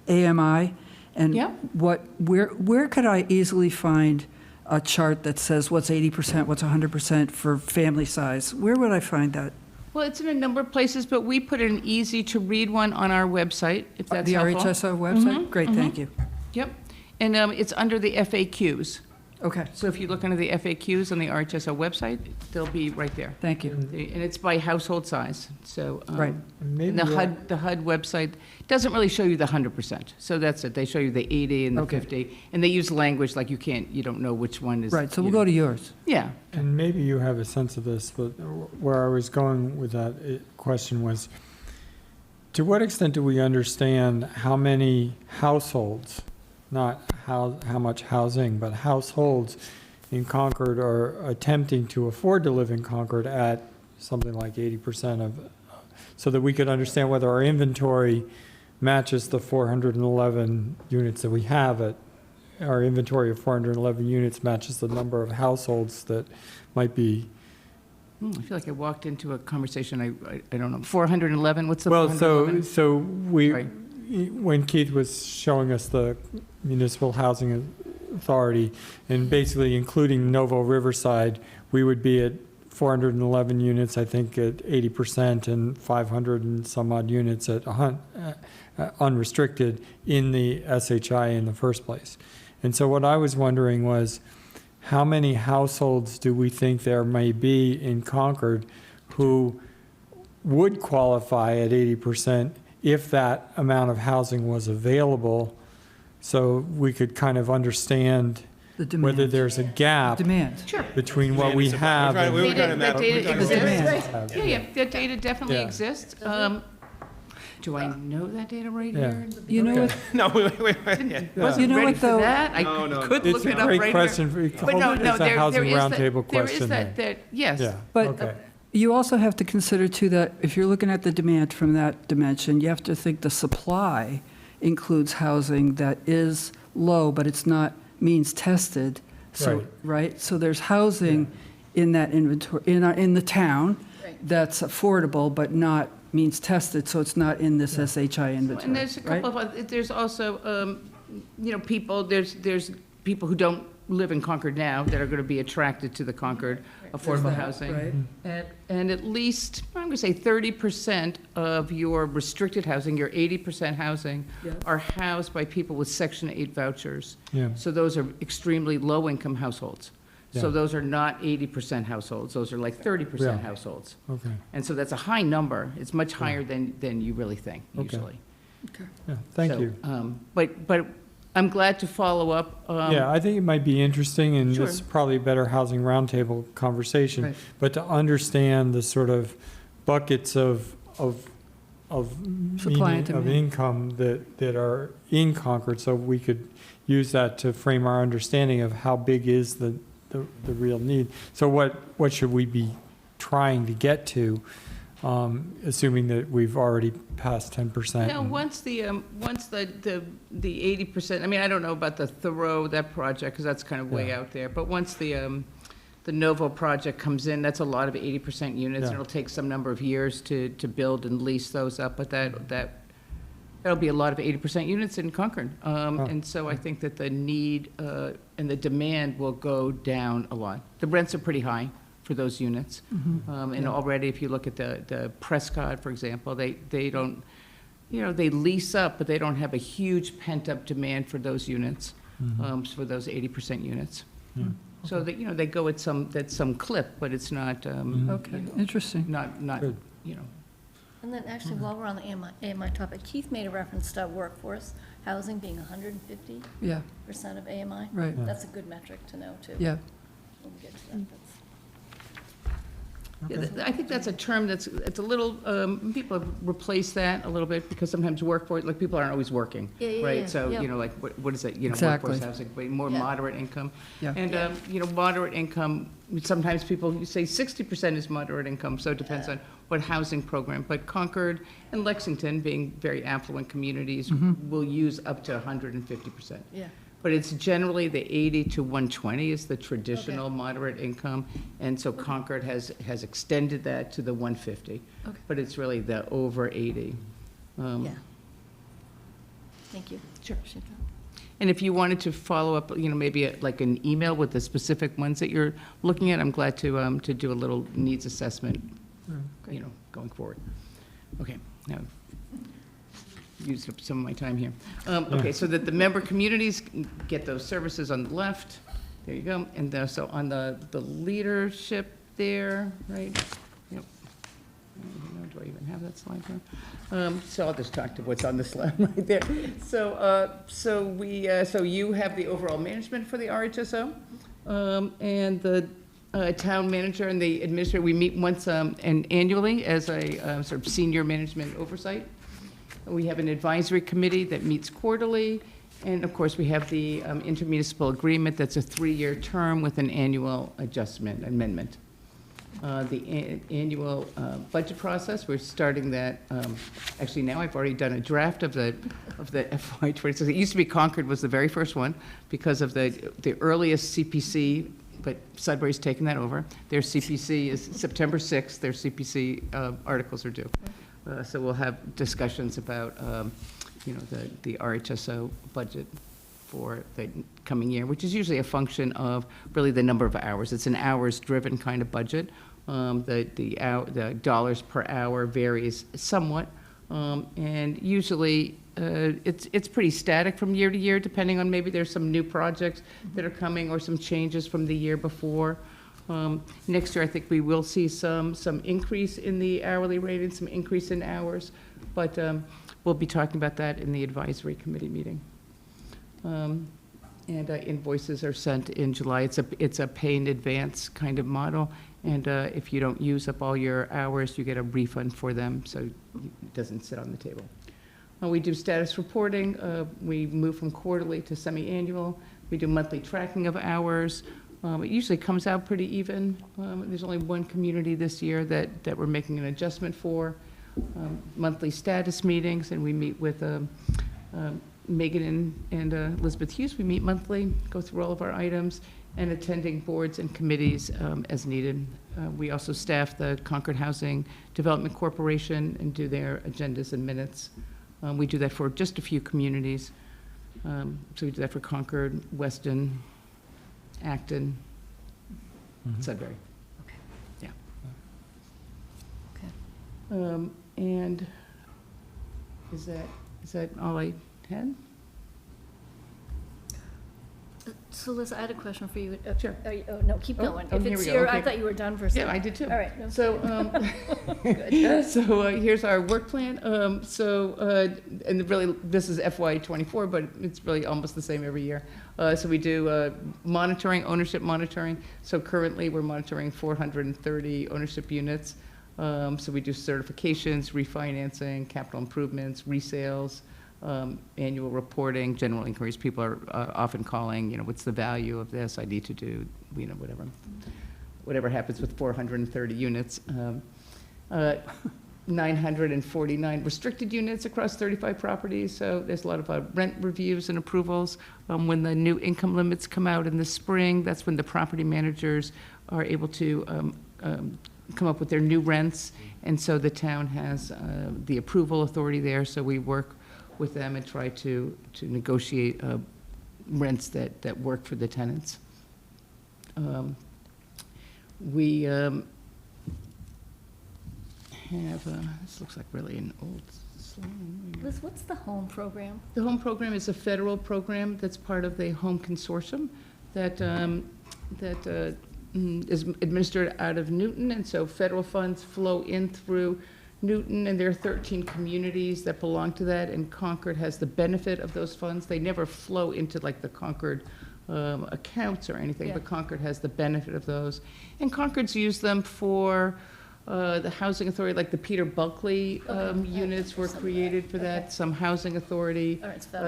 AMI, and Yeah. where could I easily find a chart that says what's 80%, what's 100% for family size? Where would I find that? Well, it's in a number of places, but we put an easy-to-read one on our website, if that's The helpful. RHSO website? Great, thank you. Yep. And it's under the FAQs. Okay, So if you look under the FAQs on the RHSO website, they'll be right there. thank you. And it's by household size, so. Right. Maybe And you'll- the HUD website doesn't really show you the 100%. So that's it. They show you the 80 and the Okay. 50. And they use language like you don't know which one is. Right, so we'll go to yours. Yeah. And maybe you have a sense of this, but where I was going with that question was, to what extent do we understand how many households, not how much housing, but households in Concord are attempting to afford to live in Concord at something like 80% of, so that we could understand whether our inventory matches the 411 units that we have at, our inventory of 411 units matches the number of households that might be. I feel like I walked into a conversation, I don't know, 411, what's the Well, 411? so we, Right. when Keith was showing us the municipal housing authority, and basically including Novo Riverside, we would be at 411 units, I think, at 80%, and 500 and some odd units at unrestricted in the SHI in the first place. And so what I was wondering was, how many households do we think there may be in Concord who would qualify at 80% if that amount of housing was available, so we could kind of understand The demand. whether there's a gap Demand. between what we have and We were trying to That map- data we're trying to- exists. Yeah, that data definitely Yeah. exists. Do I know that data right Yeah. here? You know what, No, wait. Yeah. Wasn't You know ready what, for though? that. I No, no. could It's look a it up great right question. here. For- But no, it's no, a there housing is that, roundtable there is question that, yes. Yeah, But okay. you also have to consider too that if you're looking at the demand from that dimension, you have to think the supply includes housing that is low, but it's not means tested. So, Right. right? So there's housing in that inventory, in the town that's affordable, but not means tested, so it's not in this SHI inventory, And there's a right? couple of, there's also, people, there's people who don't live in Concord now that are going to be attracted to the Concord affordable that, housing. right. And at least, I'm going to say 30% of your restricted housing, your 80% housing, Yeah. are housed by people with Section 8 vouchers. Yeah. So those are extremely low-income households. So Yeah. those are not 80% households, those are like 30% Yeah. households. Okay, And so that's a high number. It's much higher than you really think, Okay. usually. yeah, thank So, you. But I'm glad to follow up. Yeah, I think it might be interesting, and Sure. this is probably a better housing roundtable conversation, Right. but to understand the sort of buckets of Supply and of demand. income that are in Concord, so we could use that to frame our understanding of how big is the real need. So what should we be trying to get to, assuming that we've already passed 10%? Now, once the 80%, I mean, I don't know about the Thoreau, that project, because that's kind of way Yeah. out there, but once the Novo project comes in, that's a lot of 80% units. Yeah. It'll take some number of years to build and lease those up, but that'll be a lot of 80% units in Concord. And so I think that the need and the demand will go down a lot. The rents are pretty high for those units. And already, if you look at the Prescott, for example, they don't, they lease up, but they don't have a huge pent-up demand for those units, for those 80% units. Yeah. So that, they go at some clip, but it's not, Okay, interesting. not, Good. And then actually, while we're on the AMI topic, Keith made a reference to workforce housing being 150% Yeah, of AMI. right, That's a good metric to know, too. yeah. When we get to that, that's. Yeah, I think that's a term it's a little, people have replaced that a little bit, because sometimes workforce, like, people aren't always working, Yeah, yeah, right? yeah, So, yeah. like, what is it, Exactly. workforce housing, but more Yeah. moderate income. Yeah. And, moderate income, sometimes people say 60% is moderate income, so it depends on what housing program. But Concord and Lexington, being very affluent communities, will use up to 150%. Yeah. But it's generally the 80 to 120 is the traditional moderate income, and so Concord has extended that to the 150. Okay. But it's really the over 80. Yeah. Thank you. Sure. Appreciate that. And if you wanted to follow up, maybe like an email with the specific ones that you're looking at, I'm glad to do a little needs assessment, going forward. Okay, now, used up some of my time here. Okay, so that the member communities get those services on the left. There you go. And so on the leadership there, right? Yep. I don't know, do I even have that slide here? So I'll just talk to what's on the slide right there. So you have the overall management for the RHSO, and the town manager and the administrator, we meet once and annually as a sort of senior management oversight. We have an advisory committee that meets quarterly, and of course, we have the intermunicipal agreement that's a 3-year term with an annual amendment. The annual budget process, we're starting that, actually now I've already done a draft of the FY 26. It used to be Concord was the very first one because of the earliest CPC, but Sudbury's taken that over. Their CPC is September 6th, their CPC articles are due. So we'll have discussions about, the RHSO budget for the coming year, which is usually a function of really the number of hours. It's an hours-driven kind of budget, The dollars per hour varies somewhat. And usually, it's pretty static from year to year, depending on maybe there's some new projects that are coming or some changes from the year before. Next year, I think we will see some increase in the hourly rate and some increase in hours, but we'll be talking about that in the advisory committee meeting. And invoices are sent in July. It's a pay in advance kind of model, and if you don't use up all your hours, you get a refund for them, so it doesn't sit on the table. We do status reporting. We move from quarterly to semi-annual. We do monthly tracking of hours. It usually comes out pretty even. There's only one community this year that we're making an adjustment for. Monthly status meetings, and we meet with Megan and Elizabeth Hughes. We meet monthly, go through all of our items, and attending boards and committees as needed. We also staff the Concord Housing Development Corporation and do their agendas and minutes. We do that for just a few communities. So we do that for Concord, Weston, Acton, Sudbury. Okay. Yeah. Okay. And is that all I had? So Liz, I had a question for you. Sure. Oh, no, keep going. If here it's we go. your, Okay. I thought you were done for a second. Yeah, I did too. All right. No. So, here's our work plan. And really, this is FY '24, but it's really almost the same every year. So we do monitoring, ownership monitoring. So currently, we're monitoring 430 ownership units. So we do certifications, refinancing, capital improvements, resales, annual reporting, general inquiries. People are often calling, what's the value of this? I need to do, whatever happens with 430 units. 949 restricted units across 35 properties. So there's a lot of rent reviews and approvals. When the new income limits come out in the spring, that's when the property managers are able to come up with their new rents. And so the town has the approval authority there. So we work with them and try to negotiate rents that work for the tenants. We have, this looks like really an old slide. Liz, what's the home program? The home program is a federal program that's part of the Home Consortium that is administered out of Newton, and so federal funds flow in through Newton, and there are 13 communities that belong to that, and Concord has the benefit of those funds. They never flow into like the Concord accounts or anything, but Concord has the benefit of those. And Concord's used them for the housing authority, like the Peter Bulkley units were created for that, some housing authority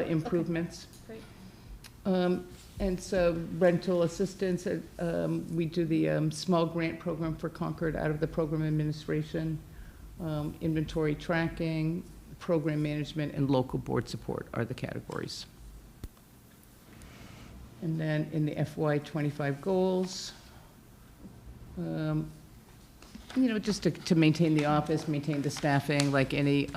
improvements. Great. And so rental assistance, we do the small grant program for Concord out of the program administration. Inventory tracking, program management, and local board support are the categories. And then in the FY '25 goals, just to maintain the office, maintain the staffing, like any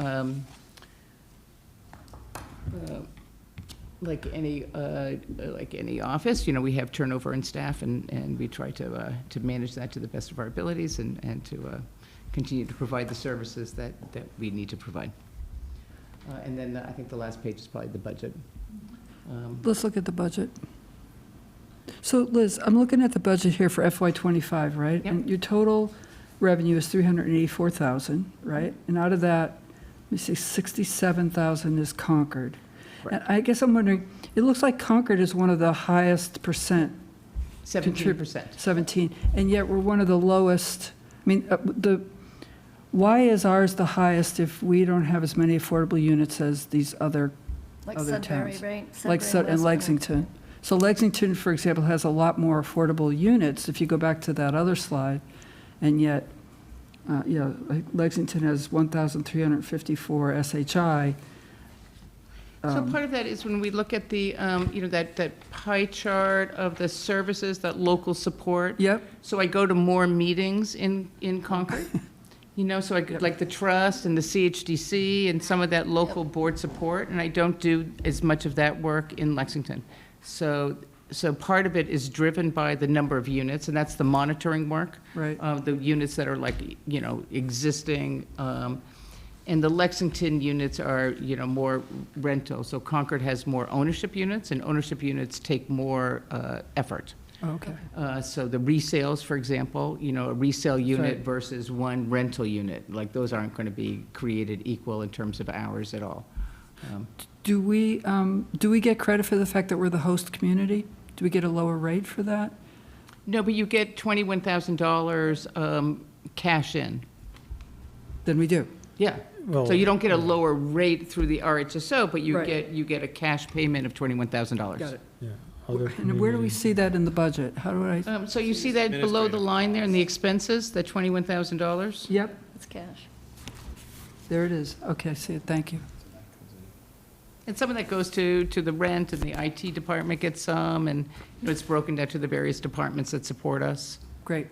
office, we have turnover in staff, and we try to manage that to the best of our abilities and to continue to provide the services that we need to provide. And then I think the last page is probably the budget. Let's look at the budget. So Liz, I'm looking at the budget here for FY '25, right? Yep. And your total revenue is $384,000, right? And out of that, let me see, $67,000 is Concord. Right. And I guess I'm wondering, it looks like Concord is one of the highest percent. 17%. 17, and yet we're one of the lowest. I mean, why is ours the highest if we don't have as many affordable units as these other Sudbury, towns? right? Like Sudbury and Weston. Lexington. So Lexington, for example, has a lot more affordable units if you go back to that other slide, and yet, Lexington has 1,354 SHI. So part of that is when we look at the, that pie chart of the services, that local support. Yep. So I go to more meetings in Concord, so I go, like the trust and the CHDC and some of that local board support, and I don't do as much of that work in Lexington. So So part of it is driven by the number of units, and that's the monitoring work. Right. The units that are like, existing. And the Lexington units are, more rental. So Concord has more ownership units, and ownership units take more effort. Okay. So the resales, for example, a resale unit right. versus one rental unit, like those aren't going to be created equal in terms of hours at all. Do we get credit for the fact that we're the host community? Do we get a lower rate for that? No, but you get $21,000 cash in. Then we do. Yeah. Well, So you don't get a lower rate through the RHSO, but you Right. get a cash payment of $21,000. Got it. Yeah. Other And where do we communities- see that in the budget? How do I? So you see that below the line there in the expenses, the $21,000? Yep, It's cash. there it is. Okay, I see it. Thank you. And some of that goes to the rent, and the IT department gets some, and it's broken down to the various departments that support us. Great.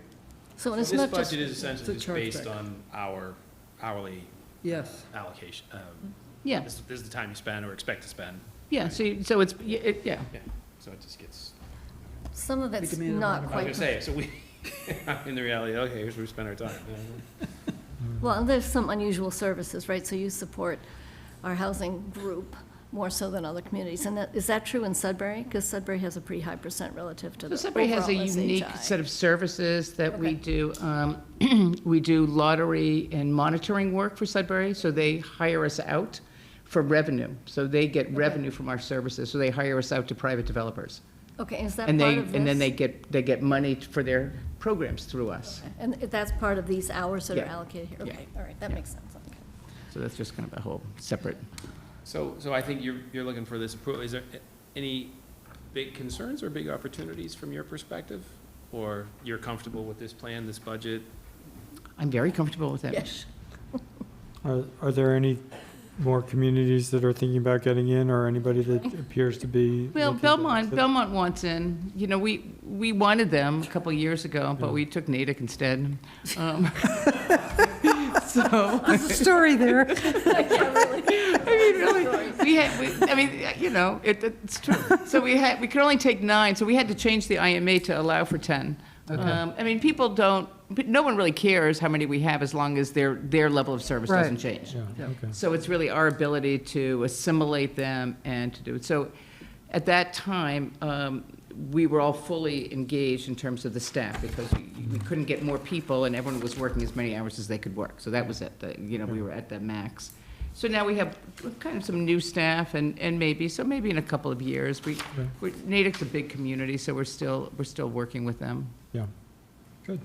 So it's This not just. budget is essentially it's a just based chargeback. on our hourly Yes. allocation. Yeah. This is the time you spend or expect to spend. Yeah, so it's, yeah. Yeah, so it just gets, Some of it's demand a not lot I was quite. gonna say, so we, in the reality, okay, here's where we spend our time. Well, and there's some unusual services, right? So you support our housing group more so than other communities. And is that true in Sudbury? Because Sudbury has a pretty high percent relative to So the Sudbury has a overall unique SHI. set of services that we Okay. do. We do lottery and monitoring work for Sudbury, so they hire us out for revenue. So they get revenue from our services, so they hire us out to private developers. Okay, is that And part they, of this? and then they get money for their programs through us. And that's part of these hours that are Yeah. allocated here? Yeah. Okay, all right, that makes sense. Okay. So that's just kind of a whole separate. So I think you're looking for this approval. Is there any big concerns or big opportunities from your perspective? Or you're comfortable with this plan, this budget? I'm very comfortable with it. Yes. Are there any more communities that are thinking about getting in, or anybody that appears to be? Well, looking to exit? Belmont wants in. We wanted them a couple of years ago, but we took Natick instead. So. There's a story there. It's true. So we could only take 9, so we had to change the IMA to allow for 10. People don't, no one really cares how many we have as long as their level of service Right. doesn't change. Yeah, okay. So it's really our ability to assimilate them and to do it. So at that time, we were all fully engaged in terms of the staff because we couldn't get more people and everyone was working as many hours as they could work. So that was it. We were at the max. So now we have kind of some new staff and maybe in a couple of years, Natick's a big community, so we're still working with them. Yeah, good.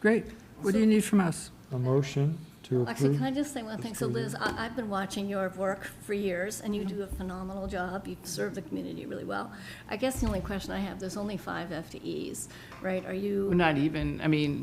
Great. What do you need from us? A motion to approve. Actually, can I just say one thing? So Liz, I've been watching your work for years, and you do a phenomenal job. You've served the community really well. I guess the only question I have, there's only 5 FTEs, right? Are you? Not even,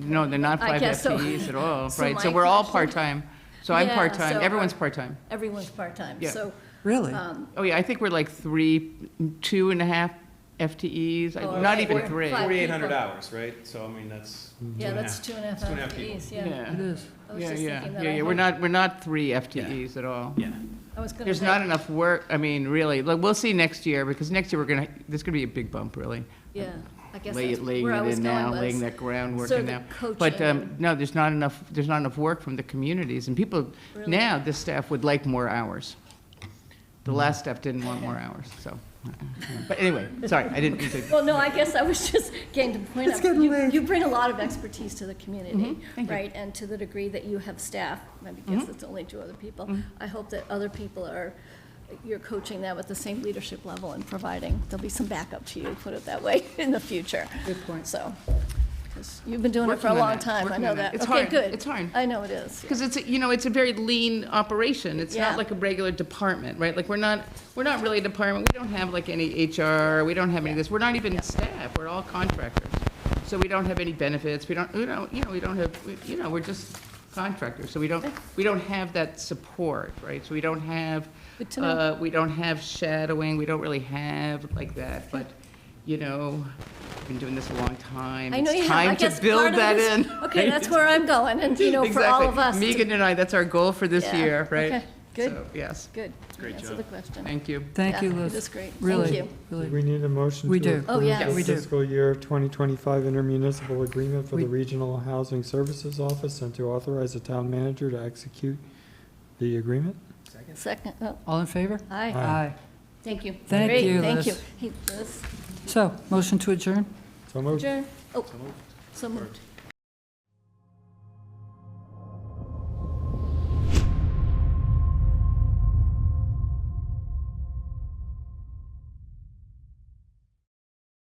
no, they're not I 5 guess so. FTEs at all, So right? So my we're all question- part-time. So I'm Yeah, part-time, so everyone's are- part-time. Everyone's part-time. Yeah. So, Really? Oh, yeah, I think we're like 2.5 FTEs, Oh, not right. even We're 3. 4,800 hours, right? So, I mean, that's. yeah, that's 2.5 people. FTEs, yeah. Yeah. It is. I was Yeah, just yeah, thinking that yeah, I yeah, had- we're not 3 FTEs at all. Yeah. I was gonna There's say- not enough work, really, like, we'll see next year, because next year there's gonna be a big bump, really. Yeah, I guess Laying that's it where I was in going now, was. laying that groundwork So in the now. coaching But, and- no, there's not enough work from the communities, and people, Really? now, this staff would like more hours. The last staff didn't want more hours, so. But anyway, sorry, I didn't mean to. Well, no, I guess I was just getting to point It's out, getting you, late. you bring a lot of expertise to the community, Thank you. right? And to the degree that you have staff, I guess it's only 2 other people. I hope that other people you're coaching them at the same leadership level and providing, there'll be some backup to you, put it that way, in the future. Good point. So, because you've been doing it for a Working on long that, time, I working know on that. that. It's Okay, hard, good. it's hard. I know it is. Because it's a very lean operation. It's Yeah. not like a regular department, right? Like, we're not really a department. We don't have like any HR, we don't have any of this. We're not even staff, we're all contractors. So we don't have any benefits, we're just contractors. So we don't have that support, right? So we don't have, Good to know. we don't have shadowing, we don't really have like that, but, I've been doing this a long time. I know you It's have. I time guess to build part of that this- in. Okay, right? that's where I'm going, and, for all Exactly. of us. Megan and I, that's our goal for this Yeah, year, right? okay. Good. So, yes. Good. Great Answer job. the question. Thank you. Thank you, Yeah, Liz. it is great. Really, Thank you. really. Do we need a motion We to do. approve Oh, yes. the We do. fiscal year 2025 intermunicipal agreement for We- the Regional Housing Services Office and to authorize the town manager to execute the agreement? Second, oh, All in favor? aye. Aye. Thank you. Thank Great, you, Thank you. Liz. Hey, Liz. So, motion to adjourn? So moved. Adjourn. Oh, so moved.